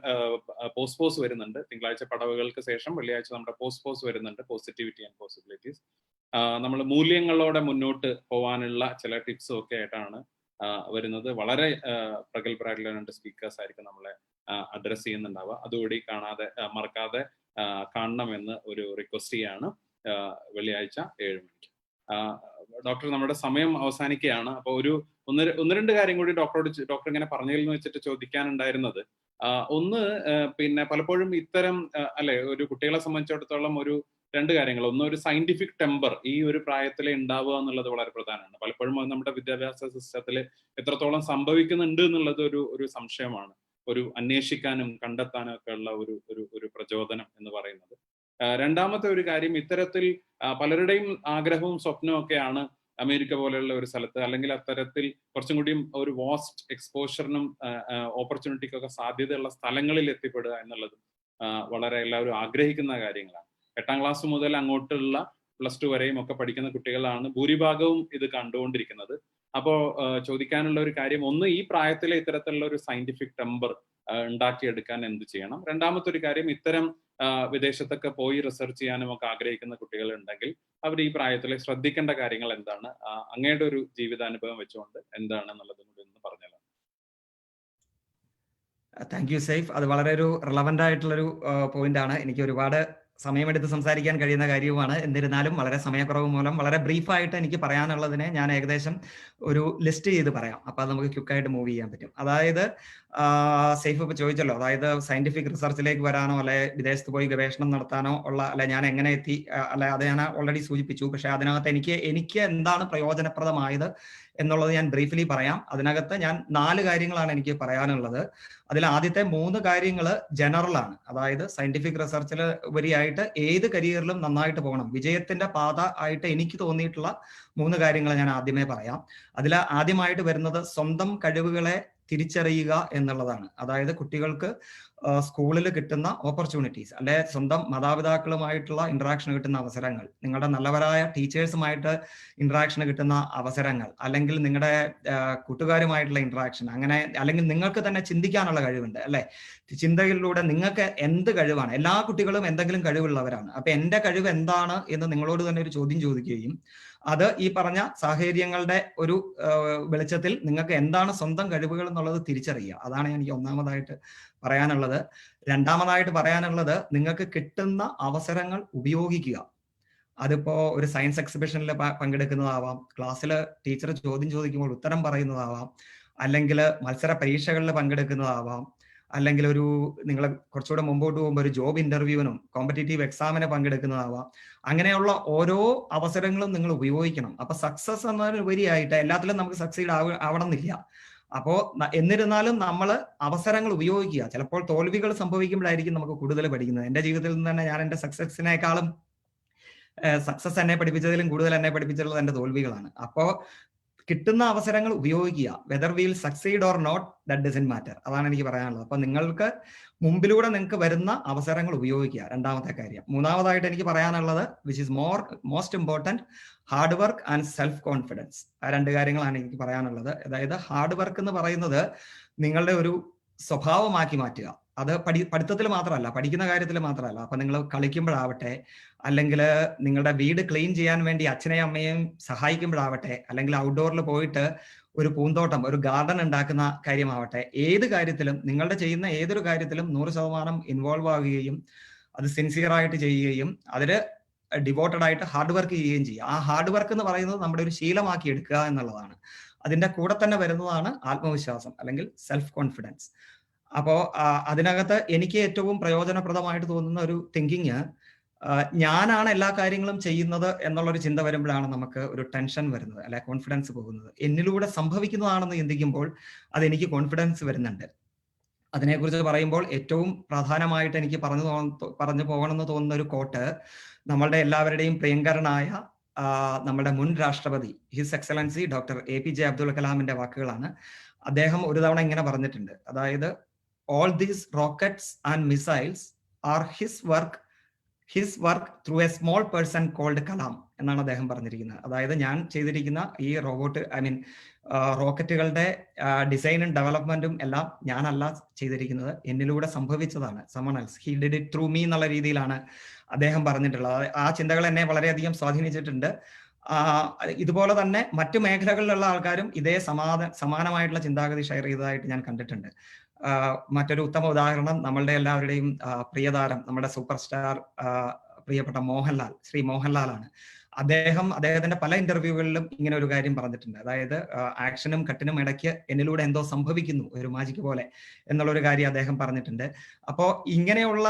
പോസ്റ്റ്പോസ് വരുന്നുണ്ട്. തിങ്കളാഴ്ച പടവുകൾക്ക് ശേഷം വെള്ളിയാഴ്ച നമ്മുടെ പോസ്റ്റ്പോസ് വരുന്നുണ്ട്, പോസിറ്റിവിറ്റി ആൻഡ് പോസിബിലിറ്റീസ്. നമ്മൾ മൂല്യങ്ങളോടെ മുന്നോട്ട് പോകാനുള്ള ചില ടിപ്സും ഒക്കെ ആയിട്ടാണ് വരുന്നത്. വളരെ പ്രഗത്ഭരായിട്ടുള്ള 2 സ്പീക്കേഴ്സ് ആയിരിക്കും നമ്മളെ അഡ്രസ് ചെയ്യുന്നുണ്ടാവുക. അതുകൂടി മറക്കാതെ കാണണമെന്ന് ഒരു റിക്വസ്റ്റ് ചെയ്യാണ്. വെള്ളിയാഴ്ച 7 മണിക്ക്. ഡോക്ടർ, നമ്മുടെ സമയം അവസാനിക്കുകയാണ്. അപ്പൊ ഒന്ന് രണ്ട് കാര്യം കൂടി ഡോക്ടർ ഇങ്ങനെ പറഞ്ഞതിൽ നിന്ന് വെച്ചിട്ട് ചോദിക്കാനുണ്ടായിരുന്നത്, ഒന്ന് പിന്നെ പലപ്പോഴും ഇത്തരം ഒരു കുട്ടികളെ സംബന്ധിച്ചിടത്തോളം 2 കാര്യങ്ങൾ. ഒന്ന്, ഒരു സയന്റിഫിക് ടെമ്പർ ഈ ഒരു പ്രായത്തിൽ ഉണ്ടാവുക എന്നുള്ളത് വളരെ പ്രധാനമാണ്. പലപ്പോഴും അത് നമ്മുടെ വിദ്യാഭ്യാസ സിസ്റ്റത്തിൽ എത്രത്തോളം സംഭവിക്കുന്നുണ്ട് എന്നുള്ളത് ഒരു സംശയമാണ്. ഒരു അന്വേഷിക്കാനും കണ്ടെത്താനും ഒക്കെ ഉള്ള ഒരു പ്രചോദനം എന്ന് പറയുന്നത്. രണ്ടാമത്തെ ഒരു കാര്യം, ഇത്തരത്തിൽ പലരുടെയും ആഗ്രഹവും സ്വപ്നവും ഒക്കെയാണ് അമേരിക്ക പോലെയുള്ള ഒരു സ്ഥലത്ത്, അല്ലെങ്കിൽ അത്തരത്തിൽ കുറച്ചും കൂടിയും ഒരു വാസ്റ്റ് എക്സ്പോഷറിനും ഓപ്പർച്യൂണിറ്റിക്കൊക്കെ സാധ്യതയുള്ള സ്ഥലങ്ങളിൽ എത്തിപ്പെടുക എന്നുള്ളതും വളരെ എല്ലാവരും ആഗ്രഹിക്കുന്ന കാര്യങ്ങളാണ്. 8ാം ക്ലാസ് മുതൽ അങ്ങോട്ടുള്ള +2 വരെയും ഒക്കെ പഠിക്കുന്ന കുട്ടികളാണ് ഭൂരിഭാഗവും ഇത് കണ്ടുകൊണ്ടിരിക്കുന്നത്. അപ്പോൾ ചോദിക്കാനുള്ള ഒരു കാര്യം, ഒന്ന്, ഈ പ്രായത്തിലെ ഇത്തരത്തിലുള്ള ഒരു സയന്റിഫിക് ടെമ്പർ ഉണ്ടാക്കിയെടുക്കാൻ എന്ത് ചെയ്യണം? രണ്ടാമത്തെ ഒരു കാര്യം, ഇത്തരം വിദേശത്തൊക്കെ പോയി റിസർച്ച് ചെയ്യാനും ഒക്കെ ആഗ്രഹിക്കുന്ന കുട്ടികൾ ഉണ്ടെങ്കിൽ അവർ ഈ പ്രായത്തിൽ ശ്രദ്ധിക്കേണ്ട കാര്യങ്ങൾ എന്താണ്? അങ്ങയുടെ ഒരു ജീവിതാനുഭവം വെച്ചുകൊണ്ട് എന്താണെന്നുള്ളതും കൂടി ഒന്ന് പറഞ്ഞാലോ. Thank you Saif. അത് വളരെ ഒരു റിലവന്റ് ആയിട്ടുള്ളൊരു പോയിന്റ് ആണ്. എനിക്ക് ഒരുപാട് സമയമെടുത്ത് സംസാരിക്കാൻ കഴിയുന്ന കാര്യവുമാണ്. എന്നിരുന്നാലും വളരെ സമയക്കുറവ് മൂലം വളരെ ബ്രീഫായിട്ട് എനിക്ക് പറയാനുള്ളതിനെ ഞാൻ ഏകദേശം ഒരു ലിസ്റ്റ് ചെയ്ത് പറയാം. അപ്പൊ അത് നമുക്ക് ക്വിക്കായിട്ട് മൂവ് ചെയ്യാൻ പറ്റും. അതായത് സേഫ് ഇപ്പൊ ചോദിച്ചല്ലോ, അതായത് സയന്റിഫിക് റിസർച്ചിലേക്ക് വരാനോ അല്ലെ വിദേശത്ത് പോയി ഗവേഷണം നടത്താനോ ഉള്ള ഞാൻ എങ്ങനെ എത്തി അത് ഞാൻ ഓൾറെഡി സൂചിപ്പിച്ചു. പക്ഷെ അതിനകത്ത് എനിക്ക് എന്താണ് പ്രയോജനപ്രദമായത് എന്നുള്ളത് ഞാൻ ബ്രീഫ്ലി പറയാം. അതിനകത്ത് ഞാൻ 4 കാര്യങ്ങളാണ് എനിക്ക് പറയാനുള്ളത്. അതിൽ ആദ്യത്തെ 3 കാര്യങ്ങൾ ജനറൽ ആണ്. അതായത് സയന്റിഫിക് റിസർച്ചിൽ ഉപരിയായിട്ട് ഏത് കരിയറിലും നന്നായിട്ട് പോകണം, വിജയത്തിന്റെ പാത ആയിട്ട് എനിക്ക് തോന്നിയിട്ടുള്ള 3 കാര്യങ്ങൾ ഞാൻ ആദ്യമേ പറയാം. അതിൽ ആദ്യമായിട്ട് വരുന്നത് സ്വന്തം കഴിവുകളെ തിരിച്ചറിയുക എന്നുള്ളതാണ്. അതായത് കുട്ടികൾക്ക് സ്കൂളിൽ കിട്ടുന്ന ഓപ്പർച്യൂണിറ്റീസ്, അല്ലെ സ്വന്തം മാതാപിതാക്കളുമായിട്ടുള്ള ഇന്ററാക്ഷൻ കിട്ടുന്ന അവസരങ്ങൾ, നിങ്ങളുടെ നല്ലവരായ ടീച്ചേഴ്സുമായിട്ട് ഇന്ററാക്ഷൻ കിട്ടുന്ന അവസരങ്ങൾ, അല്ലെങ്കിൽ നിങ്ങളുടെ കൂട്ടുകാരുമായിട്ടുള്ള ഇന്ററാക്ഷൻ, അങ്ങനെ അല്ലെങ്കിൽ നിങ്ങൾക്ക് തന്നെ ചിന്തിക്കാനുള്ള കഴിവുണ്ട് അല്ലെ. ചിന്തകളിലൂടെ നിങ്ങൾക്ക് എന്ത് കഴിവാണ്, എല്ലാ കുട്ടികളും എന്തെങ്കിലും കഴിവുള്ളവരാണ്. അപ്പൊ എന്റെ കഴിവ് എന്താണ് എന്ന് നിങ്ങളോട് തന്നെ ഒരു ചോദ്യം ചോദിക്കുകയും അത് ഈ പറഞ്ഞ സാഹചര്യങ്ങളുടെ ഒരു വെളിച്ചത്തിൽ നിങ്ങൾക്ക് എന്താണ് സ്വന്തം കഴിവുകൾ എന്നുള്ളത് തിരിച്ചറിയുക. അതാണ് എനിക്ക് ഒന്നാമതായിട്ട് പറയാനുള്ളത്. രണ്ടാമതായിട്ട് പറയാനുള്ളത്, നിങ്ങൾക്ക് കിട്ടുന്ന അവസരങ്ങൾ ഉപയോഗിക്കുക. അതിപ്പോ ഒരു സയൻസ് എക്സിബിഷനിൽ പങ്കെടുക്കുന്നതാവാം, ക്ലാസ്സിൽ ടീച്ചർ ചോദ്യം ചോദിക്കുമ്പോൾ ഉത്തരം പറയുന്നതാവാം, അല്ലെങ്കിൽ മത്സര പരീക്ഷകളിൽ പങ്കെടുക്കുന്നതാവാം, അല്ലെങ്കിൽ നിങ്ങൾ കുറച്ചുകൂടെ മുമ്പോട്ട് പോകുമ്പോൾ ഒരു ജോബ് ഇന്റർവ്യൂവിനും കോമ്പറ്റേറ്റീവ് എക്സാമിന് പങ്കെടുക്കുന്നതാവാം. അങ്ങനെയുള്ള ഓരോ അവസരങ്ങളും നിങ്ങൾ ഉപയോഗിക്കണം. അപ്പൊ സക്സസ് എന്നതിനുപരിയായിട്ട് എല്ലാത്തിലും നമുക്ക് സക്സീഡ് ആവണമെന്നില്ല. അപ്പോ എന്നിരുന്നാലും നമ്മൾ അവസരങ്ങൾ ഉപയോഗിക്കുക. ചിലപ്പോൾ തോൽവികൾ സംഭവിക്കുമ്പോഴായിരിക്കും നമുക്ക് കൂടുതൽ പഠിക്കുന്നത്. എന്റെ ജീവിതത്തിൽ നിന്ന് തന്നെ ഞാൻ എന്റെ സക്സസിനേക്കാളും സക്സസ് എന്നെ പഠിപ്പിച്ചതിലും കൂടുതൽ എന്നെ പഠിപ്പിച്ചിട്ടുള്ളത് എന്റെ തോൽവികളാണ്. അപ്പോ കിട്ടുന്ന അവസരങ്ങൾ ഉപയോഗിക്കുക. Whether will succeed or not, that doesn't matter. അതാണ് എനിക്ക് പറയാനുള്ളത്. അപ്പൊ നിങ്ങൾക്ക് മുമ്പിലൂടെ നിങ്ങൾക്ക് വരുന്ന അവസരങ്ങൾ ഉപയോഗിക്കുക, രണ്ടാമത്തെ കാര്യം. മൂന്നാമതായിട്ട് എനിക്ക് പറയാനുള്ളത്, which is most important, hard work and self confidence. ആ 2 കാര്യങ്ങളാണ് എനിക്ക് പറയാനുള്ളത്. അതായത് ഹാർഡ് വർക്ക് എന്ന് പറയുന്നത് നിങ്ങളുടെ ഒരു സ്വഭാവമാക്കി മാറ്റുക. അത് പഠിത്തത്തിൽ മാത്രമല്ല, പഠിക്കുന്ന കാര്യത്തിൽ മാത്രമല്ല. അപ്പൊ നിങ്ങൾ കളിക്കുമ്പോഴാവട്ടെ, അല്ലെങ്കിൽ നിങ്ങളുടെ വീട് ക്ലീൻ ചെയ്യാൻ വേണ്ടി അച്ഛനെയും അമ്മയെയും സഹായിക്കുമ്പോഴാവട്ടെ, അല്ലെങ്കിൽ ഔട്ട്ഡോറിൽ പോയിട്ട് ഒരു പൂന്തോട്ടം, ഒരു ഗാർഡൻ ഉണ്ടാക്കുന്ന കാര്യമാവട്ടെ, ഏത് കാര്യത്തിലും നിങ്ങളുടെ ചെയ്യുന്ന ഏതൊരു കാര്യത്തിലും 100% ഇൻവോൾവ് ആവുകയും അത് സിൻസിയർ ആയിട്ട് ചെയ്യുകയും അതിൽ ഡിവോട്ടഡ് ആയിട്ട് ഹാർഡ് വർക്ക് ചെയ്യുകയും ചെയ്യുക. ആ ഹാർഡ് വർക്ക് എന്ന് പറയുന്നത് നമ്മുടെ ഒരു ശീലമാക്കി എടുക്കുക എന്നുള്ളതാണ്. അതിന്റെ കൂടെ തന്നെ വരുന്നതാണ് ആത്മവിശ്വാസം അല്ലെങ്കിൽ സെൽഫ് കോൺഫിഡൻസ്. അപ്പോ അതിനകത്ത് എനിക്ക് ഏറ്റവും പ്രയോജനപ്രദമായിട്ട് തോന്നുന്ന ഒരു തിങ്കിങ്, ഞാനാണ് എല്ലാ കാര്യങ്ങളും ചെയ്യുന്നത് എന്നുള്ളൊരു ചിന്ത വരുമ്പോഴാണ് നമുക്ക് ഒരു ടെൻഷൻ വരുന്നത്, അല്ലെ കോൺഫിഡൻസ് പോകുന്നത്. എന്നിലൂടെ സംഭവിക്കുന്നതാണെന്ന് ചിന്തിക്കുമ്പോൾ അതെനിക്ക് കോൺഫിഡൻസ് വരുന്നുണ്ട്. അതിനെക്കുറിച്ച് പറയുമ്പോൾ ഏറ്റവും പ്രധാനമായിട്ട് എനിക്ക് പറഞ്ഞു പോകണമെന്ന് തോന്നുന്ന ഒരു കോട്ട്, നമ്മളുടെ എല്ലാവരുടെയും പ്രിയങ്കരനായ നമ്മുടെ മുൻ രാഷ്ട്രപതി his excellency doctor APJ Abdul കലാമിന്റെ വാക്കുകളാണ്. അദ്ദേഹം ഒരു തവണ ഇങ്ങനെ പറഞ്ഞിട്ടുണ്ട്, അതായത് all these rockets and missiles are his work through a small person called Kalam എന്നാണ് അദ്ദേഹം പറഞ്ഞിരിക്കുന്നത്. അതായത് ഞാൻ ചെയ്തിരിക്കുന്ന ഈ റോക്കറ്റുകളുടെ ഡിസൈനും ഡെവലപ്മെന്റും എല്ലാം ഞാനല്ല ചെയ്തിരിക്കുന്നത്, എന്നിലൂടെ സംഭവിച്ചതാണ്. someone else, he did it through me എന്നുള്ള രീതിയിലാണ് അദ്ദേഹം പറഞ്ഞിട്ടുള്ളത്. ആ ചിന്തകൾ എന്നെ വളരെയധികം സ്വാധീനിച്ചിട്ടുണ്ട്. ഇതുപോലെ തന്നെ മറ്റു മേഖലകളിലുള്ള ആൾക്കാരും ഇതേ സമാനമായിട്ടുള്ള ചിന്താഗതി ഷെയർ ചെയ്തതായിട്ട് ഞാൻ കണ്ടിട്ടുണ്ട്. മറ്റൊരു ഉത്തമ ഉദാഹരണം നമ്മളുടെ എല്ലാവരുടെയും പ്രിയതാരം, നമ്മുടെ സൂപ്പർ സ്റ്റാർ പ്രിയപ്പെട്ട ശ്രീ മോഹൻലാലാണ്. അദ്ദേഹത്തിന്റെ പല ഇന്റർവ്യൂകളിലും ഇങ്ങനെ ഒരു കാര്യം പറഞ്ഞിട്ടുണ്ട്. അതായത് ആക്ഷനും കട്ടിനും ഇടയ്ക്ക് എന്നിലൂടെ എന്തോ സംഭവിക്കുന്നു, ഒരു മാജിക് പോലെ എന്നുള്ളൊരു കാര്യം അദ്ദേഹം പറഞ്ഞിട്ടുണ്ട്. അപ്പോ ഇങ്ങനെയുള്ള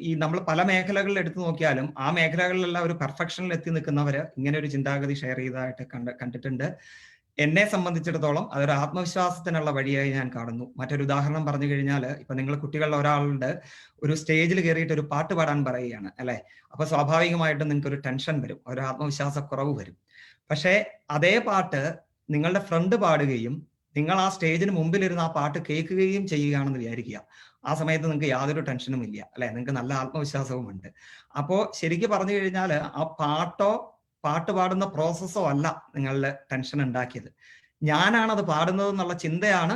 ഈ നമ്മൾ പല മേഖലകളിൽ എടുത്തു നോക്കിയാലും ആ മേഖലകളിലെല്ലാം ഒരു പെർഫെക്ഷനിൽ എത്തി നിൽക്കുന്നവര് ഇങ്ങനെ ഒരു ചിന്താഗതി ഷെയർ ചെയ്തതായിട്ട് കണ്ടിട്ടുണ്ട്. എന്നെ സംബന്ധിച്ചിടത്തോളം അതൊരു ആത്മവിശ്വാസത്തിനുള്ള വഴിയായി ഞാൻ കാണുന്നു. മറ്റൊരു ഉദാഹരണം പറഞ്ഞു കഴിഞ്ഞാൽ, ഇപ്പൊ നിങ്ങൾ കുട്ടികളുടെ ഒരാളുടെ ഒരു സ്റ്റേജിൽ കയറിയിട്ട് ഒരു പാട്ട് പാടാൻ പറയുകയാണ് അല്ലെ, അപ്പൊ സ്വാഭാവികമായിട്ടും നിങ്ങൾക്ക് ഒരു ടെൻഷൻ വരും, ഒരു ആത്മവിശ്വാസക്കുറവ് വരും. പക്ഷേ അതേ പാട്ട് നിങ്ങളുടെ ഫ്രണ്ട് പാടുകയും നിങ്ങൾ ആ സ്റ്റേജിന് മുമ്പിലിരുന്ന് ആ പാട്ട് കേൾക്കുകയും ചെയ്യുകയാണെന്ന് വിചാരിക്കുക. ആ സമയത്ത് നിങ്ങൾക്ക് യാതൊരു ടെൻഷനും ഇല്ല അല്ലെ, നിങ്ങൾക്ക് നല്ല ആത്മവിശ്വാസവും ഉണ്ട്. അപ്പോ ശരിക്കും പറഞ്ഞു കഴിഞ്ഞാൽ ആ പാട്ട് പാടുന്ന പ്രോസസ്സോ അല്ല നിങ്ങളുടെ ടെൻഷൻ ഉണ്ടാക്കിയത്, ഞാനാണത് പാടുന്നത് എന്നുള്ള ചിന്തയാണ്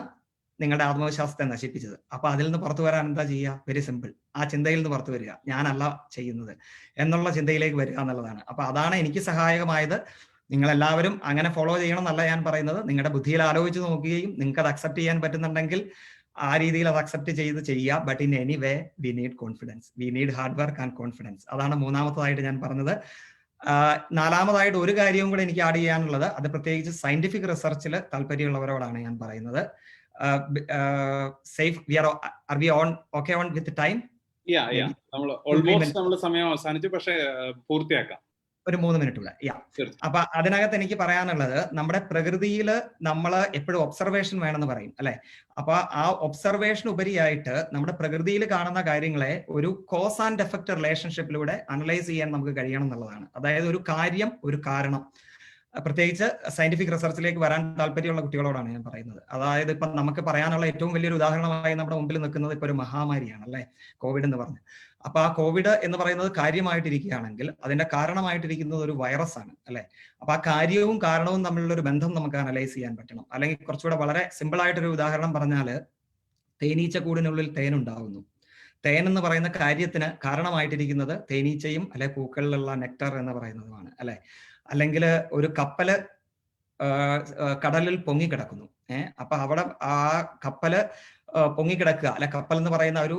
നിങ്ങളുടെ ആത്മവിശ്വാസത്തെ നശിപ്പിച്ചത്. അപ്പൊ അതിൽ നിന്ന് പുറത്തു വരാൻ എന്താ ചെയ്യുക? വെരി സിമ്പിൾ, ആ ചിന്തയിൽ നിന്ന് പുറത്തു വരിക, ഞാനല്ല ചെയ്യുന്നത് എന്നുള്ള ചിന്തയിലേക്ക് വരിക എന്നുള്ളതാണ്. അപ്പൊ അതാണ് എനിക്ക് സഹായകമായത്. നിങ്ങൾ എല്ലാവരും അങ്ങനെ ഫോളോ ചെയ്യണം എന്നല്ല ഞാൻ പറയുന്നത്. നിങ്ങളുടെ ബുദ്ധിയിൽ ആലോചിച്ച് നോക്കുകയും നിങ്ങൾക്ക് അത് അക്സെപ്റ്റ് ചെയ്യാൻ പറ്റുന്നുണ്ടെങ്കിൽ ആ രീതിയിൽ അത് അക്സെപ്റ്റ് ചെയ്ത് ചെയ്യുക. But in any way we need confidence, we need hard work and confidence. അതാണ് മൂന്നാമത്തതായിട്ട് ഞാൻ പറഞ്ഞത്. നാലാമതായിട്ട് ഒരു കാര്യവും കൂടെ എനിക്ക് ആഡ് ചെയ്യാനുള്ളത്, അത് പ്രത്യേകിച്ച് സയന്റിഫിക് റിസർച്ചിൽ താല്പര്യമുള്ളവരോടാണ് ഞാൻ പറയുന്നത്. Saif, are we on okay on with time? നമ്മൾ ഓൾമോസ്റ്റ് നമ്മൾ സമയം അവസാനിച്ചു, പക്ഷേ പൂർത്തിയാക്കാം. ഒരു 3 മിനിറ്റ് കൂടെ. അപ്പൊ അതിനകത്ത് എനിക്ക് പറയാനുള്ളത്, നമ്മുടെ പ്രകൃതിയിൽ നമ്മൾ എപ്പോഴും ഒബ്സർവേഷൻ വേണമെന്ന് പറയും അല്ലെ. അപ്പൊ ആ ഒബ്സർവേഷൻ ഉപരിയായിട്ട് നമ്മുടെ പ്രകൃതിയിൽ കാണുന്ന കാര്യങ്ങളെ ഒരു കോസ് ആൻഡ് എഫക്ട് റിലേഷൻഷിപ്പിലൂടെ അനലൈസ് ചെയ്യാൻ നമുക്ക് കഴിയണം എന്നുള്ളതാണ്. അതായത് ഒരു കാര്യം, ഒരു കാരണം. പ്രത്യേകിച്ച് സയന്റിഫിക് റിസർച്ചിലേക്ക് വരാൻ താല്പര്യമുള്ള കുട്ടികളോടാണ് ഞാൻ പറയുന്നത്. അതായത് ഇപ്പൊ നമുക്ക് പറയാനുള്ള ഏറ്റവും വലിയൊരു ഉദാഹരണമായി നമ്മുടെ മുമ്പിൽ നിൽക്കുന്നത് ഇപ്പൊ ഒരു മഹാമാരിയാണ് അല്ലെ, കോവിഡ് എന്ന് പറഞ്ഞ്. അപ്പൊ ആ കോവിഡ് എന്ന് പറയുന്നത് കാര്യമായിട്ടിരിക്കുകയാണെങ്കിൽ അതിന്റെ കാരണമായിട്ടിരിക്കുന്നത് ഒരു വൈറസ് ആണ് അല്ലെ. അപ്പൊ ആ കാര്യവും കാരണവും തമ്മിലുള്ള ഒരു ബന്ധം നമുക്ക് അനലൈസ് ചെയ്യാൻ പറ്റണം. അല്ലെങ്കിൽ കുറച്ചുകൂടെ വളരെ സിമ്പിൾ ആയിട്ടൊരു ഉദാഹരണം പറഞ്ഞാല്, തേനീച്ചക്കൂടിനുള്ളിൽ തേനുണ്ടാവുന്നു. തേൻ എന്ന് പറയുന്ന കാര്യത്തിന് കാരണമായിട്ടിരിക്കുന്നത് തേനീച്ചയും അല്ലെ പൂക്കളിലുള്ള നെക്ടർ എന്ന് പറയുന്നതുമാണ് അല്ലെ. അല്ലെങ്കിൽ ഒരു കപ്പല് കടലിൽ പൊങ്ങിക്കിടക്കുന്നു. അപ്പൊ അവിടെ ആ കപ്പല് പൊങ്ങിക്കിടക്കുക അല്ലെ, കപ്പൽ എന്ന് പറയുന്ന ഒരു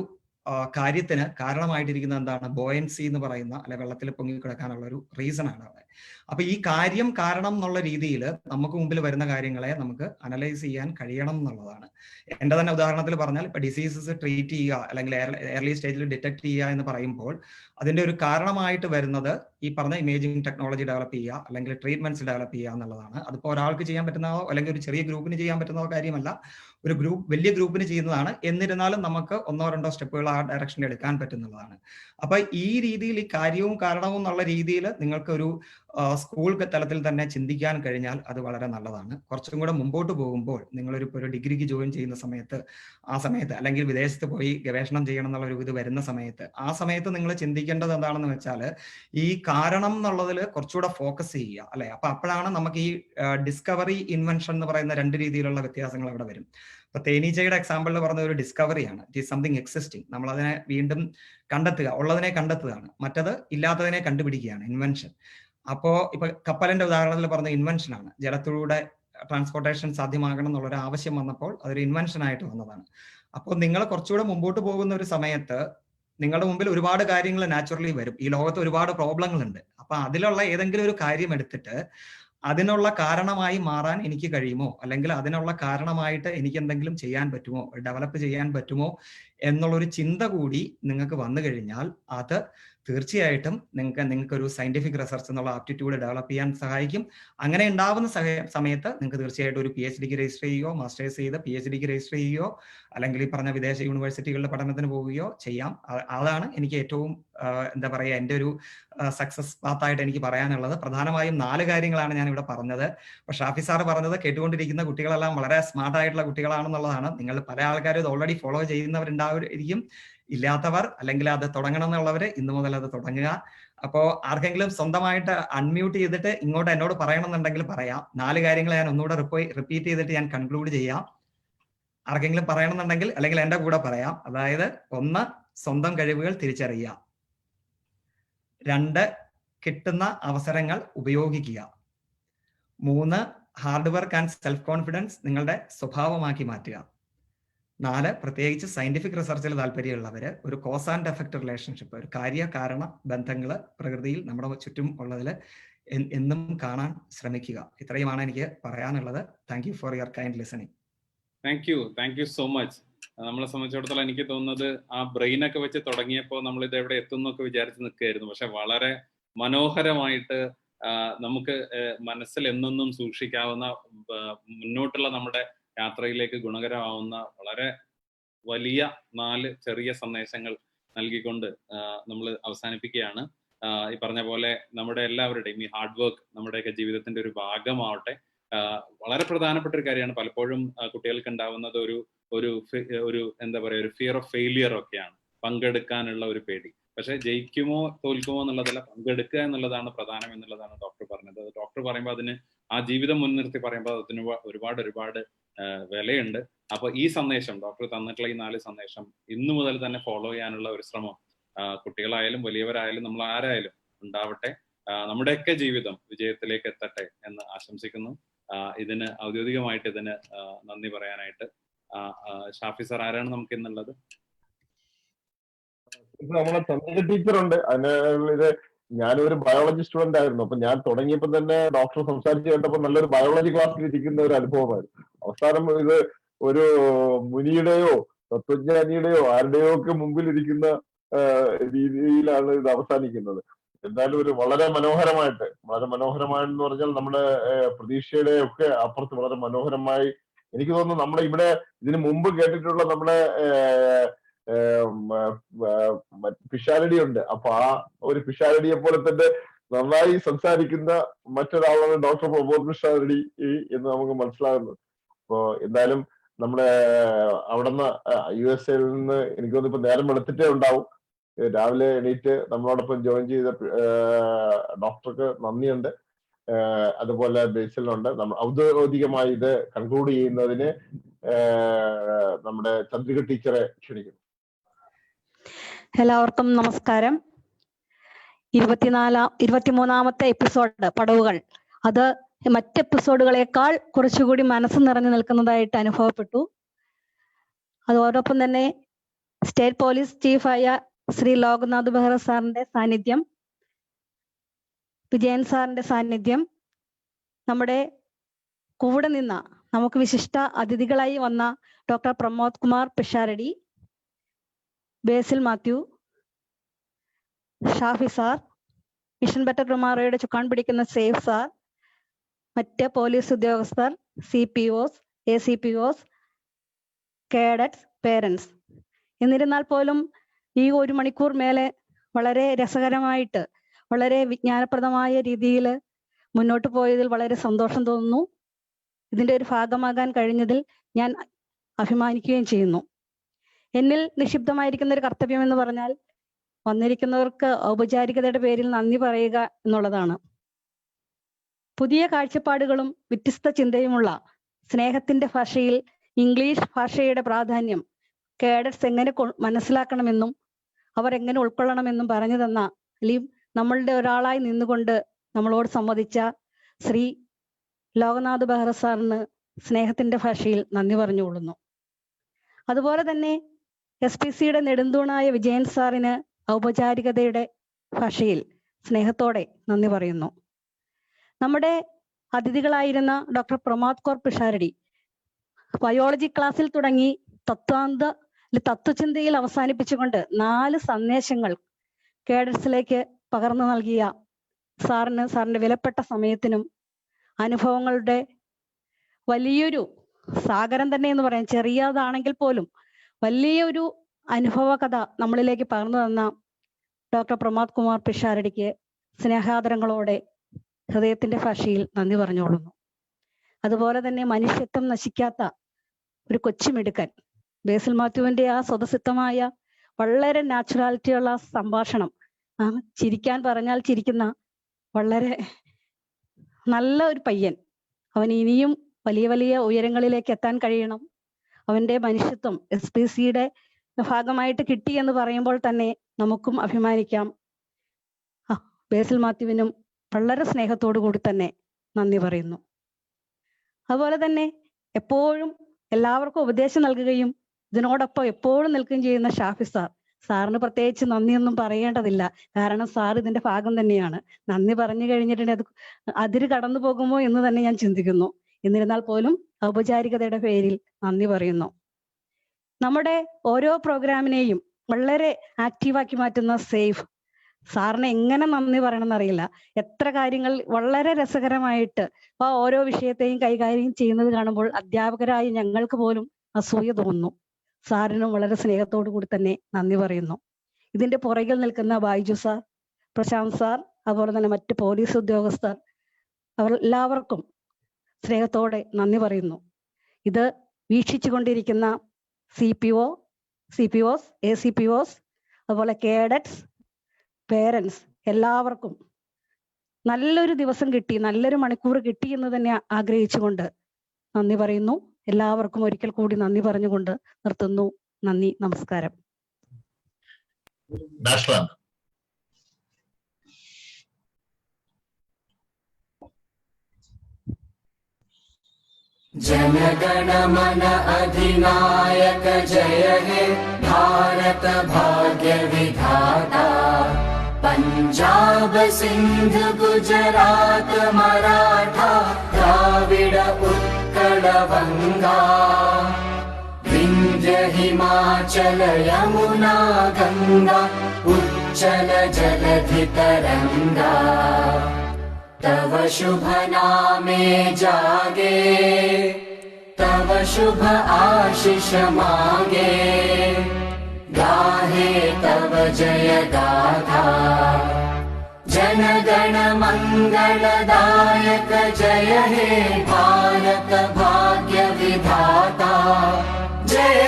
കാര്യത്തിന് കാരണമായിട്ടിരിക്കുന്നത് എന്താണ്? ബോയൻസി എന്ന് പറയുന്ന അല്ലെ വെള്ളത്തിൽ പൊങ്ങിക്കിടക്കാനുള്ള ഒരു റീസൺ ആണ് അവിടെ. അപ്പൊ ഈ കാര്യം കാരണം എന്നുള്ള രീതിയിൽ നമുക്ക് മുമ്പിൽ വരുന്ന കാര്യങ്ങളെ നമുക്ക് അനലൈസ് ചെയ്യാൻ കഴിയണം എന്നുള്ളതാണ്. എന്റെ തന്നെ ഉദാഹരണത്തിൽ പറഞ്ഞാൽ, ഇപ്പൊ ഡിസീസസ് ട്രീറ്റ് ചെയ്യുക അല്ലെങ്കിൽ ഏർലി സ്റ്റേജിൽ ഡിറ്റക്ട് ചെയ്യുക എന്ന് പറയുമ്പോൾ അതിന്റെ ഒരു കാരണമായിട്ട് വരുന്നത് ഈ പറഞ്ഞ ഇമേജിംഗ് ടെക്നോളജി ഡെവലപ്പ് ചെയ്യുക അല്ലെങ്കിൽ ട്രീറ്റ്മെന്റ്സ് ഡെവലപ്പ് ചെയ്യുക എന്നുള്ളതാണ്. അതിപ്പോൾ ഒരാൾക്ക് ചെയ്യാൻ പറ്റുന്നതോ അല്ലെങ്കിൽ ഒരു ചെറിയ ഗ്രൂപ്പിന് ചെയ്യാൻ പറ്റുന്നതോ കാര്യമല്ല, ഒരു വലിയ ഗ്രൂപ്പിന് ചെയ്യുന്നതാണ്. എന്നിരുന്നാലും നമുക്ക് 1-2 സ്റ്റെപ്പുകൾ ആ ഡയറക്ഷനിൽ എടുക്കാൻ പറ്റുന്നതാണ്. അപ്പൊ ഈ രീതിയിൽ ഈ കാര്യവും കാരണവും എന്നുള്ള രീതിയിൽ നിങ്ങൾക്ക് ഒരു സ്കൂൾ തലത്തിൽ തന്നെ ചിന്തിക്കാൻ കഴിഞ്ഞാൽ അത് വളരെ നല്ലതാണ്. കുറച്ചും കൂടെ മുമ്പോട്ട് പോകുമ്പോൾ നിങ്ങളൊരു ഡിഗ്രിക്ക് ജോയിൻ ചെയ്യുന്ന സമയത്ത്, ആ സമയത്ത് അല്ലെങ്കിൽ വിദേശത്ത് പോയി ഗവേഷണം ചെയ്യണം എന്നുള്ള ഒരു ഇത് വരുന്ന സമയത്ത്, ആ സമയത്ത് നിങ്ങൾ ചിന്തിക്കേണ്ടത് എന്താണെന്ന് വെച്ചാൽ ഈ കാരണം എന്നുള്ളതിൽ കുറച്ചുകൂടെ ഫോക്കസ് ചെയ്യുക അല്ലെ. അപ്പൊ അപ്പോഴാണ് നമുക്ക് ഈ ഡിസ്കവറി, ഇൻവെൻഷൻ എന്ന് പറയുന്ന 2 രീതിയിലുള്ള വ്യത്യാസങ്ങൾ അവിടെ വരും. ഇപ്പൊ തേനീച്ചയുടെ എക്സാമ്പിളിൽ പറഞ്ഞ ഒരു ഡിസ്കവറിയാണ്, ഇറ്റ് ഈസ് സംതിങ് എക്സിസ്റ്റിംഗ്. നമ്മൾ അതിനെ വീണ്ടും കണ്ടെത്തുക, ഉള്ളതിനെ കണ്ടെത്തുകയാണ്. മറ്റത് ഇല്ലാത്തതിനെ കണ്ടുപിടിക്കുകയാണ്, ഇൻവെൻഷൻ. അപ്പോ ഇപ്പൊ കപ്പലിന്റെ ഉദാഹരണത്തിൽ പറഞ്ഞ ഇൻവെൻഷൻ ആണ്. ജലത്തിലൂടെ ട്രാൻസ്പോർട്ടേഷൻ സാധ്യമാകണം എന്നുള്ളൊരു ആവശ്യം വന്നപ്പോൾ അതൊരു ഇൻവെൻഷൻ ആയിട്ട് വന്നതാണ്. അപ്പോൾ നിങ്ങൾ കുറച്ചുകൂടെ മുമ്പോട്ട് പോകുന്ന ഒരു സമയത്ത് നിങ്ങളുടെ മുമ്പിൽ ഒരുപാട് കാര്യങ്ങൾ നാച്ചുറലി വരും. ഈ ലോകത്ത് ഒരുപാട് പ്രോബ്ലങ്ങളുണ്ട്. അപ്പൊ അതിലുള്ള ഏതെങ്കിലും ഒരു കാര്യം എടുത്തിട്ട് അതിനുള്ള കാരണമായി മാറാൻ എനിക്ക് കഴിയുമോ, അല്ലെങ്കിൽ അതിനുള്ള കാരണമായിട്ട് എനിക്ക് എന്തെങ്കിലും ചെയ്യാൻ പറ്റുമോ, ഡെവലപ്പ് ചെയ്യാൻ പറ്റുമോ എന്നുള്ളൊരു ചിന്ത കൂടി നിങ്ങൾക്ക് വന്നു കഴിഞ്ഞാൽ അത് തീർച്ചയായിട്ടും നിങ്ങൾക്ക് ഒരു സയന്റിഫിക് റിസർച്ച് എന്നുള്ള ആപ്റ്റിറ്റ്യൂഡ് ഡെവലപ്പ് ചെയ്യാൻ സഹായിക്കും. അങ്ങനെ ഉണ്ടാവുന്ന സമയത്ത് നിങ്ങൾക്ക് തീർച്ചയായിട്ടും ഒരു PhDക്ക് രജിസ്റ്റർ ചെയ്യുകയോ, മാസ്റ്റേഴ്സ് ചെയ്ത് PhDക്ക് രജിസ്റ്റർ ചെയ്യുകയോ, അല്ലെങ്കിൽ ഈ പറഞ്ഞ വിദേശ യൂണിവേഴ്സിറ്റികളുടെ പഠനത്തിന് പോവുകയോ ചെയ്യാം. അതാണ് എനിക്ക് ഏറ്റവും എന്താ പറയുക, എൻ്റെ ഒരു സക്സസ് പാത്തായിട്ട് എനിക്ക് പറയാനുള്ളത്. പ്രധാനമായും 4 കാര്യങ്ങളാണ് ഞാൻ ഇവിടെ പറഞ്ഞത്. അപ്പൊ ഷാഫി സാർ പറഞ്ഞത് കേട്ടുകൊണ്ടിരിക്കുന്ന കുട്ടികളെല്ലാം വളരെ സ്മാർട്ട് ആയിട്ടുള്ള കുട്ടികളാണെന്നുള്ളതാണ്. നിങ്ങൾ പല ആൾക്കാരും ഇത് ഓൾറെഡി ഫോളോ ചെയ്യുന്നവരുണ്ടായിരിക്കും. ഇല്ലാത്തവർ അല്ലെങ്കിൽ അത് തുടങ്ങണം എന്നുള്ളവർ ഇന്നു മുതൽ അത് തുടങ്ങുക. അപ്പോൾ ആർക്കെങ്കിലും സ്വന്തമായിട്ട് അൺമ്യൂട്ട് ചെയ്തിട്ട് ഇങ്ങോട്ട് എന്നോട് പറയണമെന്നുണ്ടെങ്കിൽ പറയാം. 4 കാര്യങ്ങൾ ഞാൻ ഒന്നുകൂടെ റിപ്പീറ്റ് ചെയ്തിട്ട് ഞാൻ കൺക്ലൂഡ് ചെയ്യാം. ആർക്കെങ്കിലും പറയണമെന്നുണ്ടെങ്കിൽ അല്ലെങ്കിൽ എൻ്റെ കൂടെ പറയാം. അതായത് 1, സ്വന്തം കഴിവുകൾ തിരിച്ചറിയുക. 2, കിട്ടുന്ന അവസരങ്ങൾ ഉപയോഗിക്കുക. 3, hard work and self confidence നിങ്ങളുടെ സ്വഭാവമാക്കി മാറ്റുക. 4, പ്രത്യേകിച്ച് സയന്റിഫിക് റിസർച്ചിൽ താല്പര്യമുള്ളവര് ഒരു കോസ് ആൻഡ് എഫക്ട് റിലേഷൻഷിപ്പ്, ഒരു കാര്യകാരണ ബന്ധങ്ങൾ പ്രകൃതിയിൽ നമ്മുടെ ചുറ്റും ഉള്ളതിൽ എന്നും കാണാൻ ശ്രമിക്കുക. ഇത്രയുമാണ് എനിക്ക് പറയാനുള്ളത്. Thank you for your kind listening. Thank you so much. നമ്മളെ സംബന്ധിച്ചിടത്തോളം എനിക്ക് തോന്നുന്നത് ആ ബ്രെയിനൊക്കെ വെച്ച് തുടങ്ങിയപ്പോൾ നമ്മൾ ഇത് എവിടെ എത്തുന്നൊക്കെ വിചാരിച്ച് നിൽക്കുകയായിരുന്നു. പക്ഷെ വളരെ മനോഹരമായിട്ട് നമുക്ക് മനസ്സിൽ എന്നെന്നും സൂക്ഷിക്കാവുന്ന, മുന്നോട്ടുള്ള നമ്മുടെ യാത്രയിലേക്ക് ഗുണകരമാവുന്ന വളരെ വലിയ 4 ചെറിയ സന്ദേശങ്ങൾ നൽകിക്കൊണ്ട് നമ്മൾ അവസാനിപ്പിക്കുകയാണ്. ഈ പറഞ്ഞ പോലെ നമ്മുടെ എല്ലാവരുടെയും ഈ ഹാർഡ് വർക്ക് നമ്മുടെയൊക്കെ ജീവിതത്തിന്റെ ഒരു ഭാഗമാവട്ടെ. വളരെ പ്രധാനപ്പെട്ട ഒരു കാര്യമാണ്. പലപ്പോഴും കുട്ടികൾക്ക് ഉണ്ടാവുന്നത് ഒരു എന്താ പറയുക, ഒരു ഫിയർ ഓഫ് ഫെയിലിയർ ഒക്കെയാണ്, പങ്കെടുക്കാനുള്ള ഒരു പേടി. പക്ഷെ ജയിക്കുമോ തോൽക്കുമോ എന്നുള്ളതല്ല, പങ്കെടുക്കുക എന്നുള്ളതാണ് പ്രധാനം എന്നുള്ളതാണ് ഡോക്ടർ പറഞ്ഞത്. ഡോക്ടർ പറയുമ്പോൾ അതിന് ആ ജീവിതം മുൻനിർത്തി പറയുമ്പോൾ അതിന് ഒരുപാട് വിലയുണ്ട്. അപ്പൊ ഈ സന്ദേശം, ഡോക്ടർ തന്നിട്ടുള്ള ഈ 4 സന്ദേശം ഇന്നു മുതൽ തന്നെ ഫോളോ ചെയ്യാനുള്ള ഒരു ശ്രമം കുട്ടികളായാലും വലിയവരായാലും നമ്മൾ ആരായാലും ഉണ്ടാവട്ടെ. നമ്മുടെയൊക്കെ ജീവിതം വിജയത്തിലേക്ക് എത്തട്ടെ എന്ന് ആശംസിക്കുന്നു. ഇതിന് ഔദ്യോഗികമായിട്ട് ഇതിന് നന്ദി പറയാനായിട്ട് ഷാഫി സാർ ആരാണ് നമുക്ക് ഇന്നുള്ളത്? നമ്മളെ തമിഴ് ടീച്ചറുണ്ട്. അതിന് ഞാനൊരു ബയോളജി സ്റ്റുഡന്റ് ആയിരുന്നു. അപ്പൊ ഞാൻ തുടങ്ങിയപ്പോൾ തന്നെ ഡോക്ടർ സംസാരിച്ച് കേട്ടപ്പോൾ നല്ലൊരു ബയോളജി ക്ലാസ്സിൽ ഇരിക്കുന്ന ഒരു അനുഭവമായിരുന്നു. അവസാനം ഇത് ഒരു മുനിയുടെയോ തത്വജ്ഞാനിയുടെയോ ആരുടെയോ ഒക്കെ മുമ്പിൽ ഇരിക്കുന്ന രീതിയിലാണ് ഇത് അവസാനിക്കുന്നത്. എന്തായാലും ഒരു വളരെ മനോഹരമായെന്ന് പറഞ്ഞാൽ നമ്മുടെ പ്രതീക്ഷയുടെ ഒക്കെ അപ്പുറത്ത് വളരെ മനോഹരമായി എനിക്ക് തോന്നുന്നു. നമ്മുടെ ഇവിടെ ഇതിനു മുമ്പ് കേട്ടിട്ടുള്ള നമ്മുടെ പിഷാരടി ഉണ്ട്. അപ്പൊ ആ ഒരു പിഷാരടിയെ പോലെ തന്നെ നന്നായി സംസാരിക്കുന്ന മറ്റൊരാളാണ് ഡോക്ടർ പ്രമോദ് പിഷാരടി എന്ന് നമുക്ക് മനസ്സിലാകുന്നു. അപ്പോ എന്തായാലും നമ്മുടെ അവിടുന്ന് USA നിന്ന് എനിക്ക് തോന്നുന്നു ഇപ്പൊ നേരം വെളുത്തിട്ടേ ഉണ്ടാവും. രാവിലെ എണീറ്റ് നമ്മളോടൊപ്പം ജോയിൻ ചെയ്ത ഡോക്ടർക്ക് നന്ദിയുണ്ട്. അതുപോലെ ബേസിലുണ്ട്. നമ്മൾ ഔദ്യോഗികമായി ഇത് കൺക്ലൂഡ് ചെയ്യുന്നതിന് നമ്മുടെ ചന്ദ്രിക ടീച്ചറെ ക്ഷണിക്കുന്നു. എല്ലാവർക്കും നമസ്കാരം. 23-ാമത്തെ എപ്പിസോഡ് പടവുകൾ, അത് മറ്റ് എപ്പിസോഡുകളെക്കാൾ കുറച്ചുകൂടി മനസ്സ് നിറഞ്ഞു നിൽക്കുന്നതായിട്ട് അനുഭവപ്പെട്ടു. അതോടൊപ്പം തന്നെ സ്റ്റേറ്റ് പോലീസ് ചീഫായ ശ്രീ ലോക്നാഥ് ബെഹ്റ സാറിന്റെ സാന്നിധ്യം, വിജയൻ സാറിന്റെ സാന്നിധ്യം, നമ്മുടെ കൂടെ നിന്ന നമുക്ക് വിശിഷ്ട അതിഥികളായി വന്ന doctor Pramod Kumar Pisharody, Basil Mathew, Shafi sir, mission better ടുമാറോയുടെ ചുക്കാൻ പിടിക്കുന്ന സേഫ് സാർ, മറ്റ് പോലീസ് ഉദ്യോഗസ്ഥർ, CPOs, ACPOs, കേഡറ്റ്സ്, പേരൻസ്. എന്നിരുന്നാൽ പോലും ഈ 1 മണിക്കൂർ മേലെ വളരെ രസകരമായിട്ട് വളരെ വിജ്ഞാനപ്രദമായ രീതിയിൽ മുന്നോട്ട് പോയതിൽ വളരെ സന്തോഷം തോന്നുന്നു. ഇതിൻ്റെ ഒരു ഭാഗമാകാൻ കഴിഞ്ഞതിൽ ഞാൻ അഭിമാനിക്കുകയും ചെയ്യുന്നു. എന്നിൽ നിക്ഷിപ്തമായിരിക്കുന്ന ഒരു കർത്തവ്യം എന്ന് പറഞ്ഞാൽ വന്നിരിക്കുന്നവർക്ക് ഔപചാരികതയുടെ പേരിൽ നന്ദി പറയുക എന്നുള്ളതാണ്. പുതിയ കാഴ്ചപ്പാടുകളും വ്യത്യസ്ത ചിന്തയുമുള്ള സ്നേഹത്തിന്റെ ഭാഷയിൽ ഇംഗ്ലീഷ് ഭാഷയുടെ പ്രാധാന്യം കേഡറ്റ്സ് എങ്ങനെ മനസ്സിലാക്കണമെന്നും അവർ എങ്ങനെ ഉൾക്കൊള്ളണമെന്നും പറഞ്ഞു തന്ന, അല്ലെങ്കിൽ നമ്മളുടെ ഒരാളായി നിന്നുകൊണ്ട് നമ്മളോട് സംവദിച്ച ശ്രീ ലോക്നാഥ് ബെഹ്റ സാറിന് സ്നേഹത്തിന്റെ ഭാഷയിൽ നന്ദി പറഞ്ഞുകൊള്ളുന്നു. അതുപോലെ തന്നെ SPCയുടെ നെടുന്തൂണായ വിജയൻ സാറിന് ഔപചാരികതയുടെ ഭാഷയിൽ സ്നേഹത്തോടെ നന്ദി പറയുന്നു. നമ്മുടെ അതിഥികളായിരുന്ന ഡോക്ടർ പ്രമോദ് കൗർ പിഷാരടി ബയോളജി ക്ലാസ്സിൽ തുടങ്ങി തത്വചിന്തയിൽ അവസാനിപ്പിച്ചുകൊണ്ട് 4 സന്ദേശങ്ങൾ കേഡറ്റ്സിലേക്ക് പകർന്നു നൽകിയ സാറിന്റെ വിലപ്പെട്ട സമയത്തിനും അനുഭവങ്ങളുടെ വലിയൊരു സാഗരം തന്നെ എന്ന് പറയാം, ചെറിയതാണെങ്കിൽ പോലും വലിയൊരു അനുഭവ കഥ നമ്മളിലേക്ക് പകർന്നു തന്ന ഡോക്ടർ പ്രമോദ് കുമാർ പിഷാരടിക്ക് സ്നേഹാദരങ്ങളോടെ ഹൃദയത്തിന്റെ ഭാഷയിൽ നന്ദി പറഞ്ഞുകൊള്ളുന്നു. അതുപോലെ തന്നെ മനുഷ്യത്വം നശിക്കാത്ത ഒരു കൊച്ചുമിടുക്കൻ ബേസിൽ മാത്യുവിന്റെ ആ സ്വതസിദ്ധമായ വളരെ നാച്ചുറാലിറ്റിയുള്ള സംഭാഷണം, ചിരിക്കാൻ പറഞ്ഞാൽ ചിരിക്കുന്ന വളരെ നല്ല ഒരു പയ്യൻ. അവൻ ഇനിയും വലിയ വലിയ ഉയരങ്ങളിലേക്ക് എത്താൻ കഴിയണം. അവന്റെ മനുഷ്യത്വം SPCയുടെ ഭാഗമായിട്ട് കിട്ടി എന്ന് പറയുമ്പോൾ തന്നെ നമുക്കും അഭിമാനിക്കാം. ബേസിൽ മാത്യുവിനും വളരെ സ്നേഹത്തോടു കൂടി തന്നെ നന്ദി പറയുന്നു. അതുപോലെ തന്നെ എപ്പോഴും എല്ലാവർക്കും ഉപദേശം നൽകുകയും ഇതിനോടൊപ്പം എപ്പോഴും നിൽക്കുകയും ചെയ്യുന്ന ഷാഫി സാറിന് പ്രത്യേകിച്ച് നന്ദിയൊന്നും പറയേണ്ടതില്ല. കാരണം സാർ ഇതിന്റെ ഭാഗം തന്നെയാണ്. നന്ദി പറഞ്ഞു കഴിഞ്ഞിട്ടുണ്ടെങ്കിൽ അത് അതിര് കടന്നു പോകുമോ എന്ന് തന്നെ ഞാൻ ചിന്തിക്കുന്നു. എന്നിരുന്നാൽ പോലും ഔപചാരികതയുടെ പേരിൽ നന്ദി പറയുന്നു. നമ്മുടെ ഓരോ പ്രോഗ്രാമിനെയും വളരെ ആക്റ്റീവാക്കി മാറ്റുന്ന സേഫ് സാറിന് എങ്ങനെ നന്ദി പറയണമെന്നറിയില്ല. എത്ര കാര്യങ്ങൾ വളരെ രസകരമായിട്ട് ഓരോ വിഷയത്തെയും കൈകാര്യം ചെയ്യുന്നത് കാണുമ്പോൾ അധ്യാപകരായ ഞങ്ങൾക്ക് പോലും അസൂയ തോന്നുന്നു. സാറിനും വളരെ സ്നേഹത്തോടു കൂടി തന്നെ നന്ദി പറയുന്നു. ഇതിന്റെ പുറകിൽ നിൽക്കുന്ന ബൈജു സാർ, പ്രശാന്ത് സാർ, അതുപോലെ തന്നെ മറ്റ് പോലീസ് ഉദ്യോഗസ്ഥർ, അവർ എല്ലാവർക്കും സ്നേഹത്തോടെ നന്ദി പറയുന്നു. ഇത് വീക്ഷിച്ചു കൊണ്ടിരിക്കുന്ന CPOs, ACPOs, അതുപോലെ കേഡറ്റ്സ്, പേരൻസ് എല്ലാവർക്കും നല്ലൊരു ദിവസം കിട്ടി, നല്ലൊരു മണിക്കൂർ കിട്ടി എന്ന് തന്നെ ആഗ്രഹിച്ചുകൊണ്ട് നന്ദി പറയുന്നു. എല്ലാവർക്കും ഒരിക്കൽ കൂടി നന്ദി പറഞ്ഞുകൊണ്ട് നിർത്തുന്നു. നന്ദി, നമസ്കാരം. जनगण मन अधिनायक जय हे भारत भाग्य विधाता। पंजाब सिंध गुजरात मराठा द्राविड उत्कल बंगा। विंध्य हिमाचल यमुना गंगा उच्च चञ्चल जलधि तरङ्गा तव शुभ नामे जागे तव शुभ आशीष मागे गाहे तव जय गाथा जन गण मंगलदायक जय हे भारत भाग्य विधाता जय